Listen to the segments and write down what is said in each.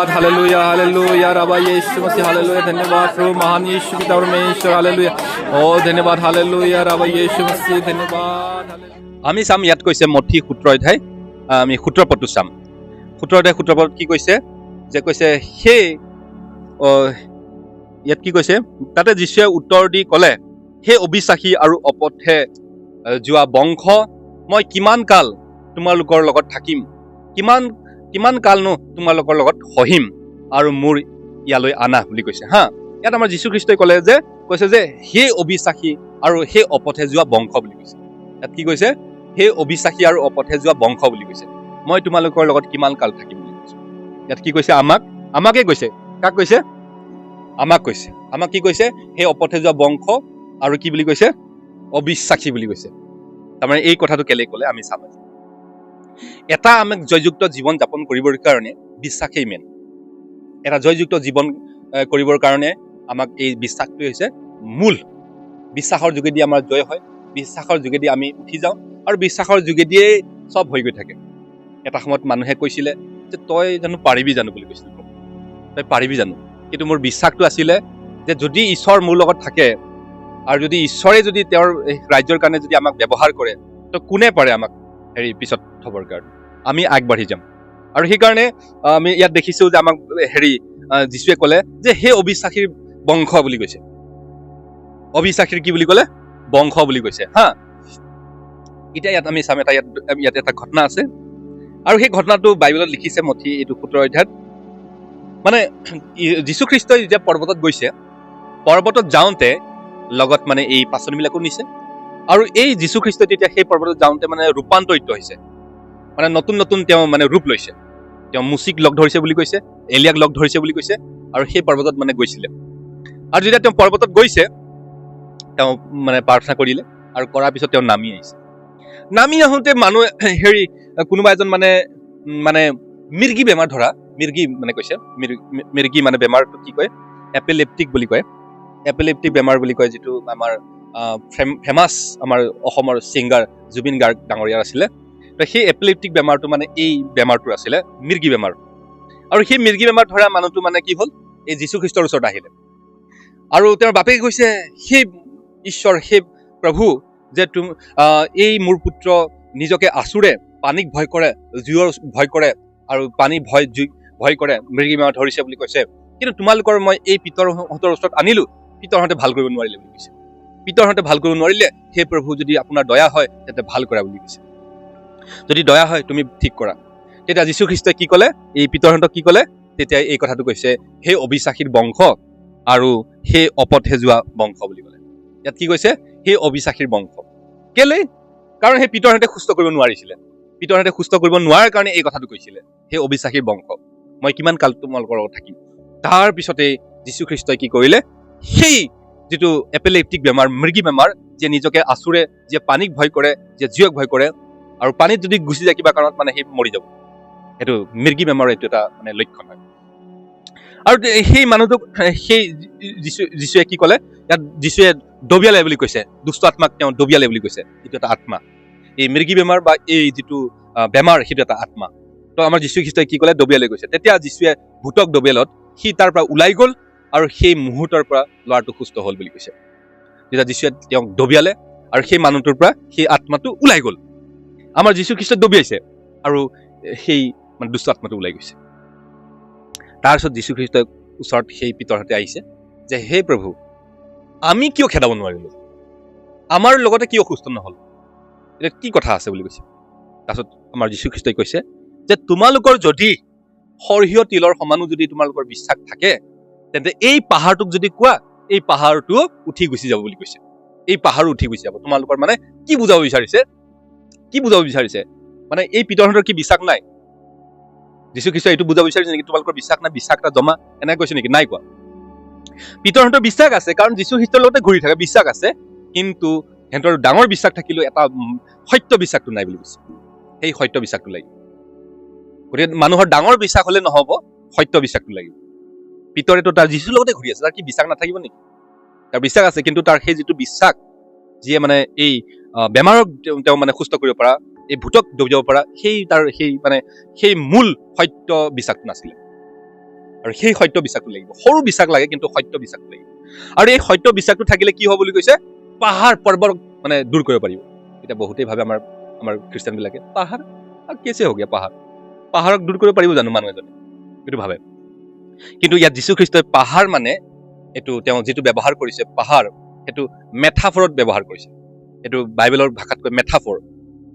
Hallelujah hallelujah रबा यीशु मसीह hallelujah धन्यवाद प्रभु महान यीशु पिता परमेश्वर हालेलुया ओ धन्यवाद हालेलुया रबा यीशु मसीह धन्यवाद আমি চাম ইয়াত কৈছে মঠি 17 অধ্যায় আমি 17 পদটো চাম 17 অধ্যায় 17 পদ কি কৈছে যে কৈছে হে ইয়াত কি কৈছে তাতে যীশুৱে উত্তৰ দি ক'লে হে অবিশ্বাসী আৰু অপথে যোৱা বংশ মই কিমান কাল তোমালোকৰ লগত থাকিম কিমান কালনো তোমালোকৰ লগত সহিম আৰু মোৰ ইয়ালৈ আনা বুলি কৈছে হা ইয়াত আমাৰ যীশু খ্ৰীষ্টই কৈছে যে হে অবিশ্বাসী আৰু হে অপথে যোৱা বংশ বুলি কৈছে ইয়াত কি কৈছে হে অবিশ্বাসী আৰু অপথে যোৱা বংশ বুলি কৈছে মই তোমালোকৰ লগত কিমান কাল থাকিম বুলি কৈছে ইয়াত কি কৈছে আমাকে কৈছে কাক কৈছে আমাক কি কৈছে হে অপথে যোৱা বংশ আৰু কি বুলি কৈছে অবিশ্বাসী বুলি কৈছে তাৰমানে এই কথাটো কেলে ক'লে আমি চাম এটা আমাক জয়যুক্ত জীৱন যাপন কৰিবৰ কাৰণে বিশ্বাসেই মেইন এটা জয়যুক্ত জীৱন কৰিবৰ কাৰণে আমাক এই বিশ্বাসটোৱে হৈছে মূল বিশ্বাসৰ যোগেদি আমাৰ জয় হয় বিশ্বাসৰ যোগেদি আমি উঠি যাওঁ আৰু বিশ্বাসৰ যোগেদিয়ে সব হৈ গৈ থাকে এটা সময়ত মানুহে কৈছিলে যে তই জানো পাৰিবি জানো বুলি কৈছিল তই পাৰিবি জানো কিন্তু মোৰ বিশ্বাসটো আছিলে যে যদি ঈশ্বৰ মোৰ লগত থাকে আৰু যদি ঈশ্বৰে যদি তেওঁৰ ৰাজ্যৰ কাৰণে যদি আমাক ব্যৱহাৰ কৰে তো কোনে পাৰে আমাক পিছত থবৰ কাৰণে আমি আগবাঢ়ি যাম আৰু সেইকাৰণে আমি ইয়াত দেখিছো যে আমাক যীশুৱে ক'লে যে হে অবিশ্বাসীৰ বংশ বুলি কৈছে অবিশ্বাসীৰ কি বুলি ক'লে বংশ বুলি কৈছে হা এতিয়া ইয়াত আমি চাম ইয়াত এটা ঘটনা আছে আৰু সেই ঘটনাটো বাইবেলত লিখিছে মঠি এইটো 17 অধ্যায়ত মানে যীশু খ্ৰীষ্টই যেতিয়া পৰ্বতত গৈছে পৰ্বতত যাওঁতে লগত মানে এই পাচনিবিলাকো নিছে আৰু এই যীশু খ্ৰীষ্টই তেতিয়া সেই পৰ্বতত যাওঁতে মানে ৰূপান্তৰিত হৈছে মানে নতুন তেওঁ মানে ৰূপ লৈছে তেওঁ মুচিক লগ ধৰিছে বুলি কৈছে এলিয়াক লগ ধৰিছে বুলি কৈছে আৰু সেই পৰ্বতত মানে গৈছিলে আৰু যেতিয়া তেওঁ পৰ্বতত গৈছে তেওঁ মানে প্ৰাৰ্থনা কৰিলে আৰু কৰাৰ পিছত তেওঁ নামি আহোঁতে মানুহ কোনোবা এজন মানে মিৰ্গী বেমাৰ ধৰা মিৰ্গী মানে কৈছে মিৰ্গী মানে বেমাৰটো কি কয় এপিলেপ্টিক বুলি কয় এপিলেপ্টিক বেমাৰ বুলি কয় যিটো আমাৰ ফেমাছ আমাৰ অসমৰ ছিংগাৰ জুবিন গাৰ্গ ডাঙৰীয়াৰ আছিলে তো সেই এপিলেপ্টিক বেমাৰটো মানে এই বেমাৰটো আছিলে মিৰ্গী বেমাৰ আৰু সেই মিৰ্গী বেমাৰ ধৰা মানুহটো মানে কি হ'ল এই যীশু খ্ৰীষ্টৰ ওচৰত আহিলে আৰু তেওঁৰ বাপেকে কৈছে সেই ঈশ্বৰ সেই প্ৰভু যে এই মোৰ পুত্ৰ নিজকে আচুৰে পানীক ভয় কৰে জুইৰ ভয় কৰে আৰু পানী ভয় কৰে মৃগী বেমাৰ ধৰিছে বুলি কৈছে কিন্তু তোমালোকৰ মই এই পিতৰহঁতৰ ওচৰত আনিলো পিতৰহঁতে ভাল কৰিব নোৱাৰিলে বুলি কৈছে পিতৰহঁতে ভাল কৰিব নোৱাৰিলে সেই প্ৰভু যদি আপোনাৰ দয়া হয় তেন্তে ভাল কৰা বুলি কৈছে যদি দয়া হয় তুমি ঠিক কৰা তেতিয়া যীশু খ্ৰীষ্টই কি ক'লে এই পিতৰহঁতক কি ক'লে তেতিয়া এই কথাটো কৈছে সেই অবিশ্বাসীৰ বংশ আৰু সেই অপথে যোৱা বংশ বুলি ক'লে ইয়াত কি কৈছে সেই অবিশ্বাসীৰ বংশ কেলে কাৰণ সেই পিতৰহঁতে সুস্থ কৰিব নোৱাৰিছিলে পিতৰহঁতে সুস্থ কৰিব নোৱাৰাৰ কাৰণে এই কথাটো কৈছিলে সেই অবিশ্বাসীৰ বংশ মই কিমান কাল তোমালোকৰ লগত থাকিম তাৰ পিছতে যীশু খ্ৰীষ্টই কি কৰিলে সেই যিটো এপিলেপ্টিক বেমাৰ মৃগী বেমাৰ যে নিজকে আচুৰে যে পানীক ভয় কৰে যে জুইক ভয় কৰে আৰু পানীত যদি গুচি যায় কিবা কাৰণত মানে সেই মৰি যাব সেইটো মৃগী বেমাৰৰ এইটো এটা মানে লক্ষণ হয় আৰু সেই মানুহটোক সেই যীশুৱে কি ক'লে ইয়াত যীশুৱে ডবিয়ালে বুলি কৈছে দুষ্ট আত্মাক তেওঁ ডবিয়ালে বুলি কৈছে এইটো এটা আত্মা এই মৃগী বেমাৰ বা এই যিটো বেমাৰ সেইটো এটা আত্মা তো আমাৰ যীশু খ্ৰীষ্টই কি ক'লে ডবিয়ালে গৈছে তেতিয়া যীশুৱে ভূতক ডবিয়ালত সি তাৰ পৰা ওলাই গ'ল আৰু সেই মুহূৰ্তৰ পৰা ল'ৰাটো সুস্থ হ'ল বুলি কৈছে যেতিয়া যীশুৱে তেওঁক ডবিয়ালে আৰু সেই মানুহটোৰ পৰা সেই আত্মাটো ওলাই গ'ল আমাৰ যীশু খ্ৰীষ্টই ডবিয়াইছে আৰু সেই মানে দুষ্ট আত্মাটো ওলাই গৈছে তাৰপিছত যীশু খ্ৰীষ্টৰ ওচৰত সেই পিতৰহঁতে আহিছে যে হে প্ৰভু আমি কিয় খেদাব নোৱাৰিলো আমাৰ লগতে কিয় সুস্থ নহ'ল এতিয়া কি কথা আছে বুলি কৈছে তাৰপিছত আমাৰ যীশু খ্ৰীষ্টই কৈছে যে তোমালোকৰ যদি সৰিয়হ তিলৰ সমানো যদি তোমালোকৰ বিশ্বাস থাকে তেন্তে এই পাহাৰটোক যদি কোৱা এই পাহাৰটো উঠি গুচি যাব বুলি কৈছে এই পাহাৰো উঠি গুচি যাব তোমালোকৰ মানে কি বুজাব বিচাৰিছে মানে এই পিতৰহঁতৰ কি বিশ্বাস নাই যীশু খ্ৰীষ্টই এইটো বুজাব বিচাৰিছে নেকি তোমালোকৰ বিশ্বাস নাই বিশ্বাস এটা জমা এনেকৈ কৈছে নেকি নাই কোৱা পিতৰহঁতৰ বিশ্বাস আছে কাৰণ যীশু খ্ৰীষ্টৰ লগতে ঘূৰি থাকে বিশ্বাস আছে কিন্তু সিহঁতৰ ডাঙৰ বিশ্বাস থাকিলেও এটা সত্য বিশ্বাসটো নাই বুলি কৈছে সেই সত্য বিশ্বাসটো লাগিব গতিকে মানুহৰ ডাঙৰ বিশ্বাস হ'লে নহ'ব সত্য বিশ্বাসটো লাগিব পিতৰেতো তাৰ যীশুৰ লগতে ঘূৰি আছে তাৰ কি বিশ্বাস নাথাকিব নেকি তাৰ বিশ্বাস আছে কিন্তু তাৰ সেই যিটো বিশ্বাস যিয়ে মানে এই বেমাৰক তেওঁ মানে সুস্থ কৰিব পৰা এই ভূতক ডুব যাব পৰা সেই তাৰ সেই মূল সত্য বিশ্বাসটো নাছিলে আৰু সেই সত্য বিশ্বাসটো লাগিব। সৰু বিশ্বাস লাগে, কিন্তু সত্য বিশ্বাসটো লাগিব। আৰু এই সত্য বিশ্বাসটো থাকিলে কি হ'ব বুলি কৈছে, পাহাৰ পৰ্বত মানে দূৰ কৰিব পাৰিব। এতিয়া বহুতেই ভাবে আমাৰ খ্ৰীষ্টানবিলাকে পাহাৰ কেছে হৈ গিয়া, পাহাৰক দূৰ কৰিব পাৰিব জানো মানুহ এজনে, সেইটো ভাবে। কিন্তু ইয়াত যীশুখ্ৰীষ্টই পাহাৰ মানে এইটো তেওঁ যিটো ব্যৱহাৰ কৰিছে পাহাৰ, সেইটো মেথাফৰত ব্যৱহাৰ কৰিছে। এইটো বাইবেলৰ ভাষাত কয় মেথাফৰ,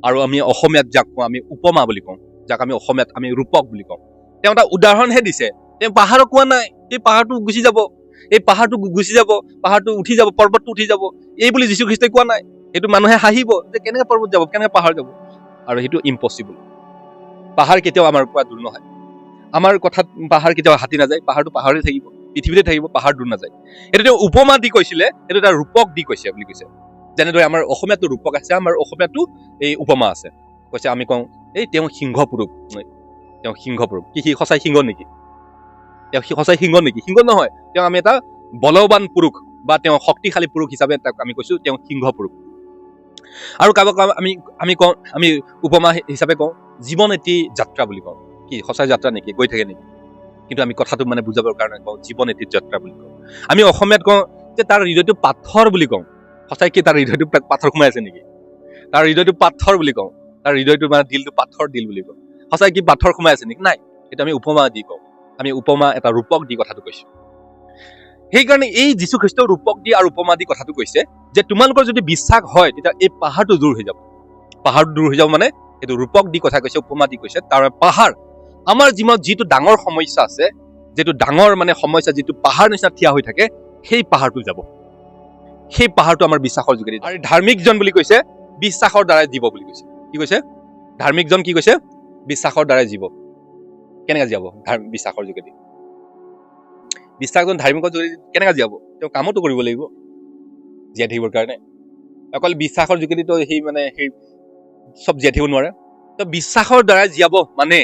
আৰু আমি অসমীয়াত যাক কওঁ আমি উপমা বুলি কওঁ, যাক আমি অসমীয়াত আমি ৰূপক বুলি কওঁ। তেওঁ এটা উদাহৰণহে দিছে। তেওঁ পাহাৰক কোৱা নাই এই পাহাৰটো গুচি যাব, এই পাহাৰটো গুচি যাব, পাহাৰটো উঠি যাব, পৰ্বতটো উঠি যাব, এই বুলি যীশুখ্ৰীষ্টই কোৱা নাই। সেইটো মানুহে হাঁহিব যে কেনেকে পৰ্বত যাব, কেনেকে পাহাৰ যাব, আৰু সেইটো ইম্পচিবল। পাহাৰ কেতিয়াও আমাৰ পৰা দূৰ নহয়। আমাৰ কথাত পাহাৰ কেতিয়াও হাতী নাযায়, পাহাৰটো পাহাৰতে থাকিব, পৃথিৱীতে থাকিব, পাহাৰ দূৰ নাযায়। এইটো তেওঁ উপমা দি কৈছিলে, এইটো এটা ৰূপক দি কৈছে বুলি কৈছে। যেনেদৰে আমাৰ অসমীয়াতো ৰূপক আছে, আমাৰ অসমীয়াতো এই উপমা আছে। কৈছে আমি কওঁ এই তেওঁ সিংহ পুৰুষ, তেওঁ সিংহ পুৰুষ। কি সি সঁচাই সিংহ নেকি? তেওঁ সঁচাই সিংহ নেকি? সিংহ নহয়, তেওঁ আমি এটা বলৱান পুৰুষ বা তেওঁ শক্তিশালী পুৰুষ হিচাপে তাক আমি কৈছো তেওঁ সিংহ পুৰুষ। আৰু কাৰোবাক আমি কওঁ, আমি উপমা হিচাপে কওঁ জীৱন এটি যাত্ৰা বুলি কওঁ। কি সঁচাই যাত্ৰা নেকি? গৈ থাকে নেকি? কিন্তু আমি কথাটো মানে বুজাবৰ কাৰণে কওঁ জীৱন এটি যাত্ৰা বুলি কওঁ। আমি অসমীয়াত কওঁ যে তাৰ হৃদয়টো পাথৰ বুলি কওঁ। সঁচাই কি তাৰ হৃদয়টো পাথৰ সোমাই আছে নেকি? তাৰ হৃদয়টো পাথৰ বুলি কওঁ, তাৰ হৃদয়টো মানে দিলটো পাথৰ দিল বুলি কওঁ। সঁচাই কি পাথৰ সোমাই আছে নেকি? নাই, সেইটো আমি উপমা দি কওঁ। আমি উপমা এটা ৰূপক দি কথাটো কৈছো। সেইকাৰণে এই যীশুখ্ৰীষ্টৰ ৰূপক দি আৰু উপমা দি কথাটো কৈছে যে তোমালোকৰ যদি বিশ্বাস হয় তেতিয়া এই পাহাৰটো দূৰ হৈ যাব। পাহাৰটো দূৰ হৈ যাব মানে এইটো ৰূপক দি কথা কৈছে, উপমা দি কৈছে। তাৰ পাহাৰ আমাৰ জীৱনত যিটো ডাঙৰ সমস্যা আছে, যিটো ডাঙৰ মানে সমস্যা, যিটো পাহাৰ নিচিনা থিয় হৈ থাকে, সেই পাহাৰটো যাব। সেই পাহাৰটো আমাৰ বিশ্বাসৰ যোগেদি। আৰু ধাৰ্মিকজন বুলি কৈছে বিশ্বাসৰ দ্বাৰাই জীৱ বুলি কৈছে। কি কৈছে? ধাৰ্মিকজন কি কৈছে? বিশ্বাসৰ দ্বাৰাই জীৱ। কেনেকৈ জীয়াব? বিশ্বাসৰ যোগেদি। বিশ্বাসজন ধাৰ্মিকৰ যোগেদি কেনেকৈ জীয়াব? তেওঁ কামতো কৰিব লাগিব জীয়াই থাকিবৰ কাৰণে। অকল বিশ্বাসৰ যোগেদিতো সেই চব জীয়াই থাকিব নোৱাৰে। তো বিশ্বাসৰ দ্বাৰাই জীয়াব মানে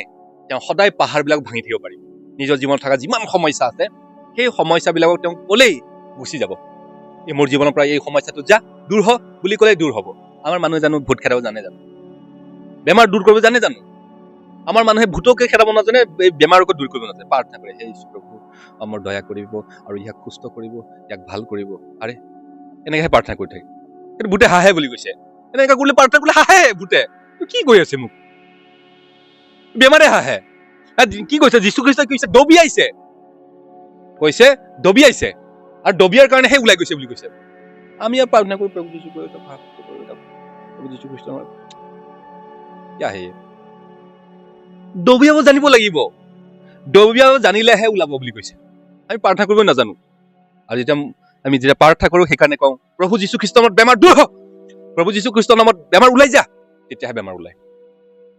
তেওঁ সদায় পাহাৰবিলাক ভাঙি থাকিব পাৰিব। নিজৰ জীৱনত থকা যিমান সমস্যা আছে সেই সমস্যাবিলাকক তেওঁ ক'লেই গুচি যাব। এই মোৰ জীৱনৰ পৰা এই সমস্যাটো যা দূৰ হ বুলি ক'লেই দূৰ হ'ব। আমাৰ মানুহে জানো ভূত খেদাব জানে জানো? বেমাৰ দূৰ কৰিব জানে জানো? আমাৰ মানুহে ভূতকে খেদাব নাজানে, এই বেমাৰকো দূৰ কৰিব নাজানে। প্ৰাৰ্থনা কৰে হে প্ৰভু মোৰ দয়া কৰিব আৰু ইয়াক সুস্থ কৰিব, ইয়াক ভাল কৰিব। আৰে এনেকেহে প্ৰাৰ্থনা কৰি থাকে। কিন্তু ভূতে হাঁহে বুলি কৈছে। এনেকৈ কৰিলে প্ৰাৰ্থনা কৰিলে হাঁহে ভূতে। কি কৈ আছে মোক? বেমাৰে হাঁহে। কি কৈছে যীশুখ্ৰীষ্টই? কৈছে দবিয়াইছে, কৈছে দবিয়াইছে, আৰু দবিয়াৰ কাৰণেহে ওলাই গৈছে বুলি কৈছে। আমি আৰু প্ৰাৰ্থনা কৰো প্ৰভু যীশু প্ৰভু যীশু খ্ৰীষ্ট দবিয়াব জানিব লাগিব। দবিয়াব জানিলেহে ওলাব বুলি কৈছে। আমি প্ৰাৰ্থনা কৰিব নাজানো। আৰু আমি যেতিয়া প্ৰাৰ্থনা কৰো সেইকাৰণে কওঁ প্ৰভু যীশু খ্ৰীষ্টৰ নামত বেমাৰ দূৰ হ, প্ৰভু যীশু খ্ৰীষ্টৰ নামত বেমাৰ ওলাই যা, তেতিয়াহে বেমাৰ ওলাই।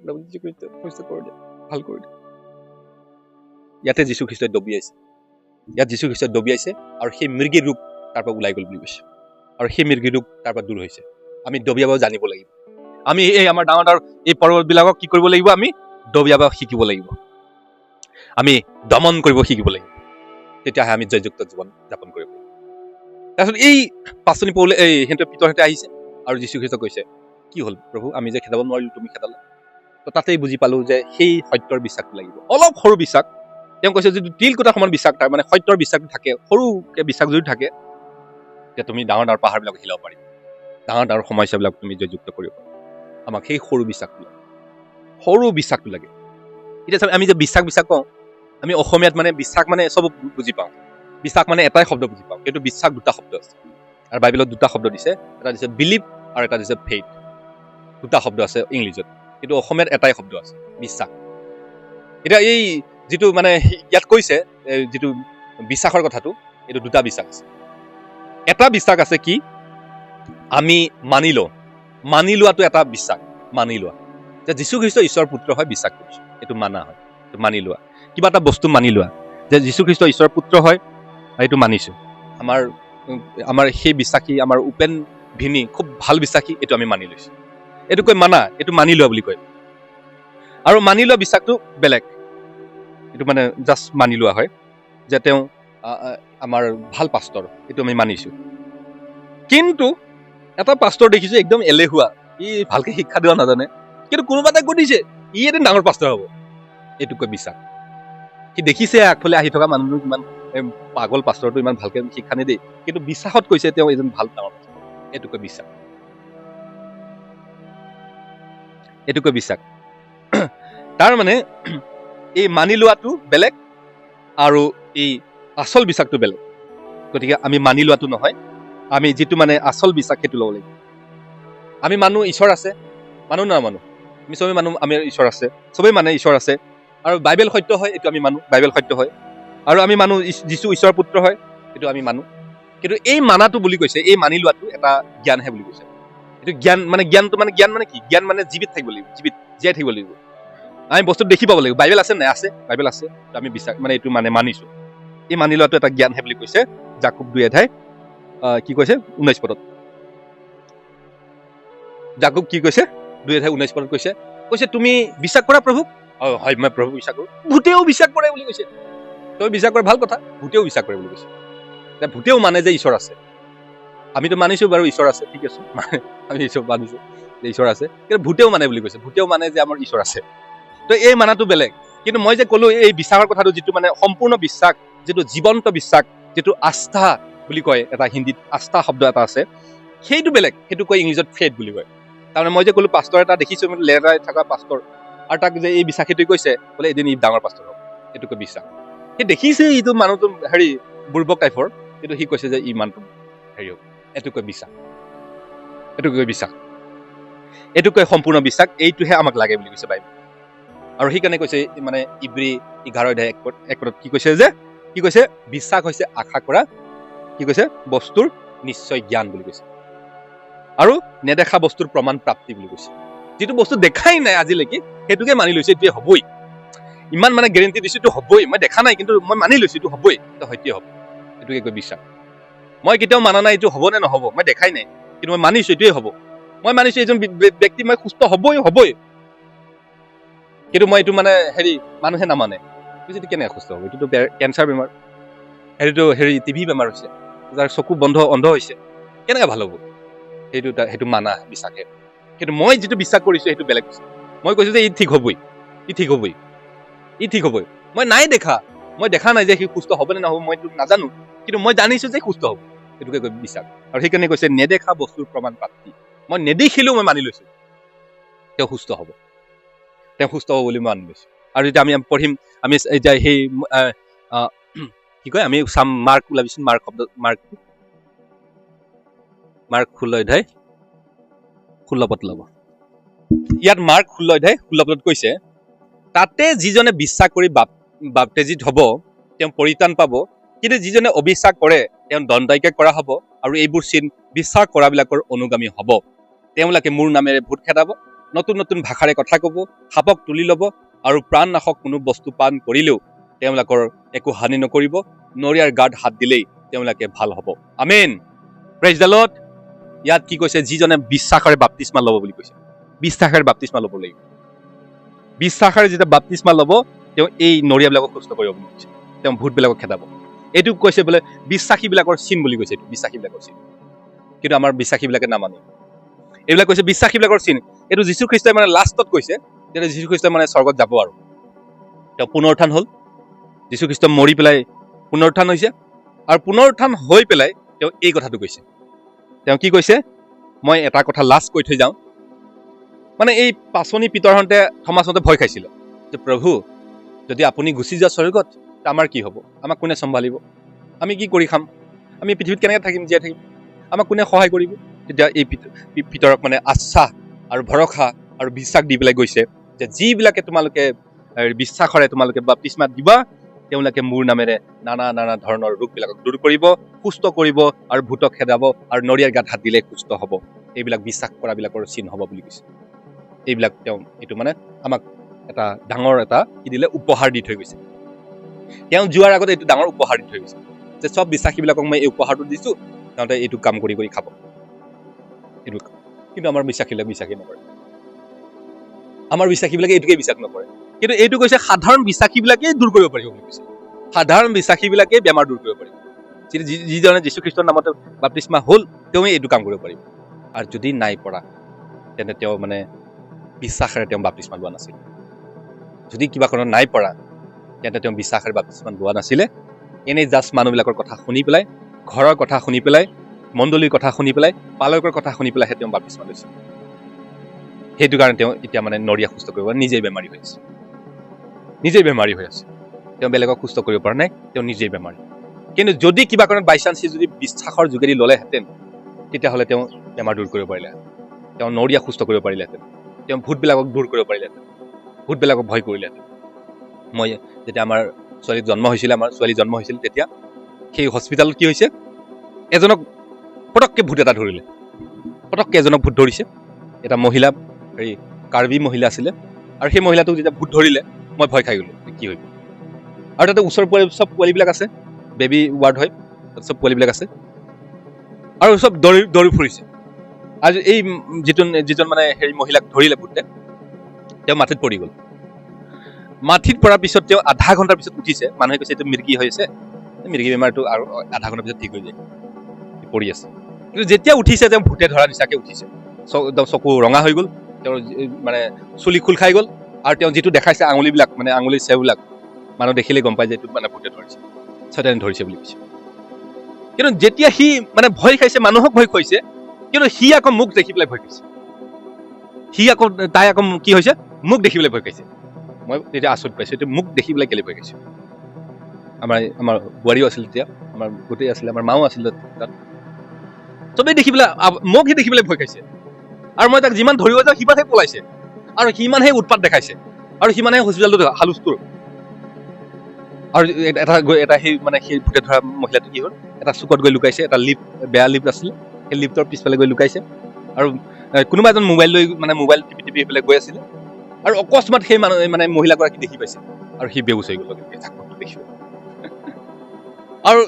প্ৰভু যীশু খ্ৰীষ্ট কৰি দিয়া, ভাল কৰি দিয়া। ইয়াতে যীশু খ্ৰীষ্টই দবিয়াইছে, ইয়াত যীশু খ্ৰীষ্টই দবিয়াইছে, আৰু সেই মৃগীৰ ৰূপ তাৰ পৰা ওলাই গ'ল বুলি কৈছে। আৰু সেই মৃগীৰ ৰূপ তাৰ পৰা দূৰ হৈছে। আমি দবিয়াব জানিব লাগিব। আমি এই আমাৰ ডাঙৰ ডাঙৰ এই পৰ্বতবিলাকক কি কৰিব লাগিব? আমি দবিয়াব শিকিব লাগিব। আমি দমন কৰিব শিকিব লাগিব। তেতিয়াহে আমি জয়যুক্ত জীৱন যাপন কৰিব পাৰিম। তাৰপিছত এই পাচনি পৌলে সিহঁতে পিতৰহঁতে আহিছে আৰু যীশুখ্ৰীষ্ট কৈছে কি হ'ল প্ৰভু, আমি যে খেদাব নোৱাৰিলো, তুমি খেদালা। তো তাতেই বুজি পালো যে সেই সত্যৰ বিশ্বাসটো লাগিব। অলপ সৰু বিশ্বাস। তেওঁ কৈছে যদি তিল কোটাৰ সমান বিশ্বাস, তাৰ মানে সত্যৰ বিশ্বাসটো থাকে, সৰুকে বিশ্বাস যদি থাকে, তেতিয়া তুমি ডাঙৰ ডাঙৰ পাহাৰবিলাক হিলাব পাৰিবা, ডাঙৰ ডাঙৰ সমস্যাবিলাক তুমি জয়যুক্ত কৰিব পাৰিবা। আমাক সেই সৰু বিশ্বাসটো লাগে, সৰু বিশ্বাসটো লাগে। এতিয়া আমি যে বিশ্বাস কওঁ, আমি অসমীয়াত মানে বিশ্বাস মানে চব বুজি পাওঁ। বিশ্বাস মানে এটাই শব্দ বুজি পাওঁ, কিন্তু বিশ্বাস দুটা শব্দ আছে। আৰু বাইবেলত দুটা শব্দ দিছে, এটা দিছে বিলিভ আৰু এটা দিছে ফেইথ। দুটা শব্দ আছে ইংলিছত, কিন্তু অসমীয়াত এটাই শব্দ আছে, বিশ্বাস। এতিয়া এই যিটো মানে ইয়াত কৈছে যিটো বিশ্বাসৰ কথাটো, এইটো দুটা বিশ্বাস আছে। এটা বিশ্বাস আছে কি আমি মানি লোৱাটো এটা বিশ্বাস। মানি লোৱা যে যীশুখ্ৰীষ্ট ঈশ্বৰৰ পুত্ৰ হয়, বিশ্বাস কৰিছো, এইটো মানা হয়, এইটো মানি লোৱা। কিবা এটা বস্তু মানি লোৱা যে যীশুখ্ৰীষ্ট ঈশ্বৰৰ পুত্ৰ হয়, এইটো মানিছো। আমাৰ সেই বিশ্বাসী, আমাৰ উপেন ভিনী খুব ভাল বিশ্বাসী, এইটো আমি মানি লৈছো। এইটো কৈ মানা, এইটো মানি লোৱা বুলি কয়। আৰু মানি লোৱা বিশ্বাসটো বেলেগ। এইটো মানে জাষ্ট মানি লোৱা হয় যে তেওঁ আমাৰ ভাল পাষ্টৰ, এইটো আমি মানিছো। কিন্তু এটা পাষ্টৰ দেখিছো একদম এলেহুৱা, ই ভালকে শিক্ষা দিব নাজানে, কিন্তু কোনোবা এটা কৈ দিছে ই এদিন ডাঙৰ পাষ্টৰ হ'ব, এইটো কৈ বিশ্বাস। সি দেখিছে আগফালে আহি থকা মানুহটো কিমান পাগল পাষ্টৰটো ইমান ভালকে শিক্ষা নিদিয়ে, কিন্তু বিশ্বাসত কৈছে তেওঁ এজন ভাল ডাঙৰ পাষ্টৰ। এইটোকৈ বিশ্বাস, এইটোকৈ বিশ্বাস। তাৰ মানে এই মানি লোৱাটো বেলেগ আৰু এই আচল বিশ্বাসটো বেলেগ। গতিকে আমি মানি লোৱাটো নহয়, আমি যিটো মানে আচল বিশ্বাস সেইটো ল'ব লাগিব। আমি মানুহ ঈশ্বৰ আছে, মানুহ নহয় মানুহ, আমি চবেই মানুহ, আমি ঈশ্বৰ আছে, চবেই মানে ঈশ্বৰ আছে, আৰু বাইবেল সত্য হয়, এইটো আমি মানুহ, বাইবেল সত্য হয়, আৰু আমি মানুহ, যিচু ঈশ্বৰৰ পুত্ৰ হয়, এইটো আমি মানুহ। কিন্তু এই মানাটো বুলি কৈছে, এই মানি লোৱাটো এটা জ্ঞানহে বুলি কৈছে। এইটো জ্ঞান মানে, জ্ঞানটো মানে, জ্ঞান মানে কি? জ্ঞান মানে জীৱিত থাকিব লাগিব, জীয়াই থাকিব লাগিব। আমি বস্তু দেখি পাব লাগিব। বাইবেল আছে নাই? আছে, বাইবেল আছে, আমি বিশ্বাস মানে এইটো মানে মানিছো। এই মানি লোৱাটো এটা জ্ঞানহে বুলি কৈছে জাকুব 2 অধ্যায় কি কৈছে 19 পদত। জাকুব কি কৈছে 2 অধ্যায় 19 পদত কৈছে, তুমি বিশ্বাস কৰা প্ৰভুক? হয়, মই প্ৰভুক বিশ্বাস কৰো। ভূতেও বিশ্বাস কৰে বুলি কৈছে। তই বিশ্বাস কৰে ভাল কথা, ভূতেও বিশ্বাস কৰে বুলি কৈছে। ভূতেও মানে যে ঈশ্বৰ আছে। আমিতো মানিছো বাৰু ঈশ্বৰ আছে, ঠিক আছে, আমি ঈশ্বৰ মানিছো যে ঈশ্বৰ আছে, কিন্তু ভূতেও মানে বুলি কৈছে। ভূতেও মানে যে আমাৰ ঈশ্বৰ আছে। তো এই মানাটো বেলেগ। কিন্তু মই যে ক'লো এই বিশ্বাসৰ কথাটো, যিটো মানে সম্পূৰ্ণ বিশ্বাস, যিটো জীৱন্ত বিশ্বাস, যিটো আস্থা বুলি কয়, এটা হিন্দীত আস্থা শব্দ এটা আছে, সেইটো বেলেগ। সেইটো কয় ইংলিছত ফেথ বুলি কয়। তাৰমানে মই যে ক'লো পাষ্টৰ এটা দেখিছো, মানে লেৰাই থকা পাষ্টৰ, আৰু তাক যে এই বিশ্বাসীটোৱে কৈছে বোলে এদিন ই ডাঙৰ পাষ্টৰ হ'ব, এইটোকে বিশ্বাস। সি দেখিছে ইটো মানুহটো হেৰি বুৰ্বক টাইপৰ, কিন্তু সি কৈছে যে ই মানুহটো হেৰি হ'ব, এইটোকৈ বিশ্বাস, এইটোকৈ বিশ্বাস, এইটোকৈ সম্পূৰ্ণ বিশ্বাস। এইটোহে আমাক লাগে বুলি কৈছে বাইবেল। আৰু সেইকাৰণে কৈছে মানে ইব্ৰী 11 অধ্যায় 1 পদত কি কৈছে যে, কি কৈছে? বিশ্বাস হৈছে আশা কৰা, কি কৈছে? বস্তুৰ নিশ্চয় জ্ঞান বুলি কৈছে, আৰু নেদেখা বস্তুৰ প্ৰমাণ প্ৰাপ্তি বুলি কৈছে। যিটো বস্তু দেখাই নাই আজিলৈকে, সেইটোকে মানি লৈছে এইটোৱে হ'বই। ইমান মানে গেৰেণ্টি দিছো এইটো হ'বই। মই দেখা নাই, কিন্তু মই মানি লৈছো এইটো হ'বই, এইটো সত্যি হ'ব। এইটোকে কৈ বিশ্বাস। মই কেতিয়াও মানা নাই এইটো হ'ব নে নহ'ব, মই দেখাই নাই, কিন্তু মই মানিছো এইটোৱে হ'ব। মই মানিছো এজন ব্যক্তি মই সুস্থ হ'বই। কিন্তু মই এইটো মানে হেৰি মানুহে নামানে, বুজিটো কেনেকৈ সুস্থ হ'ব? এইটোতো কেঞ্চাৰ বেমাৰ, সেইটোতো হেৰি টিভি বেমাৰ হৈছে, যাৰ চকু অন্ধ হৈছে, কেনেকৈ ভাল হ'ব? সেইটো মানা বিশ্বাসে। কিন্তু মই যিটো বিশ্বাস কৰিছো সেইটো বেলেগ বিশ্বাস। মই কৈছো যে ই ঠিক হ'বই, ই ঠিক হ'বই। মই নাই দেখা, মই দেখা নাই যে সি সুস্থ হ'ব নে নহ'ব, মই এইটো নাজানো, কিন্তু মই জানিছো যে সুস্থ হ'ব। সেইটোকে কৈ বিশ্বাস। আৰু সেইকাৰণে কৈছে নেদেখা বস্তুৰ প্ৰমাণ প্ৰাপ্তি। মই নেদেখিলেও মই মানি লৈছো তেওঁ সুস্থ হ'ব, বুলি মই মানি লৈছো। আৰু যেতিয়া আমি পঢ়িম, আমি এতিয়া সেই কি কয়, আমি চাম মাৰ্ক ওলাবিচোন, মাৰ্ক 16 অধ্যায় 16 পদ ল'ব। ইয়াত মাৰ্ক 16 অধ্যায় 16 পদত কৈছে, তাতে যিজনে বিশ্বাস কৰি বাপ্তেজিত হ'ব তেওঁ পৰিত্ৰাণ পাব, কিন্তু যিজনে অবিশ্বাস কৰে তেওঁ দণ্ডায়িকা কৰা হ'ব, আৰু এইবোৰ চিন বিশ্বাস কৰাবিলাকৰ অনুগামী হ'ব। তেওঁলোকে মোৰ নামেৰে ভূত খেদাব, নতুন নতুন ভাষাৰে কথা ক'ব, সাপক তুলি ল'ব, আৰু প্ৰাণনাশক কোনো বস্তু পান কৰিলেও তেওঁলোকৰ একো হানি নকৰিব। নৰিয়াৰ গাত হাত দিলেই তেওঁলোকে ভাল হ'ব। আমেন, প্ৰেইজ দ্য লৰ্ড। ইয়াত কি কৈছে? যিজনে বিশ্বাসেৰে বাপ্তিস্মা ল'ব বুলি কৈছে। বিশ্বাসেৰে বাপ্তিস্মা ল'ব লাগিব। বিশ্বাসেৰে যেতিয়া বাপ্তিস্মা ল'ব, তেওঁ এই নৰিয়াবিলাকক সুস্থ কৰিব বুলি কৈছে, তেওঁ ভূতবিলাকক খেদাব। এইটো কৈছে বোলে বিশ্বাসীবিলাকৰ চিন বুলি কৈছে, এইটো বিশ্বাসীবিলাকৰ চিন। কিন্তু আমাৰ বিশ্বাসীবিলাকে নামানে। এইবিলাক কৈছে বিশ্বাসীবিলাকৰ চিন। এইটো যীশু খ্ৰীষ্টই মানে লাষ্টত কৈছে, যেতিয়া যীশু খ্ৰীষ্টই মানে স্বৰ্গত যাব, আৰু তেওঁ পুনৰুত্থান হ'ল। যীশু খ্ৰীষ্ট মৰি পেলাই পুনৰুত্থান হৈছে, আৰু পুনৰুত্থান হৈ পেলাই তেওঁ এই কথাটো কৈছে। তেওঁ কি কৈছে? মই এটা কথা লাষ্ট কৈ থৈ যাওঁ। মানে এই পাচনি পিতৰহঁতে থমাছহঁতে ভয় খাইছিলে যে প্ৰভু, যদি আপুনি গুচি যোৱা স্বৰ্গত, আমাৰ কি হ'ব? আমাক কোনে চম্ভালিব? আমি কি কৰি খাম? আমি পৃথিৱীত কেনেকৈ থাকিম, জীয়াই থাকিম? আমাক কোনে সহায় কৰিব? তেতিয়া এই পিতৰক মানে আশ্বাস আৰু ভৰসা আৰু বিশ্বাস দি পেলাই গৈছে যে যিবিলাকে তোমালোকে বিশ্বাসৰে তোমালোকে বাপ্তিস্মা দিবা, তেওঁলোকে মোৰ নামেৰে নানা ধৰণৰ ৰোগবিলাকক দূৰ কৰিব, সুস্থ কৰিব, আৰু ভূতক খেদাব, আৰু নৰিয়াৰ গাত হাত দিলে সুস্থ হ'ব। এইবিলাক বিশ্বাস কৰাবিলাকৰ চিন হ'ব বুলি কৈছে। এইবিলাক তেওঁ এইটো মানে আমাক এটা ডাঙৰ এটা কি দিলে? উপহাৰ দি থৈ গৈছে। তেওঁ যোৱাৰ আগতে এইটো ডাঙৰ উপহাৰ দি থৈ গৈছে যে চব বিশ্বাসীবিলাকক মই এই উপহাৰটো দিছো, সিহঁতে এইটো কাম কৰি খাব। এইটো কিন্তু আমাৰ বিশ্বাসীবিলাক বিশ্বাসী নকৰে। আমাৰ বিশ্বাসীবিলাকে এইটোকে বিশ্বাস নকৰে। কিন্তু এইটো কৈছে সাধাৰণ বিশ্বাসীবিলাকেই দূৰ কৰিব পাৰিব বুলি কৈছে। সাধাৰণ বিশ্বাসীবিলাকেই বেমাৰ দূৰ কৰিব পাৰিব। যিজনে যীশু খ্ৰীষ্টৰ নামত বাপ্তিস্মা হ'ল, তেওঁৱে এইটো কাম কৰিব পাৰিব। আৰু যদি নাই পৰা, তেন্তে তেওঁ মানে বিশ্বাসেৰে তেওঁ বাপ্তিস্মা লোৱা নাছিল। যদি কিবা কাৰণত নাই পৰা, তেন্তে তেওঁ বিশ্বাসেৰে বাপ্তিস্মা লোৱা নাছিলে। এনেই জাষ্ট মানুহবিলাকৰ কথা শুনি পেলাই, ঘৰৰ কথা শুনি পেলাই, মণ্ডলীৰ কথা শুনি পেলাই, পালকৰ কথা শুনি পেলাইহে তেওঁ বাপ্তিস্মা লৈছে। সেইটো কাৰণে তেওঁ এতিয়া মানে নৰিয়া সুস্থ কৰিব নিজেই বেমাৰী হৈ আছে। নিজেই বেমাৰী হৈ আছে। তেওঁ বেলেগক সুস্থ কৰিব পৰা নাই, তেওঁ নিজেই বেমাৰী। কিন্তু যদি কিবা কাৰণত বাইচান্স সি যদি বিশ্বাসৰ যোগেদি ল'লেহেঁতেন, তেতিয়াহ'লে তেওঁ বেমাৰ দূৰ কৰিব পাৰিলেহেঁতেন। তেওঁ নৰিয়া সুস্থ কৰিব পাৰিলেহেঁতেন। তেওঁ ভূতবিলাকক দূৰ কৰিব পাৰিলেহেঁতেন। ভূতবিলাকক ভয় কৰিলেহেঁতেন। মই যেতিয়া আমাৰ ছোৱালী জন্ম হৈছিল তেতিয়া সেই হস্পিটেলত কি হৈছে, এজনক পটককৈ ভূত এটা ধৰিলে। পটককৈ এজনক ভূত ধৰিছে। এটা মহিলা, কাৰ্বি মহিলা আছিলে। আৰু সেই মহিলাটোক যেতিয়া ভূত ধৰিলে, মই ভয় খাই গ'লোঁ কি হৈ গ'ল। আৰু তাতে ওচৰ চব পোৱালীবিলাক আছে, বেবী ৱাৰ্ড হয়, চব পোৱালীবিলাক আছে। আৰু চব দৌৰি ফুৰিছে। আৰু এই যিজন মানে মহিলাক ধৰিলে ভূতে, তেওঁ মাটিত পৰি গ'ল। মাটিত পৰাৰ পিছত তেওঁ আধা ঘণ্টাৰ পিছত উঠিছে। মানুহে কৈছে এইটো মিৰ্গী হৈ আছে, মিৰ্গী বেমাৰটো আৰু আধা ঘণ্টাৰ পিছত ঠিক হৈ যায়, পৰি আছে। কিন্তু যেতিয়া উঠিছে, তেওঁ ভূতে ধৰা নিচাকৈ উঠিছে। একদম চকু ৰঙা হৈ গ'ল, তেওঁৰ মানে চুলি খোল খাই গ'ল। আৰু তেওঁ যিটো দেখাইছে আঙুলিবিলাক, মানে আঙুলিৰ চেউবিলাক, মানুহ দেখিলে গম পাই যে এইটো মানে ভূতে ধৰিছে, চৈতানে ধৰিছে বুলি কৈছে। কিন্তু যেতিয়া সি মানে ভয় খাইছে, মানুহক ভয় খুৱাইছে, কিন্তু সি আকৌ মোক দেখি পেলাই ভয় খাইছে। তাই আকৌ কি হৈছে, মোক দেখি পেলাই ভয় খাইছে। মই তেতিয়া আচৰিত পাইছোঁ, এইটো মোক দেখি পেলাই কেলে ভয় খাইছোঁ। আমাৰ বোৱাৰীও আছিল তেতিয়া, আমাৰ গোটেই আছিলে, আমাৰ মাও আছিল তাত। চবেই দেখি পেলাই মোক সি দেখি পেলাই ভয় খাইছে। আৰু মই তাক যিমান ধৰিব যাওঁ সিমানহে পলাইছে, আৰু সিমানহে উৎপাত দেখাইছে, আৰু সিমানহে হস্পিটেলটোত হালুস্থুল। আৰু এটা সেই ভূতে ধৰা মহিলাটো কি হ'ল, এটা চুকত গৈ লুকাইছে। এটা বেয়া লিফ্ট আছিলে, সেই লিফ্টৰ পিছফালে গৈ লুকাইছে। আৰু কোনোবা এজন মোবাইল টিপি পেলাই গৈ আছিলে। আৰু অকস্মাত সেই মানে মহিলাগৰাকী দেখি পাইছে, আৰু সি বেহুচ হৈ গ'ল দেখি। আৰু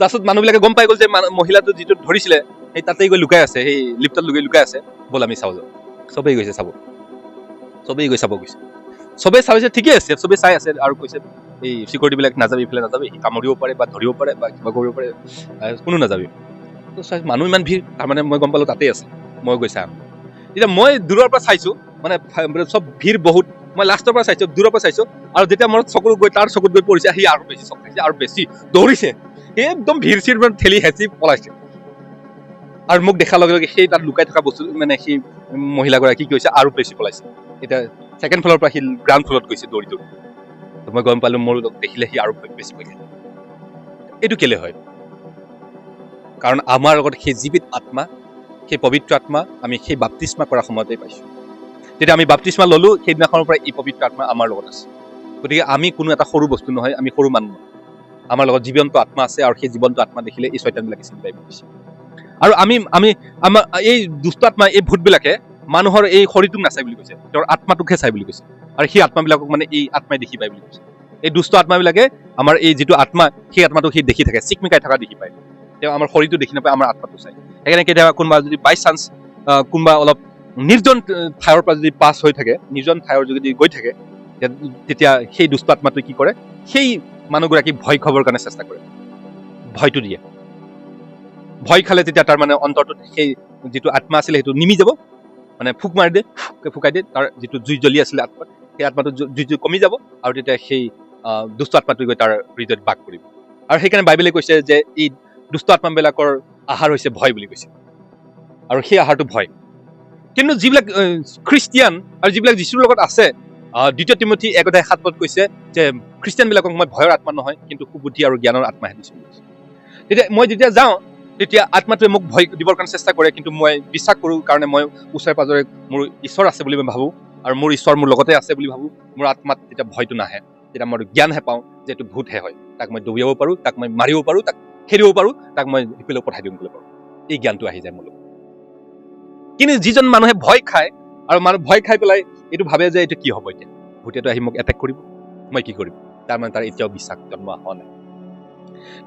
তাৰপিছত মানুহবিলাকে গম পাই গ'ল যে মহিলাটো যিটো ধৰিছিলে সেই তাতেই গৈ লুকাই আছে, সেই লিফ্টত লুকাই আছে। ব'ল আমি চাব যাওঁ। চবেই গৈছে চাব গৈছে। চবেই চাইছে, ঠিকেই আছে, চবেই চাই আছে। আৰু কৈছে এই চিকিউৰিটিবিলাক নাযাবি, ইফালে নাযাবি, সি কামুৰিব পাৰে বা ধৰিব পাৰে বা কিবা কৰিব পাৰে, কোনো নাযাবি। তো মানুহ ইমান ভিৰ, তাৰমানে মই গম পালোঁ তাতেই আছে। মই গৈ চাম। এতিয়া মই দূৰৰ পৰা চাইছোঁ, মানে চব ভিৰ বহুত। মই লাষ্টৰ পৰা চাইছোঁ, দূৰৰ পৰা চাইছোঁ। আৰু যেতিয়া মোৰ তাৰ চকুত গৈ পৰিছে, সি আৰু বেছি চক খাইছে, আৰু বেছি দৌৰিছে। একদম ভিৰ চিৰ ঠেলি হেঁচি পলাইছে। আৰু মোক দেখাৰ লগে লগে সেই তাত লুকাই থকা বস্তু, মানে সেই মহিলাগৰাকী কি হৈছে, আৰু বেছি পলাইছে। এতিয়া ছেকেণ্ড ফ্ল'ৰৰ পৰা সি গ্ৰাউণ্ড ফ্ল'ৰত গৈছে দৌৰি। মই গম পালোঁ মোৰ দেখিলে সি আৰু বেছি ভয় খায়। এইটো কেলে হয়? কাৰণ আমাৰ লগত সেই জীৱিত আত্মা, সেই পবিত্ৰ আত্মা আমি সেই বাপ্তিস্মা কৰাৰ সময়তেই পাইছোঁ। যেতিয়া আমি বাপ্তিস্মা ল'লোঁ, সেইদিনাখনৰ পৰা এই পবিত্ৰ আত্মা আমাৰ লগত আছে। গতিকে আমি কোনো এটা সৰু বস্তু নহয়, আমি সৰু মানুহ নহয়। আমাৰ লগত জীৱন্ত আত্মা আছে, আৰু সেই জীৱন্ত আত্মা দেখিলে এই চৈতানবিলাকে চিনি পাই গৈছে। আৰু আমাৰ এই দুষ্ট আত্মা, এই ভূতবিলাকে মানুহৰ এই শৰীৰটোক নাচাই বুলি কৈছে, তেওঁৰ আত্মাটোকহে চাই বুলি কৈছে। আৰু সেই আত্মাবিলাকক মানে এই আত্মাই দেখি পায় বুলি কৈছে। এই দুষ্ট আত্মাবিলাকে আমাৰ এই যিটো আত্মা, সেই আত্মাটোক সি দেখি থাকে, চিকমিকাই থকা দেখি পায়। তেওঁ আমাৰ শৰীৰটো দেখি নাপায়, আমাৰ আত্মাটো চাই। সেইকাৰণে কেতিয়াবা কোনোবা যদি বাই চান্স কোনোবা অলপ নিৰ্জন ঠাইৰ পৰা যদি পাছ হৈ থাকে, নিৰ্জন ঠাইৰ যদি গৈ থাকে, তেতিয়া সেই দুষ্ট আত্মাটোৱে কি কৰে, সেই মানুহগৰাকীক ভয় খুৱাবৰ কাৰণে চেষ্টা কৰে, ভয়টো দিয়ে। ভয় খালে তেতিয়া তাৰ মানে অন্তৰটোত সেই যিটো আত্মা আছিলে সেইটো নিমি যাব, মানে ফুক মাৰি দিয়ে, ফুকাই দিয়ে। তাৰ যিটো জুই জ্বলি আছিলে আত্মাত, সেই আত্মাটো জুই কমি যাব, আৰু তেতিয়া সেই দুষ্ট আত্মাটোৱে গৈ তাৰ হৃদয়ত বাস কৰিব। আৰু সেইকাৰণে বাইবেলে কৈছে যে এই দুষ্ট আত্মাবিলাকৰ আহাৰ হৈছে ভয় বুলি কৈছে, আৰু সেই আহাৰটো ভয়। কিন্তু যিবিলাক খ্ৰীষ্টিয়ান আৰু যিবিলাক যীশুৰ লগত আছে, 2 তিমথী 1:7 কৈছে যে খ্ৰীষ্টিয়ানবিলাকক মই ভয়ৰ আত্মা নহয়, কিন্তু সুবুদ্ধি আৰু জ্ঞানৰ আত্মাহে দিছোঁ। তেতিয়া মই যেতিয়া যাওঁ, তেতিয়া আত্মাটোৱে মোক ভয় দিবৰ কাৰণে চেষ্টা কৰে, কিন্তু মই বিশ্বাস কৰোঁ, কাৰণে মই ওচৰে পাজৰে মোৰ ঈশ্বৰ আছে বুলি মই ভাবোঁ, আৰু মোৰ ঈশ্বৰ মোৰ লগতে আছে বুলি ভাবোঁ। মোৰ আত্মাত তেতিয়া ভয়টো নাহে, তেতিয়া মই জ্ঞানহে পাওঁ যে এইটো ভূতহে হয়। তাক মই দৌৰিয়াব পাৰোঁ, তাক মই মাৰিব পাৰোঁ, তাক খেদিব পাৰোঁ, তাক মই সিফালে পঠাই দিব পাৰোঁ। এই জ্ঞানটো আহি যায় মোৰ লগত। কিন্তু যিজন মানুহে ভয় খায়, আৰু মানুহ ভয় খাই পেলাই এইটো ভাবে যে এইটো কি হ'ব, এতিয়া ভূতেটো আহি মোক এটেক কৰিব, মই কি কৰিম, তাৰমানে তাৰ এতিয়াও বিশ্বাস জন্ম হোৱা নাই।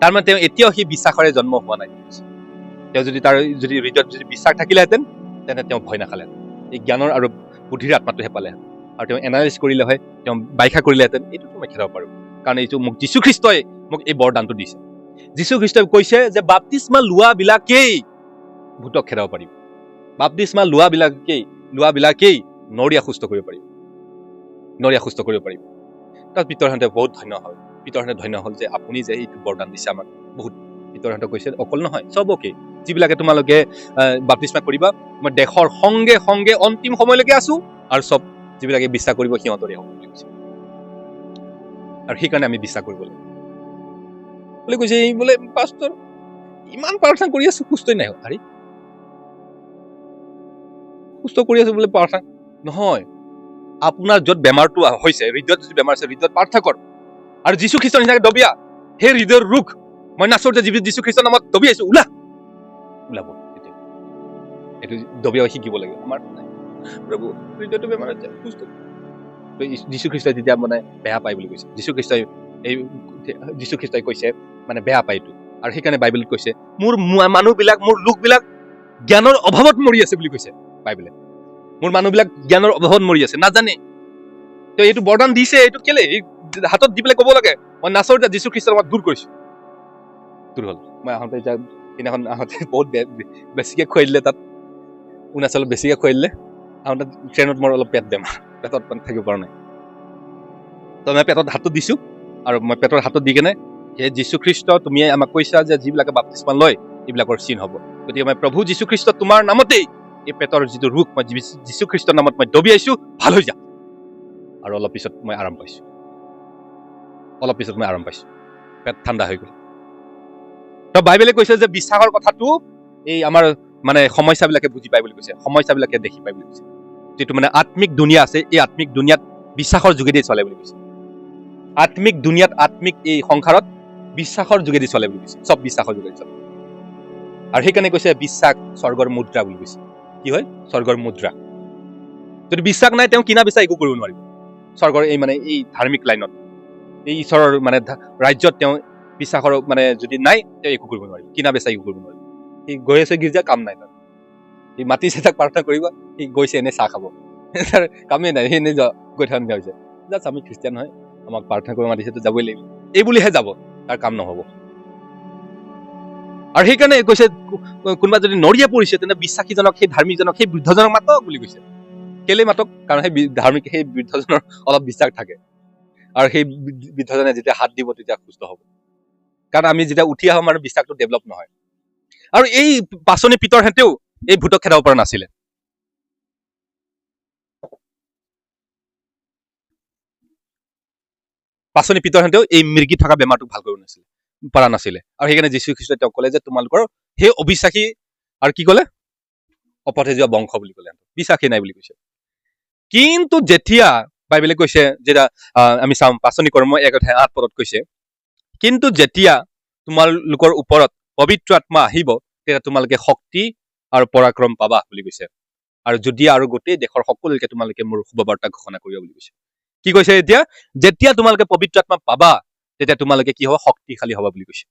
তাৰমানে তেওঁ এতিয়াও সেই বিশ্বাসৰে জন্ম হোৱা নাই। তেওঁ তাৰ হৃদয়ত যদি বিশ্বাস থাকিলেহেঁতেন, তেন্তে তেওঁ ভয় নাখালেহেঁতেন। এই জ্ঞানৰ আৰু বুদ্ধিৰ আত্মাটোহে পালেহেঁতেন। আৰু তেওঁ এনালাইজ কৰিলে হয়, তেওঁ ব্যাখ্যা কৰিলেহেঁতেন, এইটোতো মই খেদাব পাৰোঁ, কাৰণ এইটো মোক যীশুখ্ৰীষ্টই মোক এই বৰদানটো দিছে। যীশুখ্ৰীষ্টই কৈছে যে বাপ্তিস্মা লোৱাবিলাকেই ভূতক খেদাব পাৰিব। বাপ্তিস্মা লোৱাবিলাকেই নৰিয়া সুস্থ কৰিব পাৰিব। তাত পিতৰহঁতে বহুত ধন্য হ'ল। পিতৰহঁতে ধন্য হ'ল যে আপুনি যে এইটো বৰদান দিছে আমাক বহুত। পিতৰহঁতে কৈছে অকল নহয়, চবকে যিবিলাকে তোমালোকে বাপ্তিস্মা কৰিবা, মই দেশৰ সংগে সংগে অন্তিম সময়লৈকে আছো, আৰু চব যিবিলাকে বিশ্বাস কৰিব সিহঁতৰে হ'ব বুলি কৈছে। আৰু সেইকাৰণে আমি বিশ্বাস কৰিব লাগে বুলি কৈছে। এই বোলে পাষ্টৰ ইমান প্ৰাৰ্থনা কৰি আছো, সুস্থই নাই হোৱা। আৰে সুস্থ কৰি আছো বোলে প্ৰাৰ্থনা নহয়। আপোনাৰ য'ত বেমাৰটো হৈছে, হৃদয়ত যদি বেমাৰ আছে, হৃদয়ত প্ৰাৰ্থনা কৰ। আৰু যীশু খ্ৰীষ্টৰ নিচিনাকে দবিয়া, সেই হৃদয়ৰ ৰোগ মই নাচৰতে যীশু খ্ৰীষ্টৰ নামত দবিয়াইছো, ওলাব। এইটো দবিয়াই শিকিব লাগে। আমাৰ প্ৰভু হৃদয়টো বেমাৰ আছে, সুস্থ। যীশু খ্ৰীষ্টই যেতিয়া মানে বেয়া পায় বুলি কৈছে, যীশু খ্ৰীষ্টই কৈছে মানে বেয়া পায় এইটো। আৰু সেইকাৰণে বাইবেলত কৈছে মোৰ মানুহবিলাক, মোৰ লোকবিলাক জ্ঞানৰ অভাৱত মৰি আছে বুলি কৈছে বাইবেলে। মোৰ মানুহবিলাক জ্ঞানৰ অভাৱত মৰি আছে, নাজানে। তো এইটো বৰদান দিছে, এইটো কেলে হাতত দি পেলাই ক'ব লাগে মই নাচৰতে যীশু খ্ৰীষ্টৰ নামত দূৰ কৰিছো। দূৰ হ'ল। মই আহোঁতে এতিয়া সেইদিনাখন আহোঁতে বহুত বেছিকে খুৱাই দিলে, তাত অৰুণাচলত বেছিকে খুৱাই দিলে। আহোঁতে ট্ৰেইনত মোৰ অলপ পেট বেমাৰ, পেটত মানে থাকিব পৰা নাই। তো মই পেটত হাতটো দিছো, আৰু মই পেটৰ হাতত দি কেনে হে যীশু খ্ৰীষ্ট, তুমি আমাক কৈছা যে যিবিলাকে বাপ্তিস্মা লয় এইবিলাকৰ চিন হ'ব। গতিকে মই প্ৰভু যীশু খ্ৰীষ্ট তোমাৰ নামতেই এই পেটৰ যিটো ৰোগ মই যীশু খ্ৰীষ্টৰ নামত মই দবিয়াইছো, ভাল হৈ যা। আৰু অলপ পিছত মই আৰাম পাইছো। পেট ঠাণ্ডা হৈ গ'ল। তো বাইবেলে কৈছে যে বিশ্বাসৰ কথাটো এই আমাৰ মানে সমস্যাবিলাকে বুজি পায় বুলি কৈছে, সমস্যাবিলাকে দেখি পায় বুলি কৈছে। যিটো মানে আত্মিক দুনিয়া আছে, এই আত্মিক দুনিয়াত বিশ্বাসৰ যোগেদি চলে বুলি কৈছে। আত্মিক দুনিয়াত, আত্মিক এই সংসাৰত বিশ্বাসৰ যোগেদি চলে বুলি কৈছে, চব বিশ্বাসৰ যোগেদি চলে। আৰু সেইকাৰণে কৈছে বিশ্বাস স্বৰ্গৰ মুদ্ৰা বুলি কৈছে। কি হয়? স্বৰ্গৰ মুদ্ৰা। যদি বিশ্বাস নাই, তেওঁ কিনা বেচা একো কৰিব নোৱাৰিব। স্বৰ্গৰ এই মানে এই ধাৰ্মিক লাইনত, এই ঈশ্বৰৰ মানে ৰাজ্যত তেওঁ বিশ্বাসৰ মানে যদি নাই, তেওঁ একো কৰিব নোৱাৰিব, কিনা বেচা একো কৰিব নোৱাৰিব। সি গৈ আছে গীৰ্জা, কাম নাই তাত। সি মাতিছে তাক প্ৰাৰ্থনা কৰিব, সি গৈছে এনে চাহ খাব, তাৰ কামেই নাই, সি এনে গৈ থকা নিচিনা হৈছে। জাষ্ট আমি খ্ৰীষ্টিয়ান হয়, আমাক প্ৰাৰ্থনা কৰিব মাতিছে, তো যাবই লাগিব, এই বুলিহে যাব, তাৰ কাম নহ'ব। আৰু সেইকাৰণে কৈছে কোনোবা যদি নৰিয়া পৰিছে, তেন্তে বিশ্বাসীজনক, সেই ধাৰ্মিকজনক, সেই বৃদ্ধজনক মাতক বুলি কৈছে। কেলে মাতক? কাৰণ সেই ধাৰ্মিক, সেই বৃদ্ধজনৰ অলপ বিশ্বাস থাকে, আৰু সেই বৃদ্ধজনে যেতিয়া হাত দিব তেতিয়া সুস্থ হ'ব। কাৰণ আমি যেতিয়া উঠি আহোঁ, আমাৰ বিশ্বাসটো ডেভেলপ নহয়। আৰু এই পাচনি পিতৰহেঁতেও এই ভূতক খেদাব পৰা নাছিলে। পাচনি পিতৰহেঁতেও এই মৃগী থকা বেমাৰটোক ভাল কৰিব পৰা নাছিলে। আৰু সেইকাৰণে যীশু খ্ৰীষ্টই তেওঁক ক'লে যে তোমালোকৰ সেই অবিশ্বাসী আৰু কি ক'লে? অপথে যোৱা বংশ বুলি ক'লে, বিশ্বাসী নাই বুলি কৈছে। কিন্তু যেতিয়া বাইবেলে কৈছে, যেতিয়া আমি চাম পাচনি কৰ্ম 1:8 কৈছে, কিন্তু যেতিয়া তোমালোকৰ ওপৰত পবিত্ৰ আত্মা আহিব, তেতিয়া তোমালোকে শক্তি আৰু পৰাক্ৰম পাবা বুলি কৈছে। আৰু যদি আৰু গোটেই দেশৰ সকলোকে তোমালোকে মোৰ শুভবাৰ্তা ঘোষণা কৰিব বুলি কৈছে। কি কৈছে? এতিয়া যেতিয়া তোমালোকে পবিত্ৰ আত্মা পাবা, তেতিয়া তোমালোকে কি হ'ব? শক্তিশালী হবা বুলি কৈছে।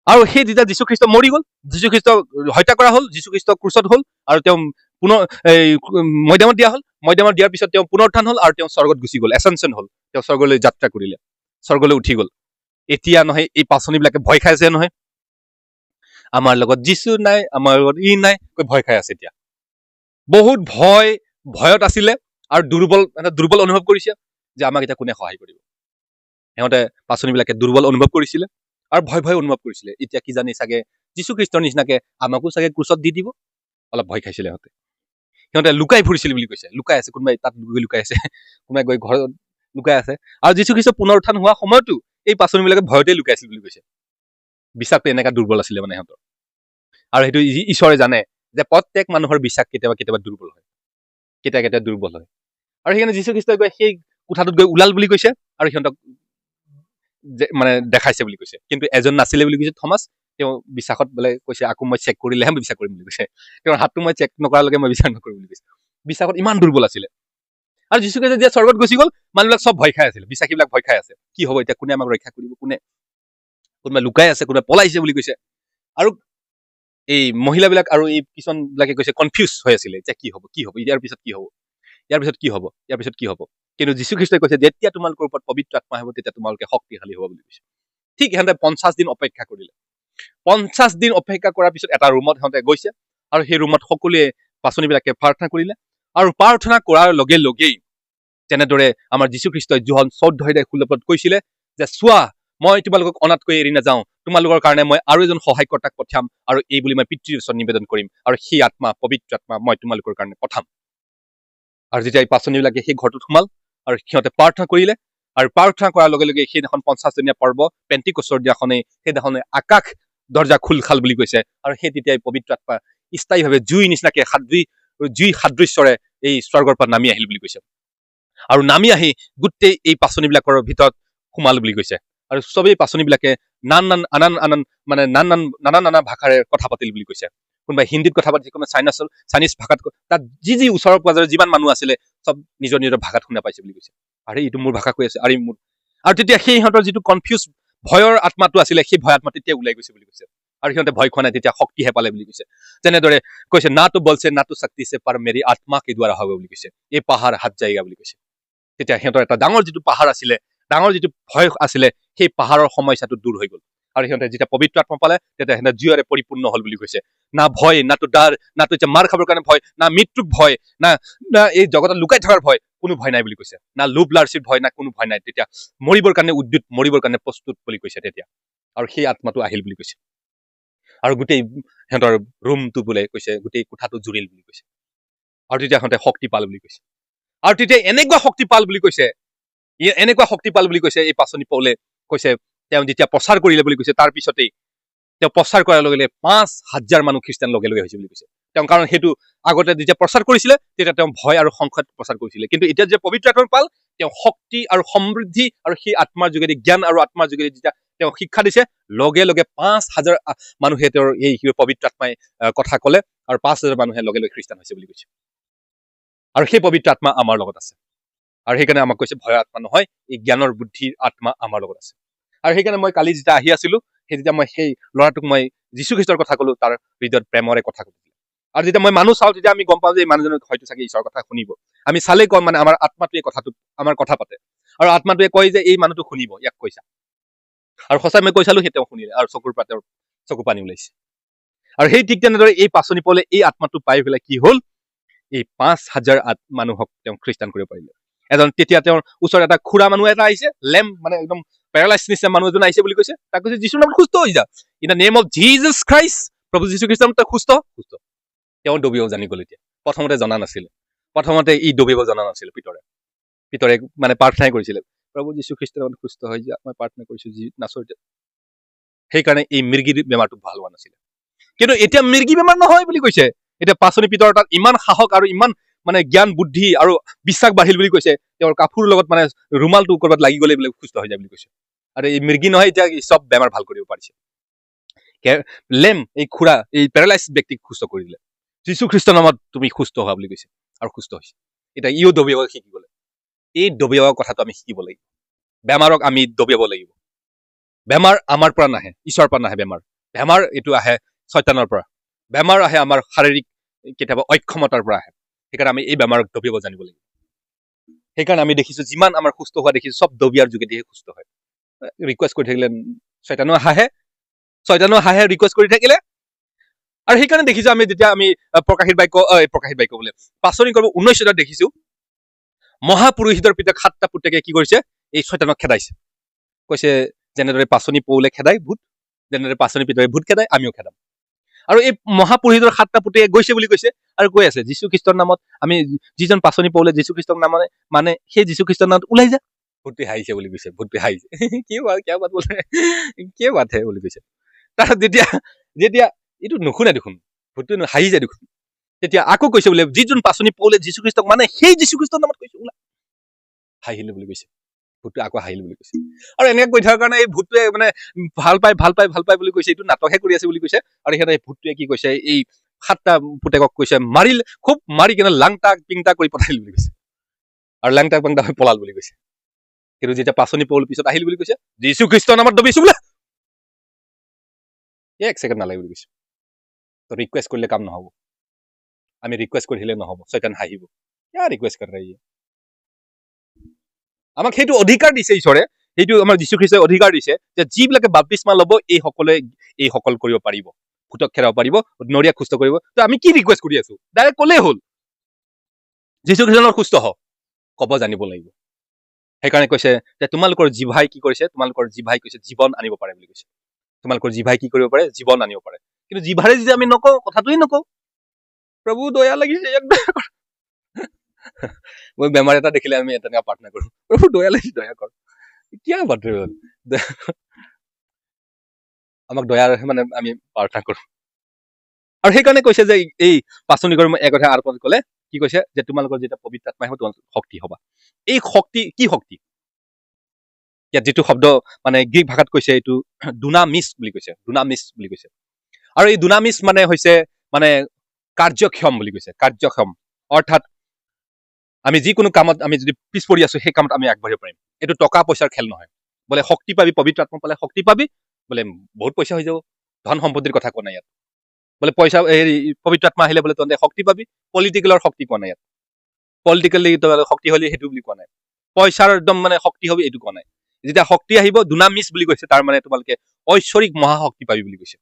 আৰু সেই যেতিয়া যীশুখ্ৰীষ্ট মৰি গ'ল, যীশুখ্ৰীষ্ট হত্যা কৰা হ'ল, যীশুখ্ৰীষ্ট ক্ৰুচত হ'ল, আৰু তেওঁ পুনৰ মৈদামত দিয়া হ'ল। মৈদামত দিয়াৰ পিছত তেওঁ পুনৰ উত্থান হ'ল, আৰু তেওঁ স্বৰ্গত গুচি গ'ল, এচেনশ্যন হ'ল, তেওঁ স্বৰ্গলৈ যাত্ৰা কৰিলে, স্বৰ্গলৈ উঠি গ'ল। এতিয়া নহয় এই পাচনিবিলাকে ভয় খাই আছে নহয়, আমাৰ লগত যীশু নাই, আমাৰ লগত ই নাই, কৈ ভয় খাই আছে। এতিয়া বহুত ভয়ত আছিলে, আৰু দুৰ্বল অনুভৱ কৰিছে যে আমাক এতিয়া কোনে সহায় কৰিব। সিহঁতে পাচনিবিলাকে দুৰ্বল অনুভৱ কৰিছিলে, আৰু ভয় অনুভৱ কৰিছিলে। এতিয়া কি জানি চাগে যীশুখ্ৰীষ্টৰ নিচিনাকে আমাকো চাগে ক্ৰুচত দি দিব, অলপ ভয় খাইছিলে সিহঁতে লুকাই ফুৰিছিল বুলি কৈছে। লুকাই আছে, কোনোবাই তাত গৈ লুকাই আছে, কোনোবাই গৈ ঘৰত লুকাই আছে। আৰু যীশুখ্ৰীষ্ট পুনৰ উত্থান হোৱা সময়তো এই পাচনিবিলাকে ভয়তে লুকাইছিল বুলি কৈছে। বিশ্বাসটো এনেকা দুৰ্বল আছিলে মানে সিহঁতৰ। আৰু সেইটো ঈশ্বৰে জানে যে প্ৰত্যেক মানুহৰ বিশ্বাস কেতিয়াবা দুৰ্বল হয়, কেতিয়াবা দুৰ্বল হয়। আৰু সেইকাৰণে যীশুখ্ৰীষ্টই গৈ সেই কোঠাটোত গৈ ওলাল বুলি কৈছে, আৰু সিহঁতক মানে দেখাইছে বুলি কৈছে। কিন্তু এজন নাছিলে বুলি কৈছে, থমাছ। তেওঁ বিশ্বাসত বোলে কৈছে আকৌ মই চেক কৰিলেহে মই বিশ্বাস কৰিম বুলি কৈছে। তেওঁৰ হাতটো মই চেক নকৰালৈকে মই বিশ্বাস নকৰিম বুলি কৈছে। বিশ্বাসত ইমান দুৰ্বল আছিলে। আৰু যীশুখ্ৰীষ্ট যেতিয়া স্বৰ্গত গুচি গ'ল, মানুহবিলাক চব ভয় খাই আছিলে, বিশ্বাসীবিলাক ভয় খাই আছে। কি হ'ব এতিয়া? কোনে আমাক ৰক্ষা কৰিব? কোনোবাই লুকাই আছে, কোনোবাই পলাইছে বুলি কৈছে। আৰু এই মহিলাবিলাক আৰু এই কিছুমানবিলাকে কৈছে কনফিউজ হৈ আছিলে, এতিয়া কি হ'ব? ইয়াৰ পিছত কি হ'ব? কিন্তু যীশুখ্ৰীষ্টই কৈছে যেতিয়া তোমালোকৰ ওপৰত পবিত্ৰ আত্মা আহিব, তেতিয়া তোমালোকে শক্তিশালী হ'ব বুলি কৈছে। ঠিক সিহঁতে 50 দিন অপেক্ষা কৰিলে। 50 দিন অপেক্ষা কৰাৰ পিছত এটা ৰুমত সিহঁতে গৈছে, আৰু সেই ৰুমত সকলোৱে পাচনিবিলাকে প্ৰাৰ্থনা কৰিলে। আৰু প্ৰাৰ্থনা কৰাৰ লগে লগেই যেনেদৰে আমাৰ যীশুখ্ৰীষ্টই যোহন 14:16 কৈছিলে যে চোৱা মই তোমালোকক অনাথকৈ এৰি নাযাওঁ, তোমালোকৰ কাৰণে মই আৰু এজন সহায়কৰ্তাক পঠিয়াম, আৰু এই বুলি মই পিতৃৰ ওচৰত নিবেদন কৰিম, আৰু সেই আত্মা পবিত্ৰ আত্মা মই তোমালোকৰ কাৰণে পঠাম। আৰু যেতিয়া এই পাচনিবিলাকে সেই ঘৰটোত সোমাল আৰু সিহঁতে প্ৰাৰ্থনা কৰিলে, আৰু প্ৰাৰ্থনা কৰাৰ লগে লগে সেইদিনাখন 50দিনীয়া পৰ্ব পেণ্টিকষ্টৰ দিনাখনেই সেইদিনাখনে আকাশ দৰ্জা খোল খাল বুলি কৈছে, আৰু সেই তেতিয়াই পবিত্ৰ আত্মা স্থায়ীভাৱে জুই নিচিনাকে জুই সাদৃশ্যৰে এই স্বৰ্গৰ পৰা নামি আহিল বুলি কৈছে, আৰু নামি আহি গোটেই এই পাচনিবিলাকৰ ভিতৰত সোমাল বুলি কৈছে। আৰু চবেই পাচনিবিলাকে নানা ভাষাৰে কথা পাতিল বুলি কৈছে। কোনোবাই হিন্দীত কথা পাতিছে, কোনোবাই চাইনিজ ভাষাত, তাত যি ওচৰৰ পাজৰে যিমান মানুহ আছিলে চব নিজৰ নিজৰ ভাষাত শুনা পাইছে বুলি কৈছে। আৰে এইটো মোৰ ভাষা কৈ আছে, আৰু তেতিয়া সেই সিহঁতৰ যিটো কনফিউজ ভয়ৰ আত্মাটো আছিলে, সেই ভয় আত্মা তেতিয়া ওলাই গৈছে বুলি কৈছে, আৰু সিহঁতে ভয় খোৱা নাই, তেতিয়া শক্তিহে পালে বুলি কৈছে। যেনেদৰে কৈছে না তো বলছে না তো শক্তি সে পাৰ মেৰি আত্মা কে দ্বাৰা হ'ব বুলি কৈছে, এই পাহাৰ হাত যায়গা বুলি কৈছে। তেতিয়া সিহঁতৰ এটা ডাঙৰ যিটো পাহাৰ আছিলে, ডাঙৰ যিটো ভয় আছিলে, সেই পাহাৰৰ সমস্যাটো দূৰ হৈ গ'ল, আৰু সিহঁতে যেতিয়া পবিত্ৰ আত্মা পালে তেতিয়া সিহঁতে জুইৰে পৰিপূৰ্ণ হল বুলি কৈছে। না ভয়, না তো ডাৰ, না তো মাৰ খাবৰ কাৰণে ভয়, না মৃত্যুক ভয়, না এই জগতত লুকাই থকাৰ ভয়, কোনো ভয় নাই বুলি কৈছে। না লোভ লালচিৰ ভয়, না কোনো ভয় নাই। তেতিয়া মৰিবৰ কাৰণে উদ্যত, মৰিবৰ কাৰণে প্ৰস্তুত বুলি কৈছে তেতিয়া, আৰু সেই আত্মাটো আহিল বুলি কৈছে। আৰু গোটেই সিহঁতৰ ৰুমটো বোলে কৈছে গোটেই কোঠাটো জুৰিল বুলি কৈছে, আৰু তেতিয়া সিহঁতে শক্তি পাল বুলি কৈছে। আৰু তেতিয়া এনেকুৱা শক্তি পাল বুলি কৈছে, এই পাচনি পৌলে কৈছে তেওঁ যেতিয়া প্ৰচাৰ কৰিলে বুলি কৈছে, তাৰ পিছতেই তেওঁ প্ৰচাৰ কৰাৰ লগে লগে 5,000 মানুহ খ্ৰীষ্টান লগে লগে হৈছে বুলি কৈছে। তেওঁ কাৰণ সেইটো আগতে যেতিয়া প্ৰচাৰ কৰিছিলে তেতিয়া তেওঁ ভয় আৰু সংখ্যাত প্ৰচাৰ কৰিছিলে, কিন্তু এতিয়া যে পবিত্ৰ আত্মা পাল, তেওঁ শক্তি আৰু সমৃদ্ধি আৰু সেই আত্মাৰ যোগেদি, জ্ঞান আৰু আত্মাৰ যোগেদি যেতিয়া তেওঁ শিক্ষা দিছে, লগে লগে 5,000 মানুহে তেওঁৰ এই পবিত্ৰ আত্মাই কথা কলে, আৰু 5,000 মানুহে লগে লগে খ্ৰীষ্টান হৈছে বুলি কৈছে। আৰু সেই পবিত্ৰ আত্মা আমাৰ লগত আছে, আৰু সেইকাৰণে আমাক কৈছে ভয়ৰ আত্মা নহয়, এই জ্ঞানৰ বুদ্ধিৰ আত্মা আমাৰ লগত আছে। আৰু সেইকাৰণে মই কালি যেতিয়া আহি আছিলো, তেতিয়া মই সেই ল'ৰাটোক মই যীশুখ্ৰীষ্টৰ কথা কলো, তাৰ হৃদয়ত প্ৰেমৰে কথা কলো। আৰু যেতিয়া মই মানুহ চাওঁ, তেতিয়া আমি গম পাওঁ যে এই মানুহজনক হয়তো চাগে ঈশ্বৰৰ কথা শুনিব। আমি চালেই কম, মানে আমাৰ আত্মাটোৱে আমাৰ কথা পাতে, আৰু আত্মাটোৱে কয় যে এই মানুহটো শুনিব, ইয়াক কৈছা। আৰু সঁচাই মই কৈ চালো, সেই তেওঁ শুনিলে, আৰু চকুৰ পৰা তেওঁৰ চকু পানী ওলাইছে। আৰু সেই ঠিক তেনেদৰে এই পাচনি পৌলে এই আত্মাটো পাই পেলাই কি হল, এই 5,000 মানুহক তেওঁ খ্ৰীষ্টান কৰিব পাৰিলে। তেতিয়া তেওঁৰ ওচৰত এটা খুৰা মানুহ এটা আহিছে, মানে একদম পেৰালাইজ নিচিনা মানুহ এজন আহিছে বুলি কৈছে। তাক কৈছে যীশুৰ নামত সুস্থ হৈ যা, in the name of Jesus Christ, প্ৰভু যীশু খ্ৰীষ্টৰ নামত সুস্থ। তেওঁ ডবিব জানি গল। এতিয়া প্ৰথমতে জনা নাছিলে, ই ডবিব জনা নাছিলে। পিতৰে মানে প্ৰাৰ্থনাই কৰিছিলে, প্ৰভু যীশু খ্ৰীষ্টৰ নামত সুস্থ হৈ যা, মই প্ৰাৰ্থনা কৰিছো নাচৰতে। সেইকাৰণে এই মিৰ্গীৰ বেমাৰটো ভাল হোৱা নাছিলে, কিন্তু এতিয়া মিৰ্গী বেমাৰ নহয় বুলি কৈছে। এতিয়া পাচনি পিতৰ তাত ইমান সাহস আৰু ইমান মানে জ্ঞান বুদ্ধি আৰু বিশ্বাস বাঢ়িল বুলি কৈছে, তেওঁৰ কাপোৰ লগত মানে ৰুমালটো কৰবাত লাগি গলে বোলে সুস্থ হৈ যায় বুলি কৈছে। আৰু এই মিৰ্গী নহয়, এতিয়া চব বেমাৰ ভাল কৰিব পাৰিছে। এই খুৰা, এই পেৰালাইজ ব্যক্তিক সুস্থ কৰি দিলে। যীশু খ্ৰীষ্টৰ নামত তুমি সুস্থ হোৱা বুলি কৈছে, আৰু সুস্থ হৈছে। এতিয়া ইও দবিয়াব শিকি গলে। এই দবিয়াবৰ কথাটো আমি শিকিব লাগিব। বেমাৰক আমি দবিয়াব লাগিব। বেমাৰ আমাৰ পৰা নাহে, ঈশ্বৰৰ পৰা নাহে। বেমাৰ এইটো আহে শয়তানৰ পৰা। বেমাৰ আহে আমাৰ শাৰীৰিক কেতিয়াবা অক্ষমতাৰ পৰা আহে। সেইকাৰণে আমি এই বেমাৰক দবিয়াব জানিব লাগিব। সেইকাৰণে আমি দেখিছো যিমান আমাৰ সুস্থ হোৱা দেখিছো, চব দবিয়াৰ যোগেদিহে সুস্থ হয়। ৰিকুৱেষ্ট কৰি থাকিলে শয়তানো হাঁহে ৰিকুৱেষ্ট কৰি থাকিলে। আৰু সেইকাৰণে দেখিছো আমি যেতিয়া আমি প্ৰকাশিত বাক্য বোলে পাচনি কৰিব 19 দেখিছো, মহাপুৰোহিতৰ পিতক 7টা পুতেকে কি কৰিছে, এই শয়তানক খেদাইছে। কৈছে যেনেদৰে পাচনি পৌলে খেদাই ভূত, যেনেদৰে পাচনি পিতৰে ভূত খেদাই, আমিও খেদাম। আৰু এই মহাপুৰোহিতৰ 7টা পুতেকে গৈছে বুলি কৈছে, আৰু কৈ আছে যীশু খ্ৰীষ্টৰ নামত, আমি যিজন পাচনি পৌলে যীশু খ্ৰীষ্টৰ নাম মানে সেই যীশু খ্ৰীষ্টৰ নামত ওলাই যা। ভূতটোৱে হাঁহিছে বুলি কৈছে, ভূতটোৱে হাঁহিছে, কিয় বাত হে বুলি কৈছে। তাৰপিছত যেতিয়া এইটো নুশুনে দেখোন, ভূতটোৱে হাঁহি যায় দেখোন। তেতিয়া আকৌ কৈছে বোলে যিজন পাচনি পৌলে যীশু খ্ৰীষ্টক মানে সেই যীশু খ্ৰীষ্টৰ নামত কৈছে, ওলা। হাঁহিলে বুলি কৈছে, ভূতটোৱে আকৌ হাঁহিলে বুলি কৈছে। আৰু এনেকে কৈ থকাৰ কাৰণে এই ভূতটোৱে মানে ভাল পাই বুলি কৈছে, এইটো নাটকহে কৰি আছে বুলি কৈছে। আৰু সিহঁতে ভূতটোৱে কি কৈছে, এই 7টা পুতেকক কৈছে খুব মাৰি কিনে লাংটা পিংটা কৰি পঠাইল বুলি কৈছে, আৰু লাংটা পিংটা হৈ পলাল বুলি কৈছে। কিন্তু যেতিয়া পাচনি পৌল পিছত আহিল বুলি কৈছে, যীশু খ্ৰীষ্টৰ নামত দবিছো বোলে, 1 ছেকেণ্ড নালাগে বুলি কৈছে। তো ৰিকুৱেষ্ট কৰিলে কাম নহব, আমি ৰিকুৱেষ্ট কৰি থাকিলে নহব, শয়তান হাঁহিব। ৰিকুৱেষ্ট কৰি ৰহি আমাক সেইটো অধিকাৰ দিছে ঈশ্বৰে, সেইটো আমাৰ যীশু খ্ৰীষ্টই অধিকাৰ দিছে যে যিবিলাকে বাপ্তিস্মা ল'ব এই সকল কৰিব পাৰিব, ভূতক খেদাব পাৰিব, নৰিয়াক সুস্থ কৰিব। তো আমি কি ৰিকুৱেষ্ট কৰি আছো, ডাইৰেক্ট ক'লেই হ'ল যীশু খ্ৰীষ্টৰ সুস্থ হওক। ক'ব জানিব লাগিব। সেইকাৰণে কৈছে যে তোমালোকৰ জিভাই কি কৰিছে, তোমালোকৰ জিভাই কৈছে জীৱন আনিব পাৰে বুলি কৈছে। তোমালোকৰ জিভাই কি কৰিব পাৰে, জীৱন আনিব পাৰে। কিন্তু জিভাৰে যদি আমি নকওঁ, কথাটোৱে নকওঁ, প্ৰভু দয়া লাগিছে ইয়াক দয়া কৰ। মই বেমাৰ এটা দেখিলে আমি তেনেকুৱা প্ৰাৰ্থনা কৰো, প্ৰভু দয়া লাগিছে দয়া কৰ। এতিয়া বাতৰি হ'ল আমাক দয়াৰ মানে আমি প্ৰাৰ্থনা কৰো। আৰু সেইকাৰণে কৈছে যে এই পাচনিকৰ 1 অধ্যায় 8 ক'লে কি কৈছে যে তোমালোকৰ যেতিয়া পবিত্ৰ আত্মা আহিব তোমালোকৰ শক্তি হবা। এই শক্তি কি শক্তি? ইয়াত যিটো শব্দ মানে গ্ৰীক ভাষাত কৈছে এইটো দুনামিছ বুলি কৈছে, দুনামিছ বুলি কৈছে। আৰু এই দুনামিছ মানে হৈছে মানে কাৰ্যক্ষম বুলি কৈছে, কাৰ্যক্ষম। অৰ্থাৎ আমি যিকোনো কামত আমি যদি পিছ পৰি আছো সেই কামত আমি আগবাঢ়িব পাৰিম। এইটো টকা পইচাৰ খেল নহয়। বোলে শক্তি পাবি, পবিত্ৰ আত্মা পালে শক্তি পাবি, বোলে বহুত পইচা হৈ যাব, ধন সম্পত্তিৰ কথা কোৱা নাই ইয়াত। বোলে পইচা হেৰি পবিত্ৰ আত্মা আহিলে বোলে তহঁতে শক্তি পাবি, পলিটিকেলৰ শক্তি কোৱা নাই ইয়াত। পলিটিকেলি শক্তি হ'লে সেইটো বুলি কোৱা নাই। পইচাৰ একদম মানে শক্তি হবি এইটো কোৱা নাই। যেতিয়া শক্তি আহিব দুনামিছ বুলি কৈছে, তাৰ মানে তোমালোকে ঐশ্বৰিক মহাশক্তি পাবি বুলি কৈছে।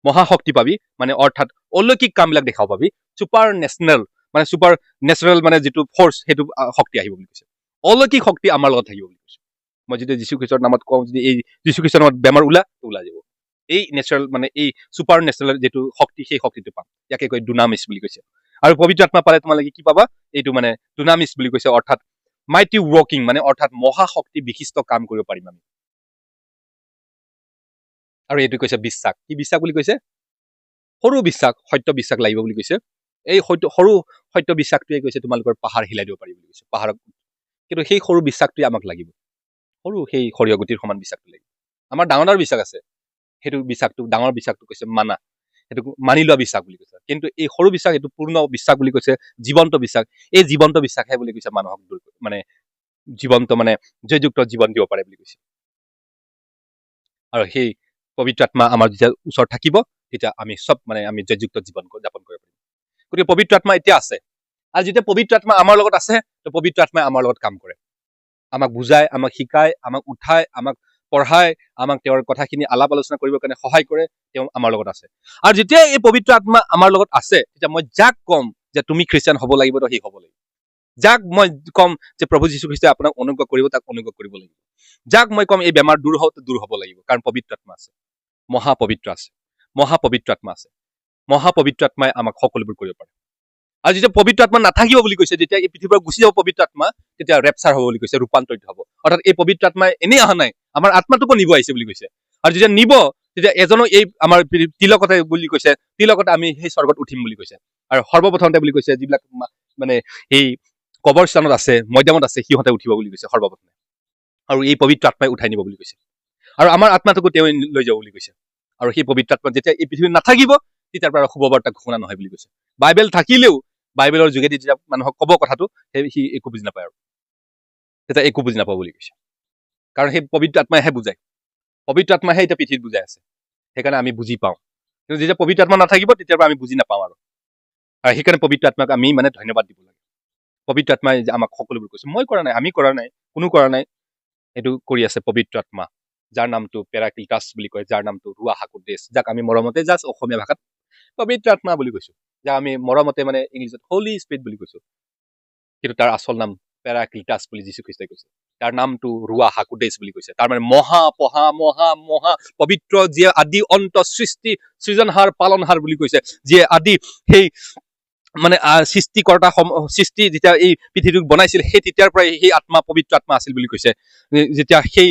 মহাশক্তি পাবি মানে অৰ্থাৎ অলৌকিক কামবিলাক দেখাব পাবি, ছুপাৰ নেশ্যনেল মানে ছুপাৰ নেচাৰেল মানে যিটো ফৰ্চ সেইটো শক্তি আহিব বুলি কৈছে। অলৌকিক শক্তি আমাৰ লগত থাকিব বুলি কৈছে। মই যদি যীশুখ্ৰীষ্টৰ নামত কওঁ, যদি এই যীশুখ্ৰীষ্টৰ নামত বেমাৰ ওলাই যাব। এই নেচাৰেল মানে এই ছুপাৰ নেচাৰেল যিটো শক্তি সেই শক্তিটো পাম, ইয়াকে কয় দুনামিছ বুলি কৈছে। আৰু পবিত্ৰ আত্মা পালে তোমালোকে কি পাবা, এইটো মানে দুনামিছ বুলি কৈছে, অৰ্থাৎ মাইটি ৱৰ্কিং মানে অৰ্থাৎ মহাশক্তি বিশিষ্ট কাম কৰিব পাৰিম আমি। আৰু এইটো কৈছে বিশ্বাস। কি বিশ্বাস বুলি কৈছে? সৰু বিশ্বাস, সত্য বিশ্বাস লাগিব বুলি কৈছে। এই সৰু সত্য বিশ্বাসটোৱে কৈছে তোমালোকৰ পাহাৰ হিলাই দিব পাৰিব বুলি কৈছে, পাহাৰক। কিন্তু সেই সৰু বিশ্বাসটোৱে আমাক লাগিব, সৰু সেই সৰিয়হ গুটিৰ সমান বিশ্বাসটো লাগিব। আমাৰ ডাঙৰ ডাঙৰ বিশ্বাস আছে, সেইটো বিশ্বাসটো ডাঙৰ বিশ্বাসটো কৈছে মানা, সেইটো মানি লোৱা বিশ্বাস বুলি কৈছে। কিন্তু এই সৰু বিশ্বাস এইটো পূৰ্ণ বিশ্বাস বুলি কৈছে, জীৱন্ত বিশ্বাস। এই জীৱন্ত বিশ্বাসে বুলি কৈছে মানুহক মানে জীৱন্ত মানে জয়যুক্ত জীৱন দিব পাৰে বুলি কৈছে। আৰু সেই পবিত্ৰ আত্মা আমাৰ যেতিয়া ওচৰত থাকিব তেতিয়া আমি চব মানে আমি জয়যুক্ত জীৱন যাপন কৰিব পাৰিম। গতিকে পবিত্ৰ আত্মা এতিয়া আছে, আৰু যেতিয়া পবিত্ৰ আত্মা আমাৰ লগত আছে, তো পবিত্ৰ আত্মাই আমাৰ লগত কাম কৰে, আমাক বুজায়, আমাক শিকায়, আমাক উঠায়, আমাক পঢ়ায়, আমাক তেওঁৰ কথাখিনি আলাপ আলোচনা কৰিবৰ কাৰণে সহায় কৰে। তেওঁ আমাৰ লগত আছে। আৰু যেতিয়া এই পবিত্ৰ আত্মা আমাৰ লগত আছে, তেতিয়া মই যাক ক'ম যে তুমি খ্ৰীষ্টিয়ান হ'ব লাগিব, তো সি হ'ব লাগিব। যাক মই ক'ম যে প্ৰভু যীশু খ্ৰীষ্টই আপোনাক অনুগ্ৰহ কৰিব, তাক অনুগ্ৰহ কৰিব লাগিব। যাক মই ক'ম এই বেমাৰ দূৰ হওক, দূৰ হ'ব লাগিব, কাৰণ পবিত্ৰ আত্মা আছে, মহাপবিত্ৰ আছে, মহাপবিত্ৰ আত্মা আছে। মহাপবিত্ৰ আত্মাই আমাক সকলোবোৰ কৰিব পাৰে। আৰু যেতিয়া পবিত্ৰ আত্মা নাথাকিব বুলি কৈছে, যেতিয়া এই পৃথিৱীৰ পৰা গুচি যাব পবিত্ৰ আত্মা, তেতিয়া ৰেপচাৰ হ'ব বুলি কৈছে, ৰূপান্তৰিত হ'ব। অৰ্থাৎ এই পবিত্ৰ আত্মাই এনেই অহা নাই, আমাৰ আত্মাটোকো নিব আহিছে বুলি কৈছে। আৰু যেতিয়া নিব, তেতিয়া এজনো এই আমাৰ তিলকতে বুলি কৈছে, তিলকতে আমি সেই স্বৰ্গত উঠিম বুলি কৈছে। আৰু সৰ্বপ্ৰথমতে বুলি কৈছে যিবিলাক মানে এই কবৰস্থানত আছে, মৈদামত আছে, সিহঁতে উঠিব বুলি কৈছে সৰ্বপ্ৰথমে। আৰু এই পবিত্ৰ আত্মাই উঠাই নিব বুলি কৈছে। আৰু আমাৰ আত্মাটোকো তেওঁ লৈ যাব বুলি কৈছে। আৰু সেই পবিত্ৰ আত্মা যেতিয়া এই পৃথিৱীত নাথাকিব, তেতিয়াৰ পৰা শুভবাৰ্তা ঘোষণা নহয় বুলি কৈছে। বাইবেল থাকিলেও বাইবেলৰ যোগেদি যেতিয়া মানুহক ক'ব কথাটো, সি একো বুজি নাপায়, আৰু তেতিয়া একো বুজি নাপাব বুলি কৈছে। কাৰণ সেই পবিত্ৰ আত্মাইহে বুজায়, পবিত্ৰ আত্মাইহে এতিয়া পৃথিৱীত বুজাই আছে, সেইকাৰণে আমি বুজি পাওঁ। কিন্তু যেতিয়া পবিত্ৰ আত্মা নাথাকিব, তেতিয়াৰ পৰা আমি বুজি নাপাওঁ। আৰু সেইকাৰণে পবিত্ৰ আত্মাক আমি মানে ধন্যবাদ দিব লাগে। পবিত্ৰ আত্মাই যে আমাক সকলোবোৰ কৈছে, মই কৰা নাই, আমি কৰা নাই, কোনো কৰা নাই, এইটো কৰি আছে পবিত্ৰ আত্মা, যাৰ নামটো পেৰাক্লিটাছ বুলি কয়, যাৰ নামটো ৰুৱা হাকুদেশ, যাক আমি মৰমতে জাষ্ট অসমীয়া ভাষাত পবিত্ৰ আত্মা বুলি কৈছো, যাক আমি মৰমতে মানে ইংলিছত হলি স্পিৰিট বুলি কৈছো। কিন্তু তাৰ আচল নাম পেৰাক্লিটাছ বুলি যীশুখ্ৰীষ্টই কৈছে। তাৰ নামটো ৰুৱা হাকুদেশ বুলি কৈছে। তাৰ মানে মহা পবিত্ৰ, যিয়ে আদি অন্ত সৃষ্টি সৃজনহাৰ পালনহাৰ বুলি কৈছে, যিয়ে আদি সেই মানে সৃষ্টিকৰ্তা সৃষ্টি যেতিয়া এই পৃথিৱীক বনাইছিল, সেই তেতিয়াৰ পৰাই সেই আত্মা পবিত্ৰ আত্মা আছিল বুলি কৈছে। যেতিয়া সেই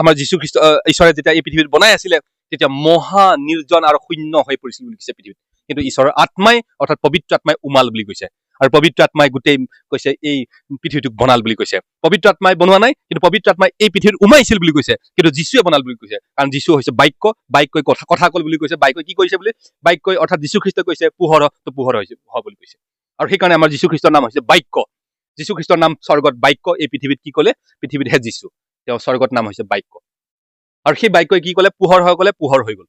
আমাৰ যীশুখ্ৰীষ্ট ঈশ্বৰে যেতিয়া এই পৃথিৱীত বনাই আছিলে, তেতিয়া মহা নিৰ্জন আৰু শূন্য হৈ পৰিছিল বুলি কৈছে পৃথিৱীত। কিন্তু ঈশ্বৰৰ আত্মাই অৰ্থাৎ পবিত্ৰ আত্মাই উমাল বুলি কৈছে। আৰু পবিত্ৰ আত্মাই গোটেই কৈছে এই পৃথিৱীটোক বনাল বুলি কৈছে। পবিত্ৰ আত্মাই বনোৱা নাই, কিন্তু পবিত্ৰ আত্মাই এই পৃথিৱীত উমাইছিল বুলি কৈছে। কিন্তু যীশুৱে বনাল বুলি কৈছে, কাৰণ যীশু হৈছে বাক্য, বাক্যই কথা কল বুলি কৈছে। বাক্যই কি কৰিছে বুলি, বাক্যই অৰ্থাৎ যীশুখ্ৰীষ্টই কৈছে পোহৰ, তো পোহৰ হৈছে বুলি কৈছে। আৰু সেইকাৰণে আমাৰ যীশুখ্ৰীষ্টৰ নাম হৈছে বাক্য। যীশুখ্ৰীষ্টৰ নাম স্বৰ্গত বাক্য, এই পৃথিৱীত কি ক'লে, পৃথিৱীতহে যীশু, তেওঁ স্বৰ্গত নাম হৈছে বাক্য। আৰু সেই বাক্যই কি ক'লে, পোহৰ হৈ গ'লে, পোহৰ হৈ গ'ল।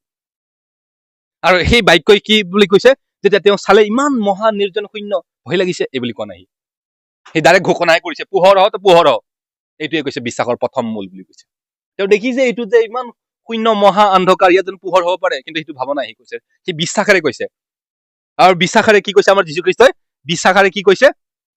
আৰু সেই বাক্যই কি বুলি কৈছে, যেতিয়া তেওঁ চালে ইমান মহা নিৰ্জন শূন্য, ভয় লাগিছে, এই বুলি কোৱা নাই। সি ডাইৰেক্ট ঘোষণাই কৰিছে, পোহৰ হ, তো পোহৰ হ। এইটোৱে কৈছে বিশ্বাসৰ প্ৰথম মূল বুলি কৈছে। তেওঁ দেখিছে এইটো যে ইমান শূন্য মহা অন্ধকাৰ, ইয়াত যেন পোহৰ হ'ব পাৰে, কিন্তু সেইটো ভাৱনা সি কৈছে, সি বিশ্বাসেৰে কৈছে। আৰু বিশ্বাসেৰে কি কৈছে আমাৰ যীশুখ্ৰীষ্টই, বিশ্বাসেৰে কি কৈছে,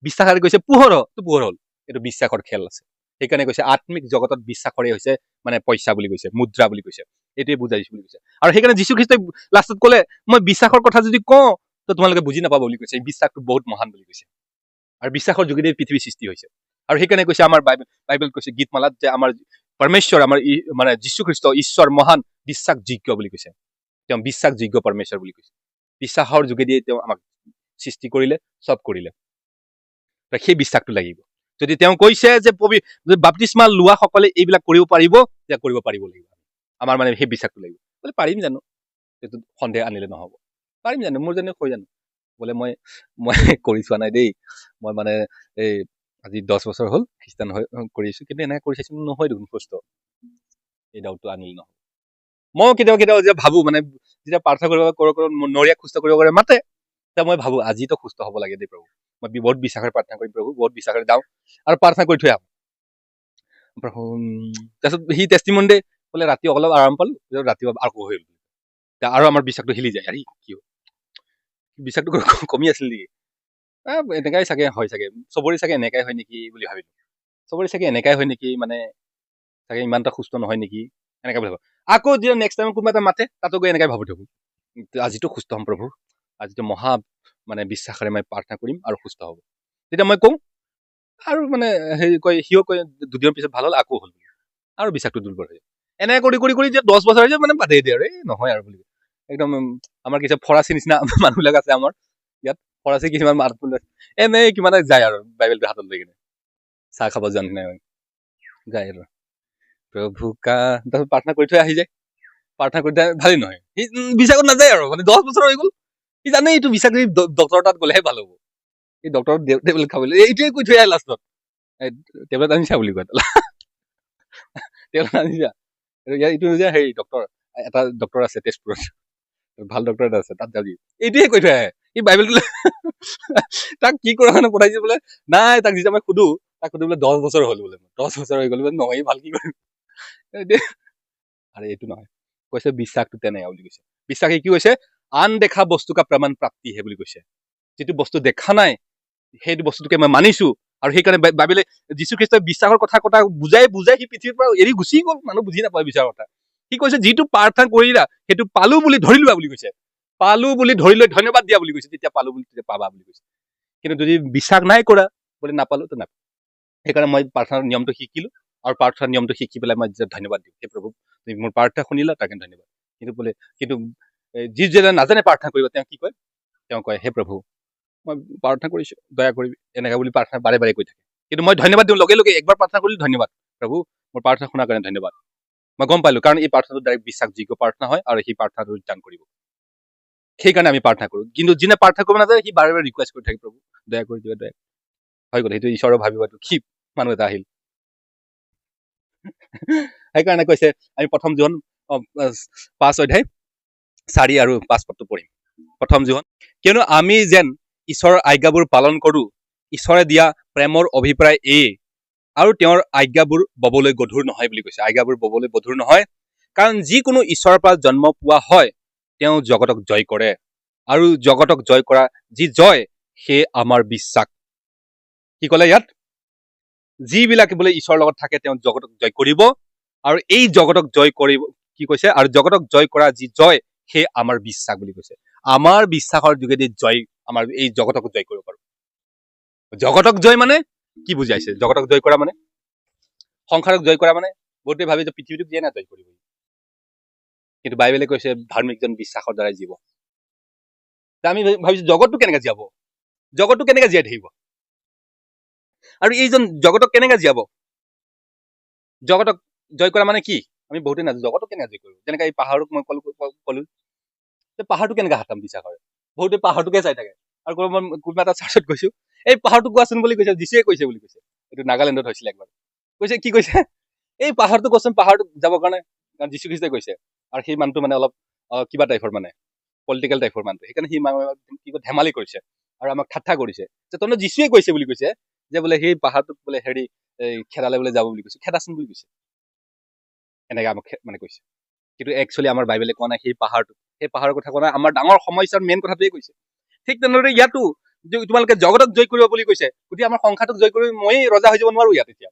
বিশ্বাসেৰে কৈছে পোহৰ হ, তো পোহৰ হ'ল। এইটো বিশ্বাসৰ খেল আছে। সেইকাৰণে কৈছে আত্মিক জগতত বিশ্বাসৰে হৈছে মানে পইচা বুলি কৈছে, মুদ্ৰা বুলি কৈছে, এইটোৱে বুজাইছো বুলি কৈছে। আৰু সেইকাৰণে যীশুখ্ৰীষ্টই লাষ্টত ক'লে মই বিশ্বাসৰ কথা যদি কওঁ তো তোমালোকে বুজি নাপাব বুলি কৈছে। এই বিশ্বাসটো বহুত মহান বুলি কৈছে। আৰু বিশ্বাসৰ যোগেদি পৃথিৱীৰ সৃষ্টি হৈছে। আৰু সেইকাৰণে কৈছে আমাৰ বাইবেল কৈছে গীতমালাত যে আমাৰ পৰমেশ্বৰ আমাৰ মানে যীশুখ্ৰীষ্ট ঈশ্বৰ মহান বিশ্বাসযোগ্য বুলি কৈছে। তেওঁ বিশ্বাসযোগ্য পৰমেশ্বৰ বুলি কৈছে। বিশ্বাসৰ যোগেদিয়ে তেওঁ আমাক সৃষ্টি কৰিলে, চব কৰিলে। সেই বিশ্বাসটো লাগিব। যদি তেওঁ কৈছে যে বাপ্তিস্মা লোৱা সকলে এইবিলাক কৰিব পাৰিব, তেতিয়া কৰিব পাৰিব লাগিব। আমাৰ মানে সেই বিশ্বাসটো লাগিব। বোলে পাৰিম জানো? সেইটো সন্দেহ আনিলে নহ'ব। পাৰিম জানো? মোৰ জানো হৈ জানো? বোলে মই কৰি চোৱা নাই দেই। মই মানে এই আজি 10 বছৰ হ'ল খ্ৰীষ্টান হৈ কৰিছো, কিন্তু এনেকে কৰি চাইছো নহয় দেখোন সুস্থ। এই ডাউটটো আনিলে নহ'ব। মই কেতিয়াবা যে ভাবো মানে যেতিয়া প্ৰাৰ্থনা কৰিব নৰিয়াক সুস্থ কৰিব কাৰণে মাতে, তেতিয়া মই ভাবো আজিতো সুস্থ হ'ব লাগে দেই প্ৰভু। মই বহুত বিশ্বাসেৰে প্ৰাৰ্থনা কৰিম প্ৰভু, বহুত বিশ্বাসেৰে যাওঁ আৰু প্ৰাৰ্থনা কৰি থৈ আহোঁ। প্ৰভু তাৰপিছত সি টেষ্টিমনি দিয়ে, বোলে ৰাতি অলপ আৰাম পালো, ৰাতিপুৱা আকৌ হৈ গ'ল। আৰু আমাৰ বিশ্বাসটো হিলি যায়। আৰে কি বিশ্বাসটো কমি আছিল নেকি? এনেকাই চাগে হয় চাগে, চবৰে চাগে এনেকাই হয় নেকি বুলি ভাবিলো। চবৰে চাগে এনেকাই হয় নেকি, মানে চাগে ইমান এটা সুস্থ নহয় নেকি, এনেকা বুলি ভাবো। আকৌ যেতিয়া নেক্সট টাইম কোনোবা এটা মাতে, তাতো গৈ এনেকাই ভাবি থাকো, আজিতো সুস্থ হ'ম প্ৰভু, আজিতো মহা মানে বিশ্বাসেৰে মই প্ৰাৰ্থনা কৰিম আৰু সুস্থ হ'ব। তেতিয়া মই কওঁ আৰু মানে হেৰি কয়, সিও কয় দুদিনৰ পিছত ভাল হ'ল, আকৌ হ'ল আৰু বিশ্বাসটো দুৰ্বল হৈ যায়। এনেকে কৰি কৰি কৰি যে 10 বছৰ হৈ যায়, মানে বাদেই দিয়ে আৰু এই নহয় আৰু বুলি একদম। আমাৰ কিছু ফৰাচী নিচিনা মানুহবিলাক আছে আমাৰ ইয়াত, ফৰাচী কিছুমান মানুহ এনেই কিমান যায় আৰু বাইবেলটো হাতত লৈ কিনে চাহ খাব যোৱা নিচিনা যায় আৰু প্ৰভু কা, তাৰপিছত প্ৰাৰ্থনা কৰি থৈ আহি যায়। প্ৰাৰ্থনা কৰি ভালেই নহয়, সি বিশ্বাসত নাযায় আৰু মানে 10 বছৰ হৈ গ'ল, সি জানে এইটো বিশ্বাস ডক্টৰৰ তাত গ'লেহে ভাল হ'ব। এই ডক্টৰৰ টেবলেট খাবলৈ এইটোৱে কৈ থৈ আহে লাষ্টত, টেবলেট আনিছা বুলি কয়, টেবলেট আনিছা এইটো যে হেৰি ডক্টৰ এটা ডক্টৰ আছে তেজপুৰত, ভাল ডক্টৰ এটা আছে, তাত যাবি, এইটোৱে কৈ থৈ আহে। সি বাইবেলটো তাক কি কৰা কাৰণে পঠাইছে বোলে, নাই তাক যেতিয়া মই সুধো, তাক সুধো বোলে 10 বছৰ হ'ল বোলে, 10 বছৰ হৈ গ'ল বোলে, নহয় ভাল কি কৰিম। আৰে এইটো নহয়, কৈছে বিশ্বাসটো তেনেকা বুলি কৈছে। বিশ্বাসে কি কৈছে, আন দেখা বস্তু কা প্ৰমাণ প্ৰাপ্তিহে বুলি কৈছে। যিটো বস্তু দেখা নাই সেইটো বস্তুটোকে মই মানিছো। আৰু সেইকাৰণে বাইবেলে যীশুখ্ৰীষ্টই বিশ্বাসৰ কথা বুজাই সি পৃথিৱীৰ পৰা এৰি গুচি গ'ল, মানুহ বুজি নাপায় বিশ্বাসৰ কথা। সি কৈছে যিটো প্ৰাৰ্থনা কৰিলা সেইটো পালো বুলি ধৰি লোৱা বুলি কৈছে। পালো বুলি ধৰি লৈ ধন্যবাদ দিয়া বুলি কৈছে, তেতিয়া পালো বুলি তেতিয়া পাবা বুলি কৈছে। কিন্তু যদি বিশ্বাস নাই কৰা বোলে নাপালো তো নাপালো। সেইকাৰণে মই প্ৰাৰ্থনাৰ নিয়মটো শিকিলো, আৰু প্ৰাৰ্থনাৰ নিয়মটো শিকি পেলাই মই ধন্যবাদ দিওঁ, সেই প্ৰভু তুমি মোৰ প্ৰাৰ্থনা শুনিলা, তাকে ধন্যবাদ। কিন্তু যি যেনে নাজানে প্ৰাৰ্থনা কৰিব, তেওঁ কি কয়, তেওঁ কয় হে প্ৰভু মই প্ৰাৰ্থনা কৰিছো, দয়া কৰিবি, এনেকা বুলি প্ৰাৰ্থনা বাৰে বাৰে কৈ থাকে। কিন্তু মই ধন্যবাদ দিওঁ লগে লগে, একবাৰ প্ৰাৰ্থনা কৰিলো ধন্যবাদ প্ৰভু, মোৰ প্ৰাৰ্থনা শুনাৰ কাৰণে ধন্যবাদ। মই গম পালো, কাৰণ এই প্ৰাৰ্থনাটো ডাইৰেক্ট বিশ্বাসযোগ্য প্ৰাৰ্থনা হয়, আৰু সেই প্ৰাৰ্থনাটো ৰিটাৰ্ণ কৰিব। সেইকাৰণে আমি প্ৰাৰ্থনা কৰো। কিন্তু যিনে প্ৰাৰ্থনা কৰিব নাযায়, সি বাৰে বাৰে ৰিকুৱেষ্ট কৰি থাকে, প্ৰভু দয়া কৰি দিবা, দয়া হৈ গ'ল। সেইটো ঈশ্বৰৰ ভাবিব, কি মানুহ এটা আহিল। সেইকাৰণে কৈছে আমি প্ৰথম যোহন 5 অধ্যায় 4 আৰু 5 পদটো পঢ়িম। প্ৰথম যোহন, কিয়নো আমি যেন ঈশ্বৰৰ আজ্ঞাবোৰ পালন কৰো, ঈশ্বৰে দিয়া প্ৰেমৰ অভিপ্ৰায় এই, আৰু তেওঁৰ আজ্ঞাবোৰ ববলৈ গধুৰ নহয় বুলি কৈছে। আজ্ঞাবোৰ ববলৈ গধুৰ নহয়, কাৰণ যিকোনো ঈশ্বৰৰ পৰা জন্ম পোৱা হয় তেওঁ জগতক জয় কৰে, আৰু জগতক জয় কৰা যি জয় সেই আমাৰ বিশ্বাস। কি ক'লে ইয়াত, যিবিলাকে বোলে ঈশ্বৰৰ লগত থাকে তেওঁ জগতক জয় কৰিব, আৰু এই জগতক জয় কৰিব, কি কৈছে, আৰু জগতক জয় কৰা যি জয় সেই আমাৰ বিশ্বাস বুলি কৈছে। আমাৰ বিশ্বাসৰ যোগেদি জয়, আমাৰ এই জগতক জয় কৰিব পাৰো। জগতক জয় মানে কি বুজাইছে, জগতক জয় কৰা মানে সংসাৰক জয় কৰা মানে, বহুতে ভাবে যে পৃথিৱীটোক জীয়াই না জয় কৰিব, কিন্তু বাইবেলে কৈছে ধাৰ্মিকজন বিশ্বাসৰ দ্বাৰাই জীৱ। আমি ভাবিছো জগতটো কেনেকে জীয়াব, জগতটো কেনেকে জীয়াই থাকিব, আৰু এইজন জগতক কেনেকে জীয়াব, জগতক জয় কৰা মানে কি আমি বহুতে নাজানো। জগতক কেনেকে জয় কৰিব, যেনেকে এই পাহাৰক মই কলো যে পাহাৰটো কেনেকে হাতাম বিশ্বাসৰে, বহুতে পাহাৰটোকে চাই থাকে। আৰু কোনোবা এটা চাৰ্চত গৈছো, এই পাহাৰটো কোৱাচোন বুলি কৈছে, যিচুৱে কৈছে বুলি কৈছে। এইটো নাগালেণ্ডত হৈছিলে একবাৰ। কৈছে কি কৈছে, এই পাহাৰটো কচোন, পাহাৰটো যাবৰ কাৰণে, কাৰণ যীশুখ্ৰীষ্টই কৈছে। আৰু সেই মানুহটো মানে অলপ কিবা টাইপৰ, মানে পলিটিকেল টাইপৰ মানুহটো। সেইকাৰণে সি কি কয় ধেমালি কৰিছে আৰু আমাক ঠাট্টা কৰিছে, যে তহঁতে যীচুৱে কৈছে বুলি কৈছে, যে বোলে সেই পাহাৰটোত বোলে হেৰি খেদালে বোলে যাব বুলি কৈছে, খেদাচোন বুলি কৈছে, এনেকে আমাক মানে কৈছে। কিন্তু একচুৱেলি আমাৰ বাইবেলে কোৱা নাই সেই পাহাৰৰ কথা কোৱা নাই, আমাৰ ডাঙৰ সমস্যাৰ মেইন কথাটোৱে কৈছে। ঠিক তেনেদৰে ইয়াতো তোমালোকে জগতক জয় কৰিব বুলি কৈছে, গতিকে আমাৰ সংসাৰটোক জয় কৰি ময়েই ৰজা হৈ যাব নোৱাৰো ইয়াত এতিয়া।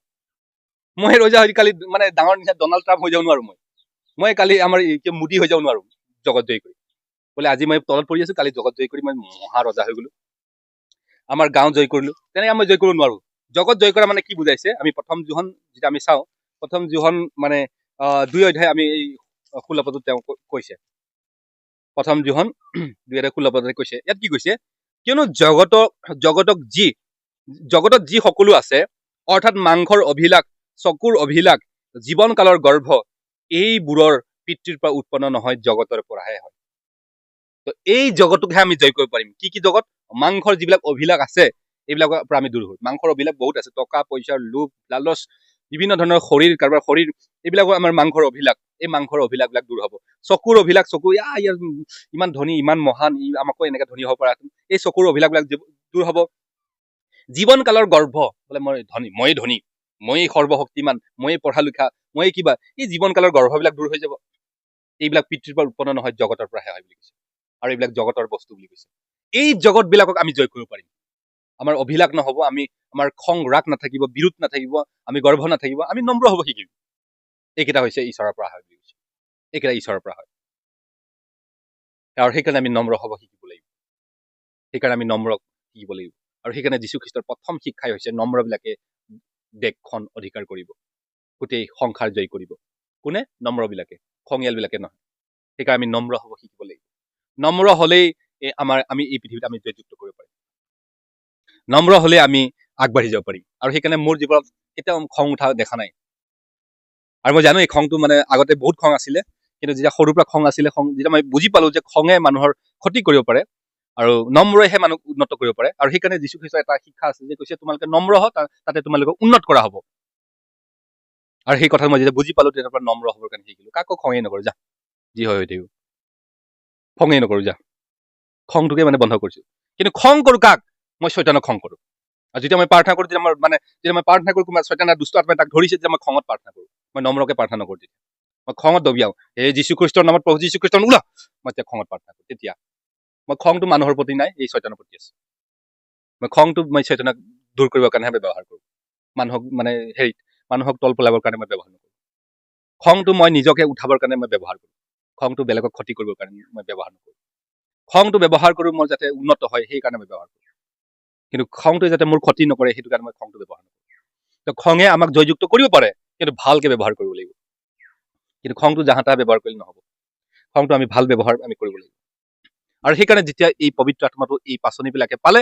মই ৰজা হৈ কালি মানে ডাঙৰ নিচিনা ডনাল্ড ট্ৰাম্প হৈ যাব নোৱাৰো। মই কালি আমাৰ মোদী হৈ যাব নোৱাৰো জগত জয় কৰি। বোলে আজি মই তলত পৰি আছো, কালি জগত জয় কৰি মই মহা ৰজা হৈ গলো, আমাৰ গাঁও জয় কৰিলো, তেনেকে মই জয় কৰিব নোৱাৰো। জগত জয় কৰা মানে কি বুজাইছে, আমি প্ৰথম যোখন যেতিয়া আমি চাওঁ, প্ৰথম যোখন মানে 2 অধ্যায় আমি এই 16 পদত তেওঁ কৈছে, প্ৰথম যোখন 2 অধ্যায় 16 পদত কৈছে, ইয়াত কি কৈছে, কিয়নো জগতত যি সকলো আছে, অৰ্থাৎ মাংসৰ অভিলাষ, চকুৰ অভিলাষ, জীৱন কালৰ গৰ্ভ, এইবোৰৰ পিতৃৰ পৰা উৎপন্ন নহয়, জগতৰ পৰাহে হয়। তো এই জগতটোকহে আমি জয় কৰিব পাৰিম। কি জগত? মাংসৰ যিবিলাক অভিলাষ আছে, এইবিলাকৰ পৰা আমি দূৰ হওঁ। মাংসৰ অভিলাষ বহুত আছে, টকা পইচাৰ লোভ, লালচ, বিভিন্ন ধৰণৰ কাৰোবাৰ শৰীৰ, এইবিলাকৰ আমাৰ মাংসৰ অভিলাষ। এই মাংসৰ অভিলাষবিলাক দূৰ হ'ব। চকুৰ অভিলাষ, চকু ইয়াৰ ইমান ধনী, ইমান মহান, আমাকো এনেকে ধনী হ'ব পৰা, এই চকুৰ অভিলাষবিলাক দূৰ হ'ব। জীৱন কালৰ গৰ্ভ, বোলে মই ধনী, মই সৰ্বশক্তিমান, মই পঢ়া লিখা, মই কিবা, এই জীৱন কালৰ গৰ্ভবিলাক দূৰ হৈ যাব। এইবিলাক পিতৃৰ পৰা উৎপন্ন নহয়, জগতৰ পৰাহে হয় বুলি কৈছে। আৰু এইবিলাক জগতৰ বস্তু বুলি কৈছে। এই জগত বিলাকক আমি জয় কৰিব পাৰিম। আমাৰ অভিলাষ নহব, আমাৰ খং ৰাগ নাথাকিব, বিৰোধ নাথাকিব, আমি গৰ্ভ নাথাকিব, আমি নম্ৰ হব শিকিম। এইকেইটা হৈছে ঈশ্বৰৰ পৰা হয় বুলি কৈছে। এইকেইটা ঈশ্বৰৰ পৰা হয়। আৰু সেইকাৰণে আমি নম্ৰ হব শিকিব লাগিব। সেইকাৰণে আমি নম্ৰ শিকিব লাগিব। আৰু সেইকাৰণে যীশুখ্ৰীষ্টৰ প্ৰথম শিক্ষাই হৈছে নম্ৰবিলাকে দেশখন অধিকাৰ কৰিব, গোটেই সংসাৰ জয় কৰিব। কোনে? নম্ৰবিলাকে, খঙিয়ালবিলাকে নহয়। সেইকাৰণে আমি নম্ৰ হব শিকিব লাগিব। নম্ৰ হলেই আমি এই পৃথিৱীত আমি জয়যুক্ত কৰিব পাৰিম। নম্ৰ হলে আমি আগবাঢ়ি যাব পাৰিম। আৰু সেইকাৰণে মোৰ জীৱনত কেতিয়াও খং উঠা দেখা নাই। আৰু মই জানো এই খংটো মানে আগতে বহুত খং আছিলে, কিন্তু যেতিয়া সৰুৰ পৰা খং আছিলে, যেতিয়া মই বুজি পালো যে খঙে মানুহৰ ক্ষতি কৰিব পাৰে আৰু নম্ৰইহে মানুহ উন্নত কৰিব পাৰে। আৰু সেইকাৰণে যীশুখ্ৰীষ্টৰ এটা শিক্ষা আছে যে কৈছে, তোমালোকে নম্ৰ হ, তাতে তোমালোকক উন্নত কৰা হ'ব। আৰু সেই কথা মই যেতিয়া বুজি পালো, তেতিয়াৰ পৰা নম্ৰ হবৰ কাৰণে শিকিলো। কাকো খঙেই নকৰো, যা যি হয় হৈ থাকিব, খঙেই নকৰো, যা। খংটোকে মানে বন্ধ কৰিছো। কিন্তু খং কৰো কাক? মই শয়তানক খং কৰো। আৰু যেতিয়া মই প্ৰাৰ্থনা কৰো, যেতিয়া মই প্ৰাৰ্থনা কৰো, কোনোবা শয়তানে দুষ্ট আত্মাই তাক ধৰিছে, তেতিয়া মই খঙত প্ৰাৰ্থনা কৰো। মই নম্ৰকে প্ৰাৰ্থনা নকৰো। তেতিয়া মই খঙত দবিয়াও, এই যীশুখ্ৰীষ্টৰ নামত, প্ৰভু যীশুখ্ৰীষ্টৰ নামত ওলা, মই তেতিয়া খঙত প্ৰাৰ্থনা কৰো। তেতিয়া মই খংটো মানুহৰ প্ৰতি নাই, এই শয়তানৰ প্ৰতি আছে। মই খংটো শয়তানক দূৰ কৰিবৰ কাৰণেহে ব্যৱহাৰ কৰো। মানুহক তল পেলাবৰ কাৰণে মই ব্যৱহাৰ নকৰো। খংটো মই নিজকে উঠাবৰ কাৰণে মই ব্যৱহাৰ কৰো। খংটো বেলেগক ক্ষতি কৰিবৰ কাৰণে মই ব্যৱহাৰ নকৰো। খংটো ব্যৱহাৰ কৰো মই যাতে উন্নত হয়, সেই কাৰণে মই ব্যৱহাৰ কৰো। কিন্তু খংটোৱে যাতে মোৰ ক্ষতি নকৰে, সেইটো কাৰণে মই খংটো ব্যৱহাৰ নকৰো। তো খঙে আমাক জয়যুক্ত কৰিব পাৰে, কিন্তু ভালকে ব্যৱহাৰ কৰিব লাগিব। কিন্তু খংটো জাহা তাহা ব্যৱহাৰ কৰিলে নহব। খংটো আমি ভাল ব্যৱহাৰ আমি কৰিব লাগিব। আৰু সেইকাৰণে যেতিয়া এই পবিত্ৰ আত্মাটো এই পাচনিবিলাকে পালে,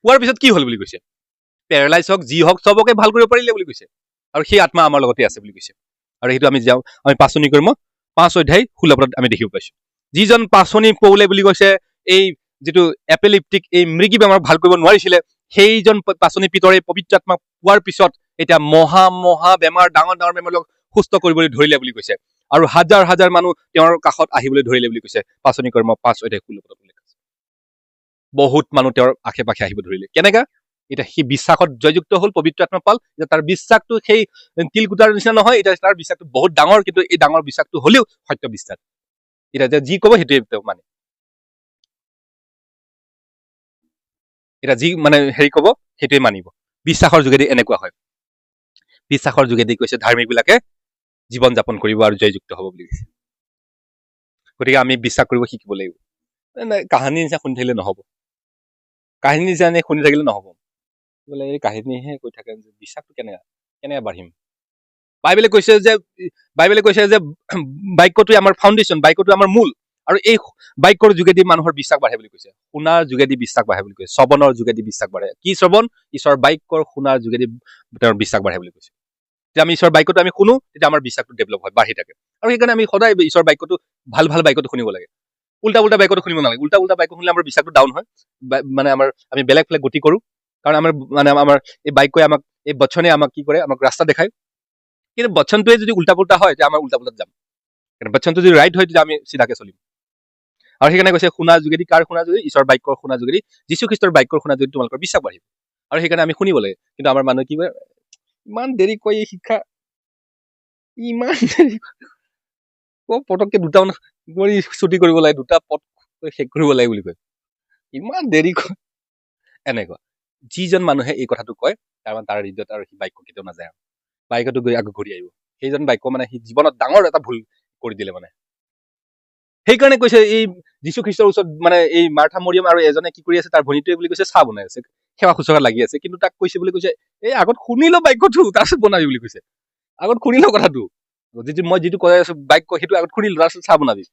পোৱাৰ পিছত কি হল বুলি কৈছে, পেৰালাইজ হওক, যি হওক, চবকে ভাল কৰিব পাৰিলে বুলি কৈছে। আৰু সেই আত্মা আমাৰ লগতে আছে বুলি কৈছে। আৰু সেইটো আমি যাওঁ, আমি পাচনি কৰ্ম 5 অধ্যায় 16 পদত আমি দেখিব পাইছো। যিজন পাচনি পৌলে বুলি কৈছে, এই যিটো এপেলিপ্টিক, এই মৃগী বেমাৰ ভাল কৰিব নোৱাৰিছিলে, সেইজন পাচনি পিতৰে পবিত্ৰ আত্মা পোৱাৰ পিছত এতিয়া মহা মহা বেমাৰ, ডাঙৰ ডাঙৰ বেমাৰক সুস্থ কৰিবলৈ ধৰিলে বুলি কৈছে। আৰু হাজাৰ হাজাৰ মানুহ তেওঁৰ কাষত আহিবলৈ ধৰিলে বুলি কৈছে। পাচনি কৰ্ম 5 অধ্যায় 16 পদত উল্লেখ আছে। বহুত মানুহ তেওঁৰ আশে পাশে আহিব ধৰিলে। কেনেকা? এতিয়া সি বিশ্বাসত জয়যুক্ত হল, পবিত্ৰ আত্মা পাল। এতিয়া তাৰ বিশ্বাসটো সেই তিলকুটাৰ নিচিনা নহয়, এতিয়া তাৰ বিশ্বাসটো বহুত ডাঙৰ, কিন্তু এই ডাঙৰ বিশ্বাসটো হলেও সত্য বিশ্বাস। এতিয়া যি কব সেইটোৱে মানে, এতিয়া যি মানে কব সেইটোৱে মানিব। বিশ্বাসৰ যোগেদি এনেকুৱা হয়। বিশ্বাসৰ যোগেদি কৈছে ধাৰ্মিক বিলাকে জীৱন যাপন কৰিব আৰু জয়যুক্ত হব বুলি কৈছে। গতিকে আমি বিশ্বাস কৰিব শিকিব লাগিব। কাহানী নিচিনা শুনি থাকিলে নহব। কাহিনী নিচিনা শুনি থাকিলে নহব। বোলে এই কাহিনীহে কৈ থাকে, বিশ্বাসটো কেনেকে বাঢ়িম? বাইবেলে কৈছে যে বাক্যটোৱে আমাৰ ফাউণ্ডেশ্যন, বাক্যটো আমাৰ মূল। আৰু এই বাক্যৰ যোগেদি মানুহৰ বিশ্বাস বাঢ়ে বুলি কৈছে। শুনাৰ যোগেদি বিশ্বাস বাঢ়ে বুলি কৈছে। শ্ৰৱণৰ যোগেদি বিশ্বাস বাঢ়ে। কি শ্ৰৱণ? ঈশ্বৰৰ বাক্যৰ শুনাৰ যোগেদি তেওঁৰ বিশ্বাস বাঢ়ে বুলি কৈছে। যেতিয়া আমি ঈশ্বৰৰ বাক্যটো আমি শুনো, তেতিয়া আমাৰ বিশ্বাসটো ডেভেলপ হয়, বাঢ়ি থাকে। আৰু সেইকাৰণে আমি সদায় ঈশ্বৰৰ বাক্যটো, ভাল বাক্যটো শুনিব লাগে। উল্টা বাক্যটো শুনিব নালাগে। উল্টা বাক্য শুনিলে আমাৰ বিশ্বাসটো ডাউন হয়, মানে আমি বেলেগ গতি কৰো। কাৰণ আমাৰ এই বাক্যই আমাক, এই বচনে আমাক কি কৰে? আমাক ৰাস্তা দেখায়। কিন্তু বচনটোৱে যদি উল্টা পুল্টা হয়, তেতিয়া আমাৰ উল্টা পুল্টাত যাম। কিন্তু বচনটো যদি ৰাইট হয়, তেতিয়া আমি চিধাকে চলিম। আৰু সেইকাৰণে কৈছে শুনাৰ যোগেদি, কাৰ শুনাৰ যোগেদি? ঈশ্বৰৰ বাক্যৰ শুনাৰ যোগেদি, যীশুখ্ৰীষ্টৰ বাক্যৰ শুনাৰ যোগেদি তোমালোকৰ বিশ্বাস বাঢ়িব। আৰু সেইকাৰণে আমি শুনিব লাগে। কিন্তু আমাৰ মানুহে কি কৰে? ইমান দেৰি কয় এই শিক্ষা, ইমান দেৰি পটককে দুটা ছুটি কৰিব লাগে, দুটা পদ শেষ কৰিব লাগে বুলি কয়। ইমান দেৰি কয়। এনেকুৱা যিজন মানুহে এই কথাটো কয় তাৰমানে তাৰ হৃদয়ত আৰু সি বাক্য কেতিয়াও নাযায় আৰু বাক্যটো গৈ আকৌ ঘূৰি আহিব সেইজন বাক্য মানে সি জীৱনত ডাঙৰ এটা ভুল কৰি দিলে মানে সেইকাৰণে কৈছে এই যীশু খ্ৰীষ্টৰ ওচৰত মানে এই মাৰ্থা মৰিয়ম আৰু এজনে কি কৰি আছে তাৰ ভনীটোৱে বুলি কৈছে চাহ বনাই আছে সেৱা শুশ্ৰূষা লাগি আছে কিন্তু তাক কৈছে বুলি কৈছে এই আগত শুনি ল বাক্যটো তাৰপিছত বনাবি বুলি কৈছে আগত শুনি ল কথাটো মই যিটো কৈ আছো বাক্য সেইটো আগত শুনি ল তাৰপিছত চাহ বনাবি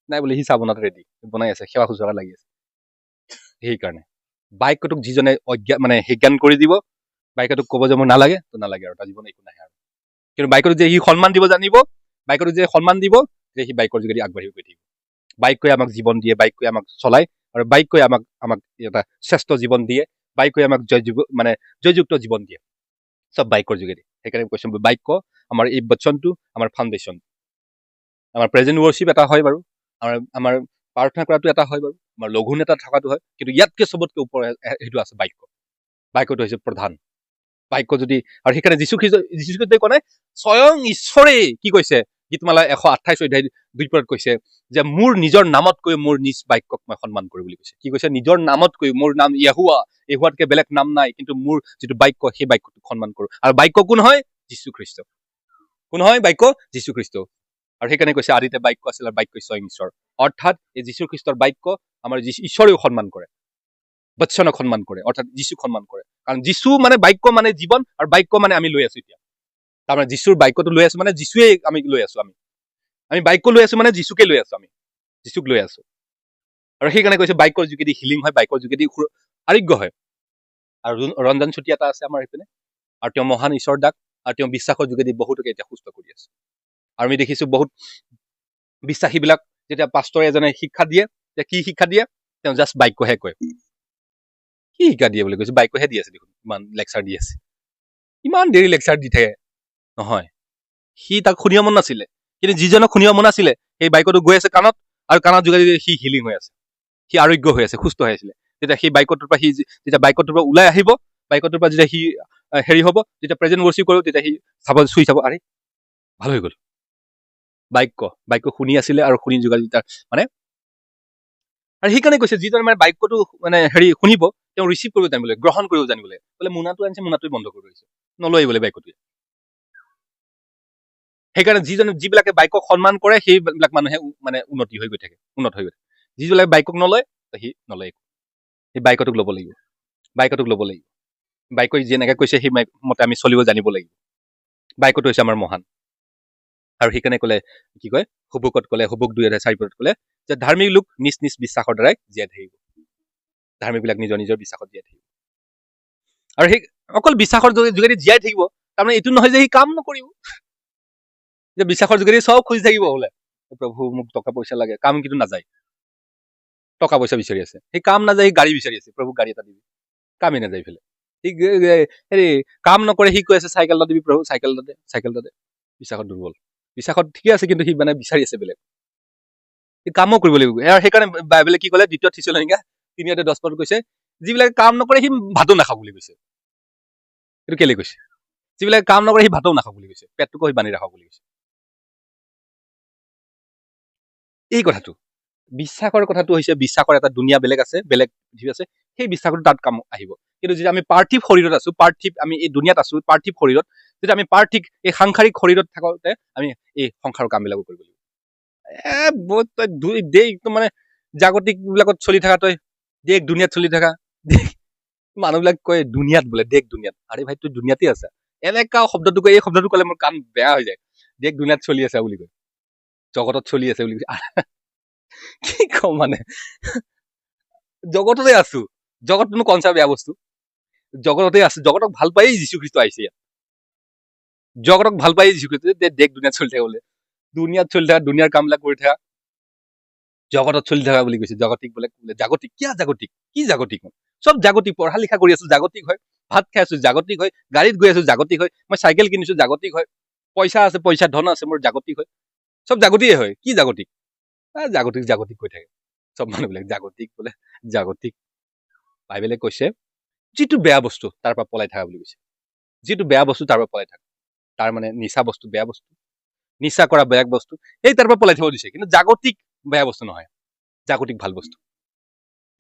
নাই বোলে সি চাহ বনাত ৰেডি বনাই আছে সেৱা শুশ্ৰূষা লাগি আছে সেইকাৰণে বাক্যটোক যিজনে মানে জ্ঞান কৰি দিব বাক্যটোক ক'ব যে মোৰ নালাগে তো নালাগে আৰু তাৰ জীৱন একো নাহে আৰু কিন্তু বাক্যটোক যে সি সন্মান দিব জানিব বাক্যটোক যে সন্মান দিব যে সি বাক্যৰ যোগেদি আগবাঢ়ি গৈ থাকিব বাক্যই আমাক জীৱন দিয়ে বাক্যই আমাক চলায় আৰু বাক্যই আমাক এটা শ্ৰেষ্ঠ জীৱন দিয়ে বাক্যই আমাক মানে জয়যুক্ত জীৱন দিয়ে চব বাক্যৰ যোগেদি সেইকাৰণে কৈছো বাক্য আমাৰ এই বচনটো আমাৰ ফাউণ্ডেশ্যন আমাৰ প্ৰেজেণ্ট ৱৰ্শ্বিপ এটা হয় বাৰু আমাৰ প্ৰাৰ্থনা কৰাটো এটা হয় বাৰু আমাৰ লঘোণ এটা থকাটো হয় কিন্তু ইয়াতকে চবতকে ওপৰত সেইটো আছে বাক্যটো হৈছে প্ৰধান বাক্য যদি আৰু সেইকাৰণে যীশু খ্ৰীষ্টই কোৱা নাই স্বয়ং ঈশ্বৰে কি কৈছে গীতমালা 128 অধ্যায় 2 কৈছে যে মোৰ নিজৰ নামতকৈ মোৰ নিজ বাক্যক মই সন্মান কৰো বুলি কৈছে কি কৈছে নিজৰ নামতকৈ মোৰ নাম য়াহুৱাতকে বেলেগ নাম নাই কিন্তু মোৰ যিটো বাক্য সেই বাক্যটোক সন্মান কৰো আৰু বাক্য কোন হয় যীশু খ্ৰীষ্ট কোন হয় বাক্য যীশু খ্ৰীষ্ট আৰু সেইকাৰণে কৈছে আদিতে বাক্য আছিল আৰু বাক্য স্বয়ং ঈশ্বৰ অৰ্থাৎ এই যীশু খ্ৰীষ্টৰ বাক্য আমাৰ ঈশ্বৰেও সন্মান কৰে বচনক সন্মান কৰে অৰ্থাৎ যীশুক সন্মান কৰে কাৰণ যীশু মানে বাক্য মানে জীৱন আৰু বাক্য মানে আমি লৈ আছো এতিয়া তাৰমানে যীশুৰ বাক্যটো লৈ আছো মানে যীশুৱে আমি লৈ আছো আমি বাক্য লৈ আছো মানে যীশুকে লৈ আছো আমি যীশুক লৈ আছো আৰু সেইকাৰণে কৈছে বাক্যৰ যোগেদি হিলিং হয় বাক্যৰ যোগেদি আৰোগ্য হয় আৰু ৰঞ্জন চুতীয়া এটা আছে আমাৰ সেইপিনে আৰু তেওঁ মহান ঈশ্বৰ দাস আৰু তেওঁ বিশ্বাসৰ যোগেদি বহুতকে এতিয়া সুস্থ কৰি আছে আৰু আমি দেখিছো বহুত বিশ্বাসীবিলাক যেতিয়া পাষ্টৰে এজনে শিক্ষা দিয়ে যে কি শিক্ষা দিয়ে তেওঁ জাষ্ট বাক্যহে কয় কি শিক্ষা দিয়ে বুলি কৈছে বাক্যহে দি আছে দেখোন ইমান লেকচাৰ দি আছে ইমান দেৰি লেকচাৰ দি থাকে নহয় সি তাক শুনিব মন নাছিলে কিন্তু যিজনক শুনিব মন আছিলে সেই বাক্যটো গৈ আছে কাণত আৰু কাণত যোগেদি সি হিলিং হৈ আছে সি আৰোগ্য হৈ আছে সুস্থ হৈ আছিলে তেতিয়া সেই বাক্যটোৰ পৰা সি যেতিয়া বাক্যটোৰ পৰা ওলাই আহিব বাক্যটোৰ পৰা যেতিয়া সি হেৰি হ'ব যেতিয়া প্ৰেজেণ্ট ৱৰ্শ্বিপ কৰিব তেতিয়া সি চুই চাব আৰে ভাল হৈ গ'ল বাক্য শুনি আছিলে আৰু শুনি যোগাযোগ মানে আৰু সেইকাৰণে কৈছে যিজন মানে বাক্যটো মানে হেৰি শুনিব তেওঁ ৰিচিভ কৰিব জানিবলৈ গ্ৰহণ কৰিব জানিবলৈ বোলে মোনাটো আনিছে মোনাটোৱে বন্ধ কৰি ৰৈছে নলয় বোলে বাক্যটোৱে সেইকাৰণে যিবিলাকে বাক্যক সন্মান কৰে সেইবিলাক মানুহে মানে উন্নত হৈ গৈ থাকে যিবিলাকে বাক্যক নলয় সি নলয় সেই বাক্যটোক ল'ব লাগিব বাক্যই যেনেকে কৈছে সেই মতে আমি চলিব জানিব লাগিব বাক্যটো হৈছে আমাৰ মহান আৰু সেইকাৰণে ক'লে কি কয় হুবুকত ক'লে হুবুক 2:4 ক'লে যে ধাৰ্মিক লোক নিজ নিজ বিশ্বাসৰ দ্বাৰাই জীয়াই থাকিব ধাৰ্মিকবিলাক নিজৰ নিজৰ বিশ্বাসত জীয়াই থাকিব আৰু সেই অকল বিশ্বাসৰ যোগেদি জীয়াই থাকিব তাৰমানে এইটো নহয় যে সি কাম নকৰিব যে বিশ্বাসৰ যোগেদি চব খুজি থাকিব বোলে প্ৰভু মোক টকা পইচা লাগে কাম কিন্তু নাযায় টকা পইচা বিচাৰি আছে সেই কাম নাযায় সি গাড়ী বিচাৰি আছে প্ৰভু গাড়ী এটা দিবি কামেই নাযায় ইফালে হেৰি কাম নকৰে সি কৈ আছে চাইকেল এটা দিবি প্ৰভু চাইকেল এটা দে বিশ্বাসত দুৰ্বল বিশ্বাসত ঠিকে আছে কিন্তু সি মানে বিচাৰি আছে বেলেগ কামো কৰিব লাগিব আৰু সেইকাৰণে বাইবেলে কি ক'লে 2 থিচলনিকা 3:10 কৈছে যিবিলাকে কাম নকৰে সি ভাতো নাখাব বুলি কৈছে এইটো কেলে কৈছে যিবিলাকে কাম নকৰে সি ভাতো নাখাব বুলি কৈছে পেটটোকো সি বান্ধি ৰাখক বুলি কৈছে এই কথাটো বিশ্বাসৰ কথাটো হৈছে বিশ্বাসৰ এটা দুনিয়া বেলেগ আছে বেলেগ পৃথিৱী আছে সেই বিশ্বাসটো তাত কাম আহিব কিন্তু যেতিয়া আমি পাৰ্থিৱ শৰীৰত আছো আমি এই দুনিয়াত আছো পাৰ্থিৱ শৰীৰত যেতিয়া আমি পাৰ্থিৱ এই সাংসাৰিক শৰীৰত থাকোতে আমি এই সংসাৰৰ কামবিলাকো কৰিব লাগিব তই দেশ মানে জাগতিক বিলাকত চলি থকা তই দেশ দুনিয়াত চলি থকা মানুহবিলাক কয় দুনিয়াত বোলে দেশ দুনিয়াত আৰে ভাই তই দুনিয়াতে আছা এনেকা শব্দটো কয় এই শব্দটো ক'লে মোৰ কাম বেয়া হৈ যায় দেশ দুনিয়াত চলি আছে বুলি কয় জগতত চলি আছে বুলি কৈছে কি কম মানে জগততে আছো জগতনো কনচা বেয়া বস্তু জগততে আছো জগতক ভাল পাই যীশু খ্ৰীষ্ট আহিছে ইয়াত জগতক ভাল পাই যীশু খ্ৰীষ্ট দেশ দুনিয়াত চলি থকা বোলে দুনিয়াত চলি থকা দুনিয়াৰ কামবিলাক কৰি থকা জগতত চলি থকা বুলি কৈছে জাগতিক বোলে জাগতিক কি জাগতিক চব জাগতিক পঢ়া লিখা কৰি আছো জাগতিক হয় ভাত খাই আছো জাগতিক হয় গাড়ীত গৈ আছো জাগতিক হয় মই চাইকেল কিনিছো জাগতিক হয় পইচা আছে ধন আছে মোৰ জাগতিক হয় চব জাগতিয়ে হয় কি জাগতিক জাগতিক কৈ থাকে চব মানুহবিলাক জাগতিক বাইবেলে কৈছে যিটো বেয়া বস্তু তাৰ পৰা পলাই থাকা বুলি কৈছে যিটো বেয়া বস্তু তাৰ পৰা পলাই থাকা তাৰ মানে নিচা বস্তু বেয়া বস্তু নিচা কৰা বেয়া বস্তু এই তাৰ পৰা পলাই থব দিছে কিন্তু জাগতিক বেয়া বস্তু নহয় জাগতিক ভাল বস্তু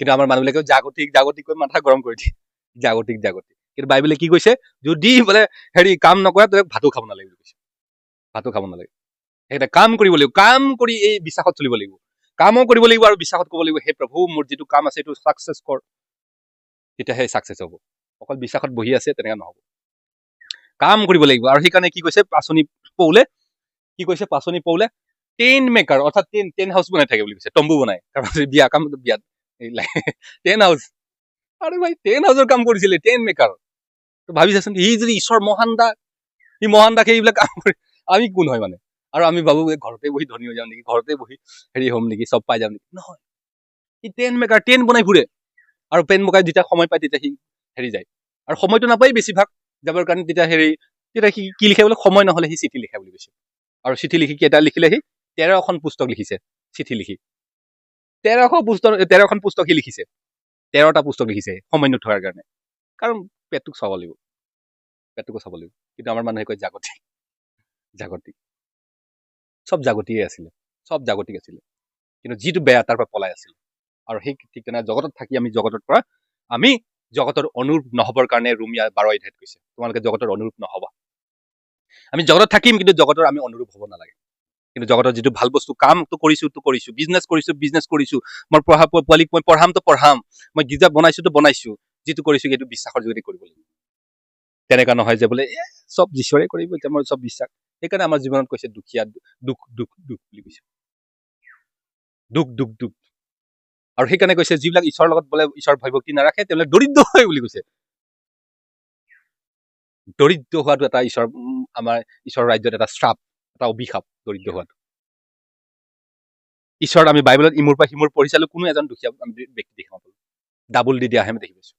কিন্তু আমাৰ মানুহবিলাকে জাগতিক জাগতিক কৈ মাথা গৰম কৰি দিয়ে, জাগতিক জাগতিক। কিন্তু বাইবেলে কি কৈছে, যদি বোলে হেৰি কাম নকৰা তই ভাতো খাব নালাগে বুলি কৈছে, ভাতো খাব নালাগে। সেইকেইটা কাম কৰিব লাগিব, কাম কৰি এই বিশ্বাসত চলিব লাগিব, কামো কৰিব লাগিব আৰু বিশ্বাসত ক'ব লাগিব, হে প্ৰভু মোৰ যিটো কাম আছে এইটো ছাকচেছ কৰ, তেতিয়াহে ছাকচেছ হ'ব। অকল বিশ্বাসত বহি আছে তেনেকুৱা নহ'ব, কাম কৰিব লাগিব। আৰু সেইকাৰণে কি কৈছে পাচনি পৌলে, কি কৈছে পাচনি পৌলে, টেণ্ট মেকাৰ অৰ্থাৎ টেণ্ট হাউচ বনাই থাকে বুলি কৈছে, তম্বু বনাই। কাৰণ বিয়া কাম বিয়াত টেণ্ট হাউচ, আৰে ভাই টেণ্ট হাউচৰ কাম কৰিছিলে, টেণ্ট মেকাৰ। ভাবি চাচোন, সি যদি ঈশ্বৰ মহান দাস, সি মহান দাসে এইবিলাক কাম কৰি, আমি কোন হয় মানে? আৰু আমি ভাবো ঘৰতে বহি ধনী হৈ যাওঁ নেকি, ঘৰতে বহি হেৰি হ'ম নেকি, চব পাই যাম নেকি? নহয়, সি টেণ্ট মেকাৰ, টেণ্ট বনাই ফুৰে। আৰু পেন মকাই যেতিয়া সময় পায় তেতিয়া সি হেৰি যায়, আৰু সময়টো নাপায় বেছিভাগ যাবৰ কাৰণে। তেতিয়া সি কি লিখে বোলে, সময় নহ'লে সি চিঠি লিখে বুলি কৈছে। আৰু চিঠি লিখি কেইটা লিখিলে, সি 13খন পুস্তক লিখিছে, চিঠি লিখি 13খন পুস্তক সি লিখিছে, 13টা পুস্তক লিখিছে সময় নথকাৰ কাৰণে। কাৰণ পেটটোক চাব লাগিব, পেটটোকো চাব লাগিব। কিন্তু আমাৰ মানুহে কয় জাগতিক, জাগতিক, চব জাগতিকে আছিলে, চব জাগতিক আছিলে। কিন্তু যিটো বেয়া তাৰ পৰা পলাই আছিল। আৰু সেই ঠিক তেনে জগতত থাকি আমি জগতৰ পৰা আমি জগতৰ অনুৰূপ নহবৰ কাৰণে ৰোমিয়া 12 অধ্যায়ত কৈছে, তোমালোকে জগতৰ অনুৰূপ নহবা। আমি জগতত থাকিম কিন্তু জগতৰ আমি অনুৰূপ হ'ব নালাগে। কিন্তু জগতৰ যিটো ভাল বস্তু, কামটো কৰিছো, বিজনেছ কৰিছো, মই পোৱালীক মই পঢ়াম, মই গীৰ্জা বনাইছো, যিটো কৰিছো সেইটো বিশ্বাসৰ যোগেদি কৰিব লাগিব। তেনেকুৱা নহয় যে বোলে চব ঈশ্বৰে কৰিব, এতিয়া মই চব বিশ্বাস। সেইকাৰণে আমাৰ জীৱনত কৈছে দুখীয়া, দুখ দুখ দুখ বুলি কৈছে, দুখ দুখ দুখ। আৰু সেইকাৰণে কৈছে যিবিলাক ঈশ্বৰৰ লগত বোলে ঈশ্বৰৰ ভয়ভক্তি নাৰাখে তেওঁলোকে দৰিদ্ৰ হয় বুলি কৈছে। দৰিদ্ৰ হোৱাটো এটা আমাৰ ঈশ্বৰৰ ৰাজ্যত এটা শ্ৰাপ, এটা অভিশাপ, দৰিদ্ৰ হোৱাটো। ঈশ্বৰত আমি বাইবেলত ইমূৰ পৰা সিমূৰ পঢ়ি চালো, কোনো এজন দুখীয়া আমি ব্যক্তি দেখা নাপালো। ডাবুল দি দিয়াহে আমি দেখি পাইছো,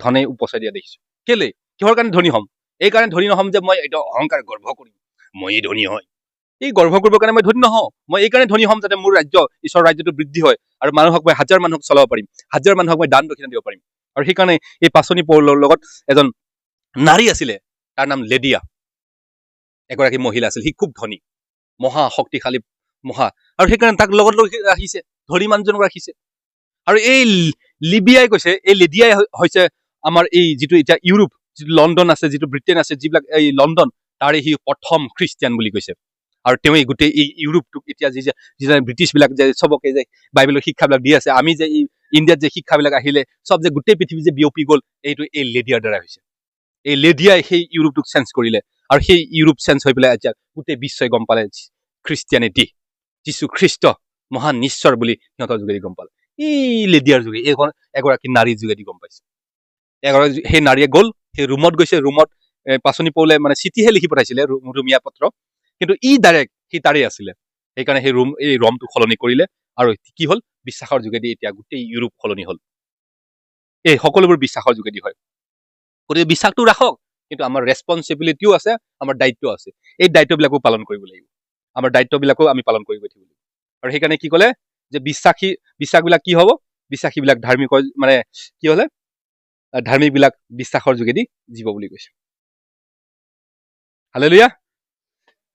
ধনে উপচাই দিয়া দেখিছো। কেলে? কিহৰ কাৰণে ধনী হ'ম? এই কাৰণে ধনী নহ'ম যে মই এইটো অহংকাৰ গৰ্ব কৰিম, মইয়ে ধনী হয়। এই গৰ্ব কৰিবৰ কাৰণে মই ধনী নহওঁ। মই এই কাৰণে ধনী হ'ম যাতে মোৰ ৰাজ্য, ঈশ্বৰৰ ৰাজ্যটো বৃদ্ধি হয়, আৰু মানুহক মই হাজাৰ মানুহক চলাব পাৰিম, হাজাৰ মানুহক মই দান দক্ষিণা দিব পাৰিম। আৰু সেইকাৰণে এই পাচনি পৌলৰ লগত এজন নাৰী আছিলে, তাৰ নাম লেডিয়া, এগৰাকী মহিলা আছিল। সি খুব ধনী, মহা শক্তিশালী, মহা। আৰু সেইকাৰণে তাক লগত লৈ ৰাখিছে, ধনী মানুহজনক ৰাখিছে। আৰু এই লিবিয়াই কৈছে, এই লেডিয়াই হৈছে আমাৰ এই যিটো এতিয়া ইউৰোপ, যিটো লণ্ডন আছে, যিটো ব্ৰিটেইন আছে, যিবিলাক এই লণ্ডন, তাৰে সি প্ৰথম খ্ৰীষ্টিয়ান বুলি কৈছে। আৰু তেওঁ এই গোটেই এই ইউৰোপটোক এতিয়া যিজন ব্ৰিটিছ বিলাক যে চবকে যে বাইবেলৰ শিক্ষাবিলাক দি আছে, আমি যে ইণ্ডিয়াত যে শিক্ষাবিলাক আহিলে চব যে গোটেই পৃথিৱী যে বিয়পি গ'ল, এইটো এই লেডিয়াৰ দ্বাৰা হৈছে। এই লেডিয়াই সেই ইউৰোপটোক চেঞ্জ কৰিলে, আৰু সেই ইউৰোপ চেঞ্জ হৈ পেলাই এতিয়া গোটেই বিশ্বই গম পালে খ্ৰীষ্টিয়ানিটি, যীশু খ্ৰীষ্ট মহান ঈশ্বৰ বুলি সিহঁতৰ যোগেদি গম পালে। এই লেডিয়াৰ যোগে, এইখন এগৰাকী নাৰীৰ যোগেদি গম পাইছে। সেই নাৰীয়ে গ'ল, সেই ৰুমত গৈছে, ৰুমত পাচনি পৌলে মানে চিঠিহে লিখি পঠাইছিলে, ৰুমিয়া পত্ৰ, কিন্তু ই ডাইৰেক্ট সি তাৰে আছিলে। সেইকাৰণে এই ৰমটো সলনি কৰিলে, আৰু কি হ'ল, বিশ্বাসৰ যোগেদি এতিয়া গোটেই ইউৰোপ সলনি হ'ল। এই সকলোবোৰ বিশ্বাসৰ যোগেদি হয়। গতিকে বিশ্বাসটো ৰাখক, কিন্তু আমাৰ ৰেছপনচিবিলিটিও আছে, আমাৰ দায়িত্ব আছে। এই দায়িত্ববিলাকো পালন কৰিব লাগিব, আমাৰ দায়িত্ববিলাকো আমি পালন কৰিব লাগিব। আৰু সেইকাৰণে কি ক'লে, যে বিশ্বাসবিলাক কি হ'ব, বিশ্বাসীবিলাক ধাৰ্মিক, মানে কি হ'লে, ধাৰ্মিক বিলাক বিশ্বাসৰ যোগেদি জীৱ বুলি কৈছে। Hallelujah,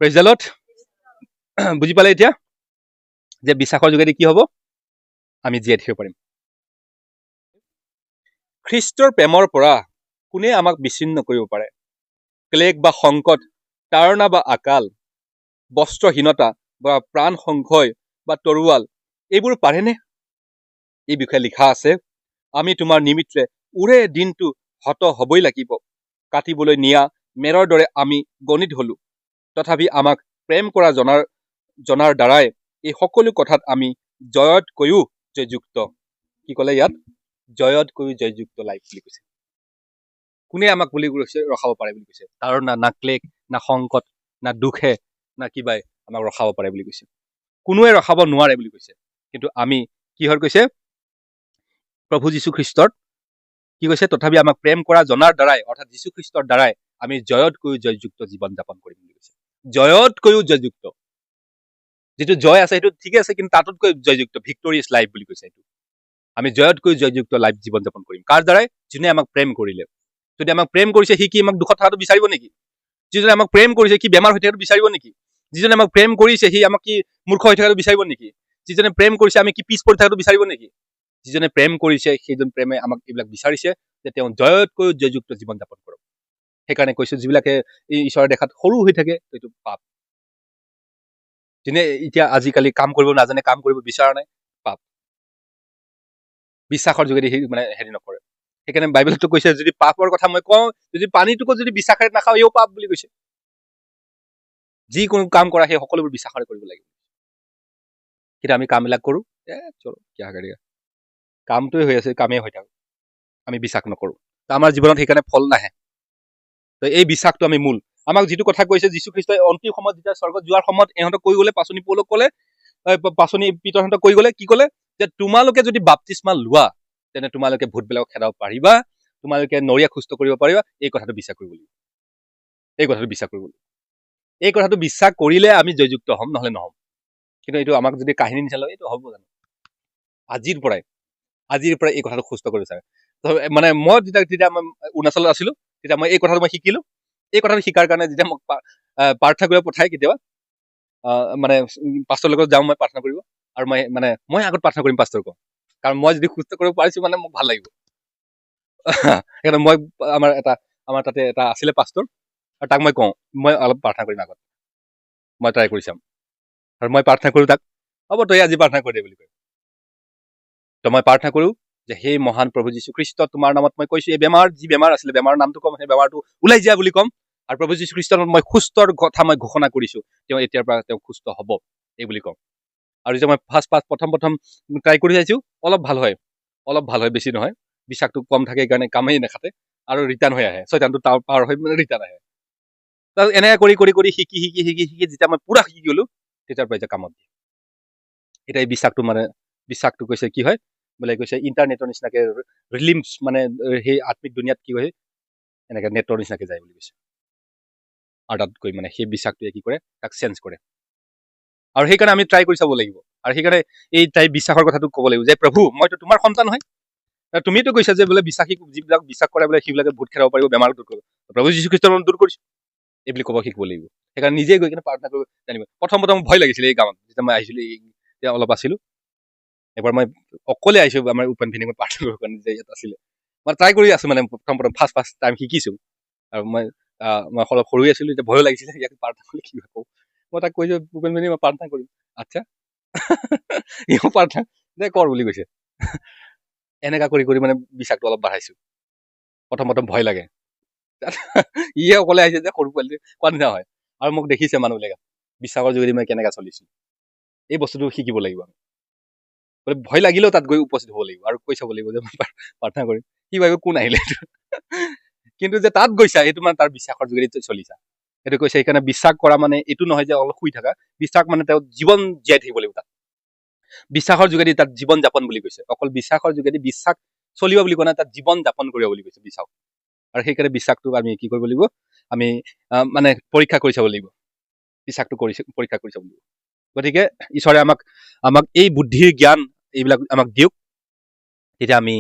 praise the lord. বুজি পালে এতিয়া যে বিশ্বাসৰ যোগেদি কি হ'ব, আমি জীয়াই থাকিব পাৰিম। খ্ৰীষ্টৰ প্ৰেমৰ পৰা কোনে আমাক বিচ্ছিন্ন কৰিব পাৰে? ক্লেগ বা সংকট, তাৰণা বা আকাল, বস্ত্ৰহীনতা বা প্ৰাণ সংশয় বা তৰোৱাল, এইবোৰ পাৰেনে? এই বিষয়ে লিখা আছে, আমি তোমাৰ নিমিত্তে ওৰে দিনটো হত হ'বই লাগিব, কাটিবলৈ নিয়া মেৰৰ দৰে আমি গণিত হলো, তথাপি আমাক প্ৰেম কৰা জনাৰ দ্বাৰাই এই সকলো কথাত আমি জয়তকৈও জয়যুক্ত। কি ক'লে ইয়াত? জয়তকৈও জয়যুক্ত লাইফ বুলি কৈছে। কোনে আমাক বুলি কৈছে ৰখাব পাৰে বুলি কৈছে? কাৰণ না ক্লেগ, না সংকট, না দুখে, না কিবাই আমাক ৰখাব পাৰে বুলি কৈছে। কোনোৱে ৰখাব নোৱাৰে বুলি কৈছে। কিন্তু আমি কিহৰ কৈছে? প্ৰভু যীশুখ্ৰীষ্টৰ কি কৈছে? তথাপি আমাক প্ৰেম কৰা জনাৰ দ্বাৰাই, অৰ্থাৎ যীশুখ্ৰীষ্টৰ দ্বাৰাই আমি জয়তকৈও জয়যুক্ত জীৱন যাপন কৰিম বুলি কৈছে। জয়তকৈও জয়যুক্ত, যিটো জয় আছে সেইটো ঠিকে আছে, কিন্তু তাতোতকৈ জয়যুক্ত, ভিক্টৰিয়াছ লাইফ বুলি কৈছে। এইটো আমি জয়তকৈ জয়যুক্ত লাইফ জীৱন যাপন কৰিম। কাৰ দ্বাৰাই? যোনে আমাক প্ৰেম কৰিলে। যদি আমাক প্ৰেম কৰিছে, সি কি আমাক দুখত থকাটো বিচাৰিব নেকি? যিজনে আমাক প্ৰেম কৰিছে, কি বেমাৰ হৈ থকাটো বিচাৰিব নেকি? যিজনে আমাক প্ৰেম কৰিছে, সি আমাক কি মূৰ্খ হৈ থকাটো বিচাৰিব নেকি? যিজনে প্ৰেম কৰিছে, আমি কি পিছ পৰি থকাটো বিচাৰিব নেকি? যিজনে প্ৰেম কৰিছে সেইজন প্ৰেমে আমাক এইবিলাক বিচাৰিছে যে তেওঁ জয়তকৈও জয়যুক্ত জীৱন যাপন কৰক। সেইকাৰণে কৈছো যিবিলাকে এই ঈশ্বৰৰ দেখাত সৰু হৈ থাকে এইটো পাপ। যোনে এতিয়া আজিকালি কাম কৰিব নাজানে, কাম কৰিব বিচৰা নাই, পাপ। বিশ্বাসৰ যোগেদি সেই মানে হেৰি নকৰে। সেইকাৰণে বাইবেলতো কৈছে যদি পাপৰ কথা মই কওঁ, যদি পানীটোকো যদি বিশ্বাসেৰে নাখাওঁ এও পাপ বুলি কৈছে। যিকোনো কাম কৰা সেই সকলোবোৰ বিশ্বাসেৰে কৰিব লাগিব। কিন্তু আমি কামবিলাক কৰো চলো কিয়া কৰেগা, কামটোৱে হৈ আছে, কামেই হৈ থাকক, আমি বিশ্বাস নকৰো। আমাৰ জীৱনত সেইকাৰণে ফল নাহে। তো এই বিশ্বাসটো আমি মূল। আমাক যিটো কথা কৈছে যীশুখ্ৰীষ্টই অন্তিম সময়ত যেতিয়া স্বৰ্গত যোৱাৰ সময়ত ইহঁতক কৈ গ'লে, পাচনি পৌলক ক'লে, পাচনি পিতৰহঁতক কৈ গ'লে, কি ক'লে যে তোমালোকে যদি বাপ্তিস্মা লোৱা তেনে তোমালোকে ভূতবিলাকক খেদাব পাৰিবা, তোমালোকে নৰিয়াক সুস্থ কৰিব পাৰিবা। এই কথাটো বিশ্বাস কৰিব লাগিব। এই কথাটো বিশ্বাস কৰিব লাগিব। এই কথাটো বিশ্বাস কৰিলে আমি জয়যুক্ত হ'ম, নহ'লে নহ'ম। কিন্তু এইটো আমাক যদি কাহিনী নিচালে এইটো হ'ব জানো? আজিৰ পৰাই এই কথাটো সুস্থ কৰি বিচাৰে। মানে মই যেতিয়া মই অৰুণাচলত আছিলো, তেতিয়া মই এই কথাটো মই শিকিলো। এই কথাটো শিকাৰ কাৰণে যেতিয়া মোক প্ৰাৰ্থনা কৰিব পঠাই কেতিয়াবা, মানে পাষ্টৰৰ লগত যাওঁ মই প্ৰাৰ্থনা কৰিব, আৰু মই আগত প্ৰাৰ্থনা কৰিম পাষ্টৰক, কাৰণ মই যদি সুস্থ কৰিব পাৰিছো মানে মোক ভাল লাগিব। সেইকাৰণে মই আমাৰ তাতে এটা আছিলে পাষ্টৰ, আৰু তাক মই কওঁ মই অলপ প্ৰাৰ্থনা কৰিম আগত, মই ট্ৰাই কৰি চাম। আৰু মই প্ৰাৰ্থনা কৰো তাক, হ'ব তই আজি প্ৰাৰ্থনা কৰি দে বুলি কয়। তো মই প্ৰাৰ্থনা কৰো যে সেই মহান প্ৰভু যীশুখ্ৰীষ্ট, তোমাৰ নামত মই কৈছো এই বেমাৰ, যি বেমাৰ আছিলে বেমাৰৰ নামটো কম, সেই বেমাৰটো ওলাই যা বুলি ক'ম। আৰু প্ৰভু যীশুখ্ৰীষ্টৰ নামত মই সুস্থৰ কথা মই ঘোষণা কৰিছো, তেওঁ এতিয়াৰ পৰা তেওঁ সুস্থ হ'ব এই বুলি ক'ম। আৰু যেতিয়া মই প্ৰথম ট্ৰাই কৰি চাইছো, অলপ ভাল হয়, বেছি নহয়। বিশ্বাসটো কম থাকে কাৰণে কামেই নাখাতে, আৰু ৰিটাৰ্ণ হৈ আহে, ছয়তানটো পাৰ হৈ মানে ৰিটাৰ্ণ আহে। তাৰপিছত এনেকৈ কৰি শিকি যেতিয়া মই পুৰা শিকি গলো, তেতিয়াৰ পৰা এতিয়া কামত দিয়ে। এতিয়া এই বিশ্বাসটো কৈছে কি হয় বোলে, কৈছে ইণ্টাৰনেটৰ নিচিনাকে ৰিলিম্স, মানে সেই আত্মিক দুনিয়াত কি হয় এনেকে নেটৰ নিচিনাকে যায় বুলি কৈছে। আৰু তাত গৈ মানে সেই বিশ্বাসটোৱে কি কৰে, তাক চেঞ্জ কৰে। আৰু সেইকাৰণে আমি ট্ৰাই কৰি চাব লাগিব। আৰু সেইকাৰণে এই তাই বিশ্বাসৰ কথাটো ক'ব লাগিব যে প্ৰভু মইতো তোমাৰ সন্তান হয়, তুমিতো কৈছা যে বোলে বিশ্বাসী যিবিলাক বিশ্বাস কৰে বোলে সেইবিলাকে ভূত খেদাব পাৰিব, বেমাৰ দূৰ কৰিব। প্ৰভু যীশুখ্ৰীষ্টৰ নামত দূৰ কৰিছো এইবুলি ক'ব শিকিব লাগিব। সেইকাৰণে নিজে গৈ কিনে প্ৰাৰ্থনা কৰিব জানিব। প্ৰথম ভয় লাগিছিলে এই গাঁৱত, যেতিয়া মই আহিছিলো, যেতিয়া অলপ আছিলো, এবাৰ মই অকলে আহিছো আমাৰ ওপেন ফিনিং প্ৰাৰ্থনা কৰিব কাৰণে, যে ইয়াত আছিলে। মই ট্ৰাই কৰি আছো, মানে প্ৰথম ফাৰ্ষ্ট টাইম শিকিছো। আৰু মই অলপ সৰু আছিলো, এতিয়া ভয়ো লাগিছিলে ইয়াক প্ৰাৰ্থনা কৰিলে কি কওঁ। মই তাক কৈছো ওপেন ফিনিং মই প্ৰাৰ্থনা কৰিম, আচ্ছা ইও প্ৰাৰ্থনা দে কৰ বুলি কৈছে। এনেকা কৰি মানে বিশ্বাসটো অলপ বাঢ়াইছো। প্ৰথম ভয় লাগে, ইয়ে অকলে আহিছে যে সৰু পোৱালি কোৱা নিচিনা হয়। আৰু মোক দেখিছে মানুহবিলাকে বিশ্বাসৰ যোগেদি মই কেনেকা চলিছো, এই বস্তুটো শিকিব লাগিব আমি। ভয় লাগিলেও তাত গৈ উপস্থিত হ'ব লাগিব আৰু কৈ চাব লাগিব যে মই প্ৰাৰ্থনা কৰিম। কি ভাবিব কোন আহিলে, কিন্তু যে তাত গৈছা এইটো মানে তাৰ বিশ্বাসৰ যোগেদি চলিছা, সেইটো কৈছে। সেইকাৰণে বিশ্বাস কৰা মানে এইটো নহয় যে অলপ শুই থাকা। বিশ্বাস মানে তেওঁ জীৱন জীয়াই থাকিব লাগিব। তাত বিশ্বাসৰ যোগেদি তাত জীৱন যাপন বুলি কৈছে। অকল বিশ্বাসৰ যোগেদি বিশ্বাস চলিব বুলি কোৱা নাই, তাত জীৱন যাপন কৰিব বুলি কৈছে বিশ্বাস। আৰু সেইকাৰণে বিশ্বাসটো আমি কি কৰিব লাগিব, আমি মানে পৰীক্ষা কৰি চাব লাগিব। বিশ্বাসটো পৰীক্ষা কৰি চাব লাগিব। গতিকে ঈশ্বৰে আমাক এই বুদ্ধিৰ জ্ঞান এইবিলাক আমাক দিয়ক, তেতিয়া আমি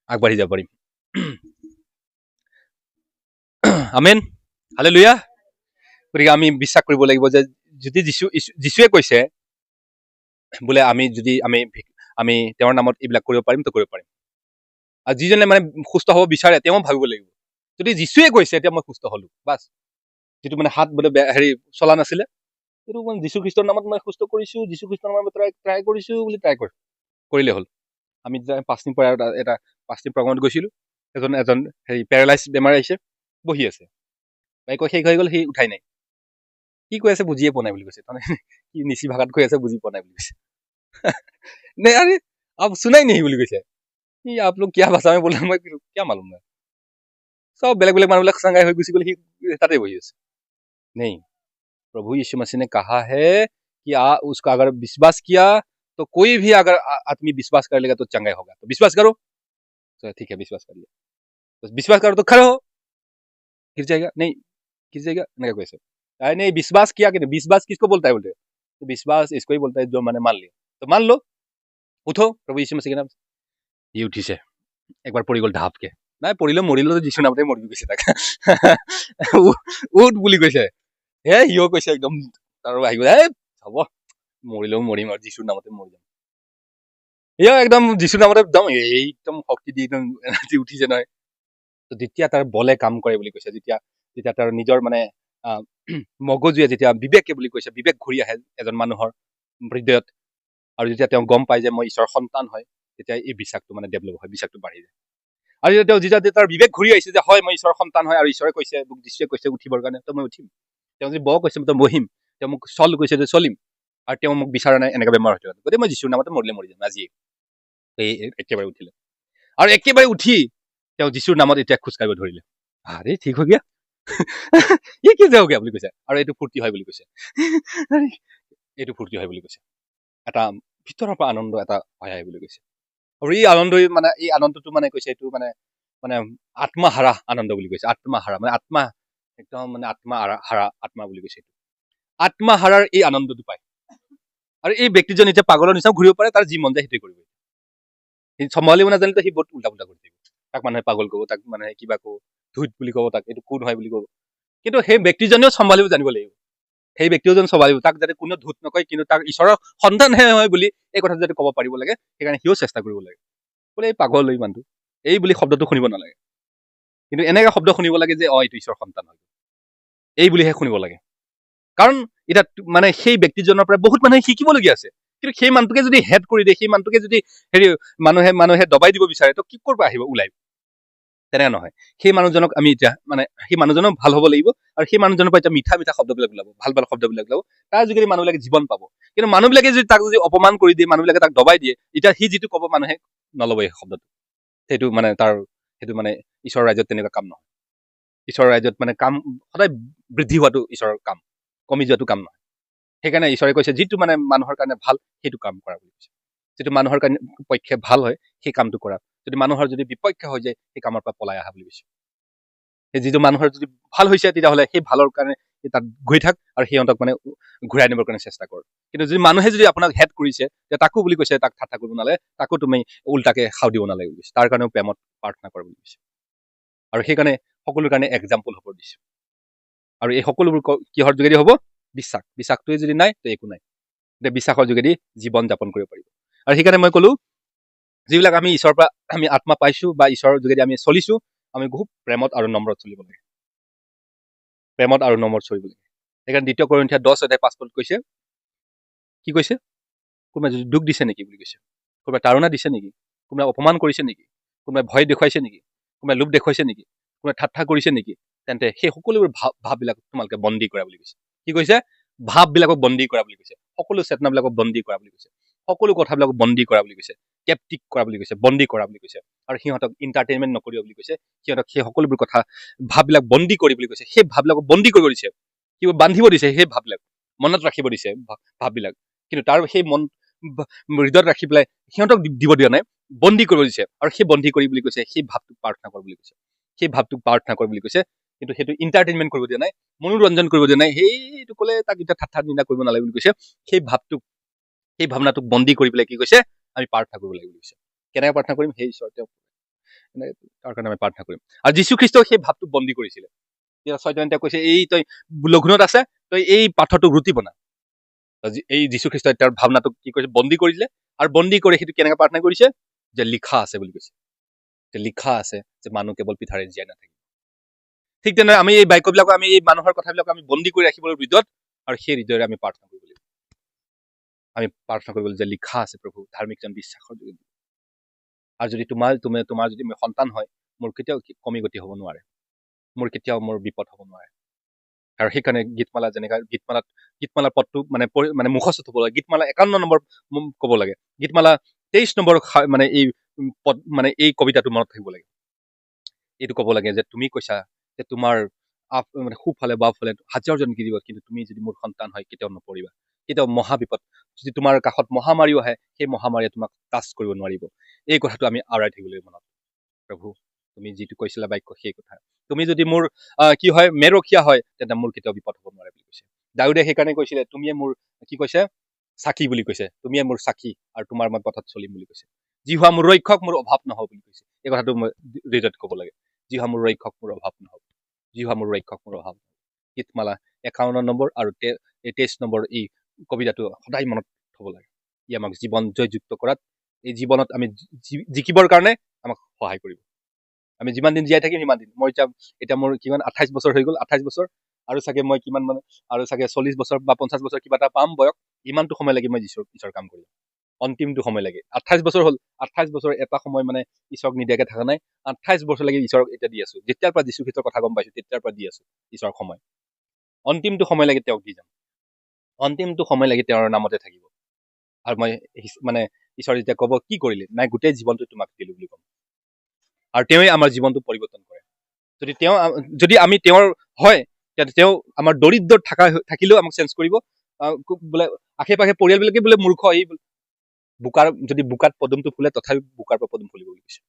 আগবাঢ়ি যাব পাৰিম। আমেন, হালেলুয়া। গতিকে আমি বিশ্বাস কৰিব লাগিব যে যদি যীশুৱে কৈছে বোলে আমি তেওঁৰ নামত এইবিলাক কৰিব পাৰিম, তো কৰিব পাৰিম। আৰু যিজনে মানে সুস্থ হ'ব বিচাৰে তেওঁ ভাবিব লাগিব, যদি যীশুৱে কৈছে এতিয়া মই সুস্থ হলো, বাছ। যিটো মানে হাত বোলে চলা নাছিলে, এইটো মানে যীশুখ্ৰীষ্টৰ নামত মই সুস্থ কৰিছো, যীশুখ্ৰীষ্টৰ নামত ট্ৰাই কৰিছো বুলি কৰিলে হ'ল। আমি 5 দিন পৰা এটা 5 দিন প্ৰগ্ৰামত গৈছিলো, এজন পেৰালাইজ বেমাৰ আহিছে, বহি আছে, বাইক শেষ হৈ গ'ল, সি উঠাই নাই। কি কৈ আছে বুজিয়ে পোৱা নাই বুলি কৈছে, তাৰমানে কি নিচি ভাষাত কৈ আছে বুজি পোৱা নাই বুলি কৈছে। নাই আৰে আপ শুনাই नहीं বুলি কৈছে। आप लोग क्या भाषा में बोल रहे, मैं क्या मालूम है। চব বেলেগ মানুহবিলাক চাংগাই হৈ গুচি গ'ল, সি তাতে বহি আছে। नहीं, प्रभु यीशु मसीह ने कहा है कि उसका अगर विश्वास किया तो कोई भी अगर आदमी विश्वास कर लेगा तो चंगा होगा। तो विश्वास करो, तो ठीक है विश्वास कर लिया, तो विश्वास करो तो खड़े हो, गिर जाएगा नहीं, गिर जाएगा नहीं कैसे। अरे नहीं विश्वास किया कि नहीं, विश्वास किसको बोलता है बोलते, तो विश्वास इसको ही बोलता है जो मैंने मान लिया। तो मान लो, उठो प्रभु यीशु मसीह के नाम से। ये उठिছে, একবাৰ পৰি গ'ল ঢাপকে, নাই পৰিলে মৰিলে যিশু নামতে মৰি গৈছে তাক। উঠ বুলি কৈছে, সিও কৈছে একদম, তাৰ আহিব হ'ব মৰিলেও মৰিম আৰু যিশুৰ নামতে মৰি যাম। এয়া একদম যিচু নামতে একদম শক্তি দি একদম এনাৰ্জি উঠিছে নহয়। তো যেতিয়া তাৰ বলে কাম কৰে বুলি কৈছে, যেতিয়া যেতিয়া তাৰ নিজৰ মানে আহ, মগজুৱে যেতিয়া বিবেকে বুলি কৈছে, বিবেক ঘূৰি আহে এজন মানুহৰ হৃদয়ত, আৰু যেতিয়া তেওঁ গম পায় যে মই ঈশ্বৰৰ সন্তান হয়, তেতিয়া এই বিশ্বাসটো মানে ডেভেলপ হয়, বিশ্বাসটো বাঢ়ি যায়। আৰু যেতিয়া তাৰ বিবেক ঘূৰি আহিছে যে হয় মই ঈশ্বৰৰ সন্তান হয়, আৰু ঈশ্বৰে কৈছে, মোক যিশুৱে কৈছে উঠিবৰ কাৰণে, তো মই উঠিম। তেওঁ যদি কৈছে তই বহিম, তেওঁ মোক চল কৈছে যে চলিম, আৰু তেওঁ মোক বিচৰা নাই এনেকুৱা বেমাৰ হৈছে, গতিকে মই যিশুৰ নামতে মৰিলে মৰি যাম আজিয়ে। এই একেবাৰে উঠিলে, আৰু একেবাৰে উঠি তেওঁ যিশুৰ নামত এতিয়া খোজকাঢ়িব ধৰিলে। আৰে ঠিক হৈ গিয়া এই কি যাওগীয়া বুলি কৈছে, আৰু এইটো ফূৰ্তি হয় বুলি কৈছে। এইটো ফূৰ্তি হয় বুলি কৈছে, এটা ভিতৰৰ পৰা আনন্দ এটা হৈ আহে বুলি কৈছে। আৰু এই আনন্দই মানে এই আনন্দটো মানে কৈছে এইটো মানে মানে আত্মাহাৰা আনন্দ বুলি কৈছে। আত্মাহাৰা মানে আত্মা একদম মানে হাৰা আত্মা বুলি কৈছে। আত্মাহাৰাৰ এই আনন্দটো পায়, আৰু এই ব্যক্তিজন এতিয়া পাগলৰ নিচিনা ঘূৰিব পাৰে, তাৰ যি মন যায় সেইটোৱে কৰিব। সি চম্ভালিব নাজানিলে সি বহুত উল্টা পুল্টা কৰি থাকিব। তাক মানুহে পাগল ক'ব, তাক মানুহে কিবা ক'ব, ধুইত বুলি ক'ব, তাক এইটো কোন হয় বুলি ক'ব। কিন্তু সেই ব্যক্তিজনেও চম্ভালিব জানিব লাগিব। সেই ব্যক্তিজন চম্ভালিব, তাক যাতে কোনেও ধুত নকয়, কিন্তু তাক ঈশ্বৰৰ সন্তানহে হয় বুলি এই কথা যাতে ক'ব পাৰিব লাগে, সেইকাৰণে সিও চেষ্টা কৰিব লাগে। বোলে এই পাগল এই মানুহটো, এই বুলি শব্দটো শুনিব নালাগে, কিন্তু এনেকে শব্দ শুনিব লাগে যে এইটো ঈশ্বৰৰ সন্তান হয়, এই বুলিহে শুনিব লাগে। কাৰণ এতিয়া মানে সেই ব্যক্তিজনৰ পৰা বহুত মানুহে শিকিবলগীয়া আছে, কিন্তু সেই মানুহটোকে যদি হেড কৰি দিয়ে, সেই মানুহটোকে যদি হেৰি মানুহে দবাই দিব বিচাৰে, তো কি ক'ৰ পৰা আহিব ওলাই? তেনেকে নহয়। সেই মানুহজনক আমি এতিয়া মানে সেই মানুহজনক ভাল হ'ব লাগিব, আৰু সেই মানুহজনৰ পৰা এতিয়া মিঠা মিঠা শব্দবিলাক ওলাব, ভাল ভাল শব্দবিলাক ওলাব, তাৰ যোগেদি মানুহবিলাকে জীৱন পাব। কিন্তু মানুহবিলাকে যদি তাক যদি অপমান কৰি দিয়ে, মানুহবিলাকে তাক দবাই দিয়ে, এতিয়া সি যিটো ক'ব মানুহে নল'ব এই শব্দটো। সেইটো মানে সেইটো মানে ঈশ্বৰৰ ৰাজ্যত তেনেকুৱা কাম নহয়। ঈশ্বৰৰ ৰাজ্যত মানে কাম সদায় বৃদ্ধি হোৱাটো ঈশ্বৰৰ কাম, কমি যোৱাটো কাম নহয়। সেইকাৰণে ঈশ্বৰে কৈছে যিটো মানে মানুহৰ কাৰণে ভাল সেইটো কাম কৰা বুলি কৈছে। যিটো মানুহৰ কাৰণে পক্ষে ভাল হয় সেই কামটো কৰা, যদি মানুহৰ যদি বিপক্ষে হৈ যায় সেই কামৰ পৰা পলাই আহা বুলি কৈছে। সেই যিটো মানুহৰ যদি ভাল হৈছে তেতিয়াহ'লে সেই ভালৰ কাৰণে তাত গৈ থাক, আৰু সিহঁতক মানে ঘূৰাই নিবৰ কাৰণে চেষ্টা কৰ। কিন্তু যদি মানুহে যদি আপোনাক হেড কৰিছে, তাকো বুলি কৈছে তাক ঠাট্টা কৰিব নালাগে, তাকো তুমি উল্টাকে খাও দিব নালাগে বুলি কৈছে। তাৰ কাৰণেও প্ৰেমত প্ৰাৰ্থনা কৰা বুলি কৈছে। আৰু সেইকাৰণে সকলোৰ কাৰণে এক্সাম্পল হ'ব দিছে। আৰু এই সকলোবোৰ কিহৰ যোগেদি হ'ব? বিশ্বাসটোৱে যদি নাই তো একো নাই। এতিয়া বিশ্বাসৰ যোগেদি জীৱন যাপন কৰিব পাৰিব। আৰু সেইকাৰণে মই ক'লো, যিবিলাক আমি ঈশ্বৰৰ পৰা আমি আত্মা পাইছো বা ঈশ্বৰৰ যোগেদি আমি চলিছো, আমি বহুত প্ৰেমত আৰু নম্ৰত চলিব লাগে। প্ৰেমত আৰু নম্ৰত চলিব লাগে। সেইকাৰণে 2 Corinthians 10:5 কৈছে, কি কৈছে? কোনোবাই যদি দুখ দিছে নেকি বুলি কৈছে, কোনোবাই তাৰণা দিছে নেকি, কোনোবাই অপমান কৰিছে নেকি, কোনোবাই ভয় দেখুৱাইছে নেকি, কোনোবাই লোভ দেখুৱাইছে নেকি, কোনোবাই ঠাট্টা কৰিছে নেকি, তেন্তে সেই সকলোবোৰ ভাৱবিলাক তোমালোকে বন্দী কৰা বুলি কৈছে। কি কৈছে? ভাৱবিলাকক বন্দী কৰা বুলি কৈছে। সকলো চেতনাবিলাকক বন্দী কৰা বুলি কৈছে। সকলো কথাবিলাকক বন্দী কৰা বুলি কৈছে। কেপ্টিক কৰা বুলি কৈছে, বন্দী কৰা বুলি কৈছে। আৰু সিহঁতক ইণ্টাৰটেইনমেণ্ট নকৰিব বুলি কৈছে। সিহঁতক সেই সকলোবোৰ কথা ভাৱবিলাক বন্দী কৰি বুলি কৈছে। সেই ভাৱবিলাকক বন্দী কৰিব দিছে, কিবা বান্ধিব দিছে, সেই ভাৱবিলাক মনত ৰাখিব দিছে ভাৱবিলাক। কিন্তু তাৰ সেই মন হৃদয়ত ৰাখি পেলাই সিহঁতক দিব দিয়া নাই, বন্দী কৰিব দিছে। আৰু সেই বন্দী কৰি বুলি কৈছে সেই ভাৱটোক প্ৰাৰ্থনা কৰ বুলি কৈছে। সেই ভাৱটোক প্ৰাৰ্থনা কৰ বুলি কৈছে। কিন্তু সেইটো ইণ্টাৰটেইনমেণ্ট কৰিব দিয়া নাই, মনোৰঞ্জন কৰিব দিয়া নাই, সেইটো ক'লে তাক এতিয়া ঠাট্টা নিন্দা কৰিব নালাগে বুলি কৈছে। সেই ভাৱটোক, সেই ভাৱনাটোক বন্দী কৰি পেলাই কি কৈছে? আমি প্ৰাৰ্থনা কৰিব লাগিব বুলি কৈছে। কেনেকৈ প্ৰাৰ্থনা কৰিম? সেই ঈশ্বৰ তেওঁ তাৰ কাৰণে আমি প্ৰাৰ্থনা কৰিম। আৰু যীশুখ্ৰীষ্টই সেই ভাৱটোক বন্দী কৰিছিলে। ছয়জন তেওঁ কৈছে এই তই লঘোণত আছে, তই এই পাথৰটোক ৰুটি বনা। এই যীশুখ্ৰীষ্টই তেওঁৰ ভাৱনাটোক কি কৰিছে? বন্দী কৰিলে। আৰু বন্দী কৰি সেইটো কেনেকৈ প্ৰাৰ্থনা কৰিছে? যে লিখা আছে বুলি কৈছে, যে লিখা আছে যে মানুহ কেৱল পিঠাৰে জীয়াই নাথাকিব। ঠিক তেনেদৰে আমি এই বাক্যবিলাকক আমি এই মানুহৰ কথাবিলাক আমি বন্দী কৰি ৰাখিব লাগিব হৃদয়ত, আৰু সেই হৃদয়ৰে আমি প্ৰাৰ্থনা কৰিব লাগিব। আমি প্ৰাৰ্থনা কৰিব লাগিব যে লিখা আছে প্ৰভু ধাৰ্মিকজন বিশ্বাসৰ যোগেদি। আৰু যদি তোমাৰ যদি সন্তান হয়, মোৰ কেতিয়াও কমি গতি হ'ব নোৱাৰে, মোৰ কেতিয়াও মোৰ বিপদ হ'ব নোৱাৰে। আৰু সেইকাৰণে গীতমালা যেনেকা গীতমালাৰ পদটো মানে মুখস্থ হ'ব লাগে। গীতমালা 51 নম্বৰ ক'ব লাগে। গীতমালা 23 নম্বৰ মানে এই পদ মানে এই কবিতাটো মনত থাকিব লাগে। এইটো ক'ব লাগে যে তুমি কৈছা যে তোমাৰ মানে সোঁফালে বাওঁফালে 1000জন গিৰিব, কিন্তু তুমি যদি মোৰ সন্তান হয় কেতিয়াও নপৰিবা। কেতিয়াও মহাবিপদ যদি তোমাৰ কাষত মহামাৰীও আহে, সেই মহামাৰীয়ে তোমাক টাচ কৰিব নোৱাৰিব। এই কথাটো আমি আওৰাই থাকিব লাগিব মনত। প্ৰভু তুমি যিটো কৈছিলা বাক্য সেই কথা, তুমি যদি মোৰ কি হয় মেৰখীয়া হয়, তেন্তে মোৰ কেতিয়াও বিপদ হ'ব নোৱাৰে বুলি কৈছে। দাউদে সেইকাৰণে কৈছিলে তুমিয়ে মোৰ কি কৈছে? চাকি বুলি কৈছে। তুমিয়ে মোৰ চাকি, আৰু তোমাৰ মই পথত চলিম বুলি কৈছে। যি হোৱা মোৰ ৰক্ষক, মোৰ অভাৱ নহ'ব বুলি কৈছে। এই কথাটো মই হৃদয়ত ক'ব লাগে। যি হোৱা মোৰ ৰক্ষক, মোৰ অভাৱ নহ'ব। যি হোৱা মোৰ ৰক্ষক, মোৰ অভাৱ নহ'ব। গীতমালা 51 নম্বৰ আৰু 23 নম্বৰ এই কবিতাটো সদায় মনত থ'ব লাগে। ই আমাক জীৱন জয়যুক্ত কৰাত এই জীৱনত আমি জিকিবৰ কাৰণে আমাক সহায় কৰিব। আমি যিমান দিন জীয়াই থাকিম সিমান দিন। মই এতিয়া মোৰ কিমান 28 বছৰ হৈ গ'ল, 28 বছৰ আৰু চাগে মই কিমান মানে আৰু চাগে 40 বছৰ বা 50 বছৰ কিবা এটা পাম বয়স, ইমানটো সময় লাগে মই ঈশ্বৰৰ কাম কৰিম। অন্তিমটো সময় লাগে। 28 বছৰ হ'ল, 28 বছৰ এটা সময় মানে ঈশ্বৰক নিদিয়াকে থকা নাই। 28 বছৰ লাগি ঈশ্বৰক এতিয়া দি আছো। যেতিয়াৰ পৰা যীশু খ্ৰীষ্টৰ কথা গম পাইছো তেতিয়াৰ পৰা দি আছো ঈশ্বৰৰ সময়। অন্তিমটো সময় লাগে তেওঁক দি যাম। অন্তিমটো সময় লাগে তেওঁৰ নামতে থাকিব। আৰু মই মানে ঈশ্বৰ যেতিয়া ক'ব কি কৰিলে, নাই গোটেই জীৱনটো তোমাক দিলো বুলি ক'ম। আৰু তেওঁৱে আমাৰ জীৱনটো পৰিৱৰ্তন কৰে। যদি আমি তেওঁৰ হয়, তেতিয়া তেওঁ আমাৰ দৰিদ্ৰ থাকিলেও আমাক চেঞ্জ কৰিব। বোলে আশে পাশে পৰিয়ালবিলাকে বোলে মূৰ্খ, এই যদি বোকাত পদুমটো ফুলে তথাপি বোকাৰ পৰা পদুম ফুলিব বুলি কৈছে।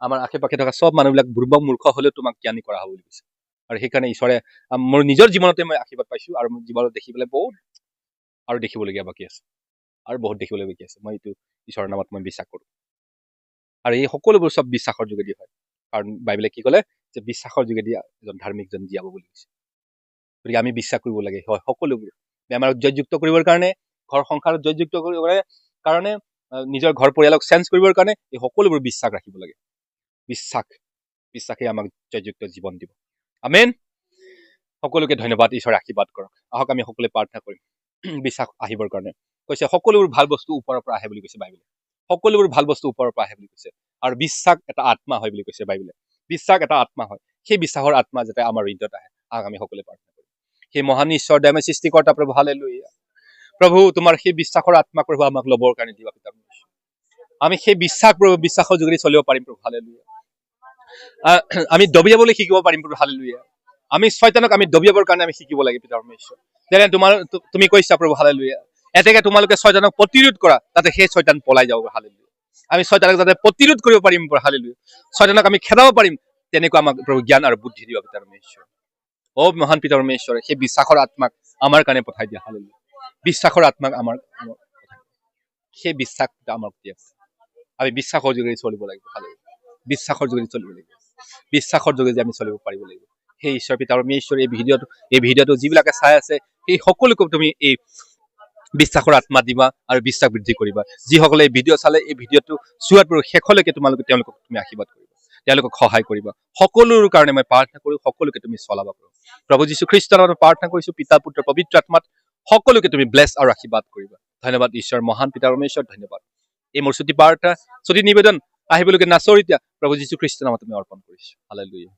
আমাৰ আশে পাশে থকা চব মানুহবিলাক বুৰ্বক মূৰ্খ হলেও তোমাক জ্ঞানী কৰা হ'ব বুলি কৈছে। আৰু সেইকাৰণে ঈশ্বৰে মোৰ নিজৰ জীৱনতে মই আশীৰ্বাদ পাইছো, আৰু মোৰ জীৱনত দেখি পেলাই বহুত আৰু দেখিবলগীয়া বাকী আছে, আৰু বহুত দেখিবলৈ বাকী আছে। মই এইটো ঈশ্বৰৰ নামত মই বিশ্বাস কৰো। আৰু এই সকলোবোৰ চব বিশ্বাসৰ যোগেদি হয়, কাৰণ বাইবেলে কি ক'লে যে বিশ্বাসৰ যোগেদি এজন ধাৰ্মিকজন জীয়াব বুলি কৈছে। গতিকে আমি বিশ্বাস কৰিব লাগে হয় সকলোবোৰ। বেমাৰত জয়যুক্ত কৰিবৰ কাৰণে, ঘৰ সংসাৰত জয়যুক্ত কৰিবৰ কাৰণে, নিজৰ ঘৰ পৰিয়ালক চেঞ্জ কৰিবৰ কাৰণে এই সকলোবোৰ বিশ্বাস ৰাখিব লাগে। বিশ্বাসে আমাক জয়যুক্ত জীৱন দিব। আমেন। সকলোকে ধন্যবাদ, ঈশ্বৰে আশীৰ্বাদ কৰক। আহক আমি সকলোৱে প্ৰাৰ্থনা কৰিম বিশ্বাস আহিবৰ কাৰণে। কৈছে সকলোবোৰ ভাল বস্তু ওপৰৰ পৰা আহে বুলি কৈছে বাইবেলে। সকলোবোৰ ভাল বস্তু ওপৰৰ পৰা আহে বুলি কৈছে। আৰু বিশ্বাস এটা আত্মা হয় বুলি কৈছে বাইবেলে। বিশ্বাস এটা আত্মা হয়। সেই বিশ্বাসৰ আত্মা যাতে আমাৰ হৃদয়ত আহে, আহক আমি সকলোৱে প্ৰাৰ্থনা কৰিম। সেই মহান ঈশ্বৰ দয়াময় সৃষ্টিকৰ্তা প্ৰভু, হালেলুয়া। প্ৰভু তোমাৰ সেই বিশ্বাসৰ আত্মা প্ৰভু আমাক ল'বৰ কাৰণে দিবা পিতা। আমি সেই বিশ্বাস প্ৰভু, বিশ্বাসৰ যোগেদি চলিব পাৰিম প্ৰভু, হালেলুয়া। আমি দবিয়াবলৈ শিকিব পাৰিম প্ৰভু, হালেলুয়া। আমি শয়তানক আমি দবিয়াবৰ কাৰণে আমি শিকিব লাগে পিতা পৰমেশ্বৰ। যেনে তুমি কৈছা প্ৰভু, হালেলুয়া, এতেকে তোমালোকে শয়তানক প্ৰতিৰোধ কৰা যাতে সেই শয়তান পলাই যাব, হালেলুয়া। আমি শয়তানক যাতে প্ৰতিৰোধ কৰিব পাৰিম, হালেলুয়া। শয়তানক আমি খেদাব পাৰিম, তেনেকুৱা আমাক প্ৰভু জ্ঞান আৰু বুদ্ধি দিবা পিতা পৰমেশ্বৰ। অ মহান পিতা পৰমেশ্বৰ, সেই বিশ্বাসৰ আত্মাক আমাৰ কাৰণে পঠাই দিয়া, হালেলুয়া। বিশ্বাসৰ আত্মাক আমাৰ সেই বিশ্বাস আমাক দিয়া। আমি বিশ্বাসৰ যোগেদি চলিব লাগিব, হালেলুয়া। বিশ্বাসৰ যোগেদি চলিব লাগিব। বিশ্বাসৰ যোগেদি আমি চলিব পাৰিব লাগিব। সেই ঈশ্বৰ পিতা পৰমেশ্বৰ, এই ভিডিঅ'টো যিবিলাকে চাই আছে সেই সকলোকে তুমি এই বিশ্বাসৰ আত্মা দিবা আৰু বিশ্বাস বৃদ্ধি কৰিবা। যিসকলে এই ভিডিঅ' চালে, এই ভিডিঅ'টো চোৱাত শেষলৈকে তেওঁলোকক তুমি আশীৰ্বাদ কৰিবা, তেওঁলোকক সহায় কৰিবা। সকলোৰ কাৰণে মই প্ৰাৰ্থনা কৰো, সকলোকে তুমি চলাবা পাৰো। প্ৰভু যীশু খ্ৰীষ্টৰ নামত প্ৰাৰ্থনা কৰিছো, পিতা পুত্ৰ পবিত্ৰ আত্মাত সকলোকে তুমি ব্লেছ আৰু আশীৰ্বাদ কৰিবা। ধন্যবাদ ঈশ্বৰ, মহান পিতা পৰমেশ্বৰ, ধন্যবাদ। এই মোৰ ছুটি বাৰ্তা, ছুটি নিবেদন আহিবলৈকে নাচৰ এতিয়া প্ৰভু যীশু খ্ৰীষ্টৰ নামত তুমি অৰ্পণ কৰিছো, হালেলুয়া।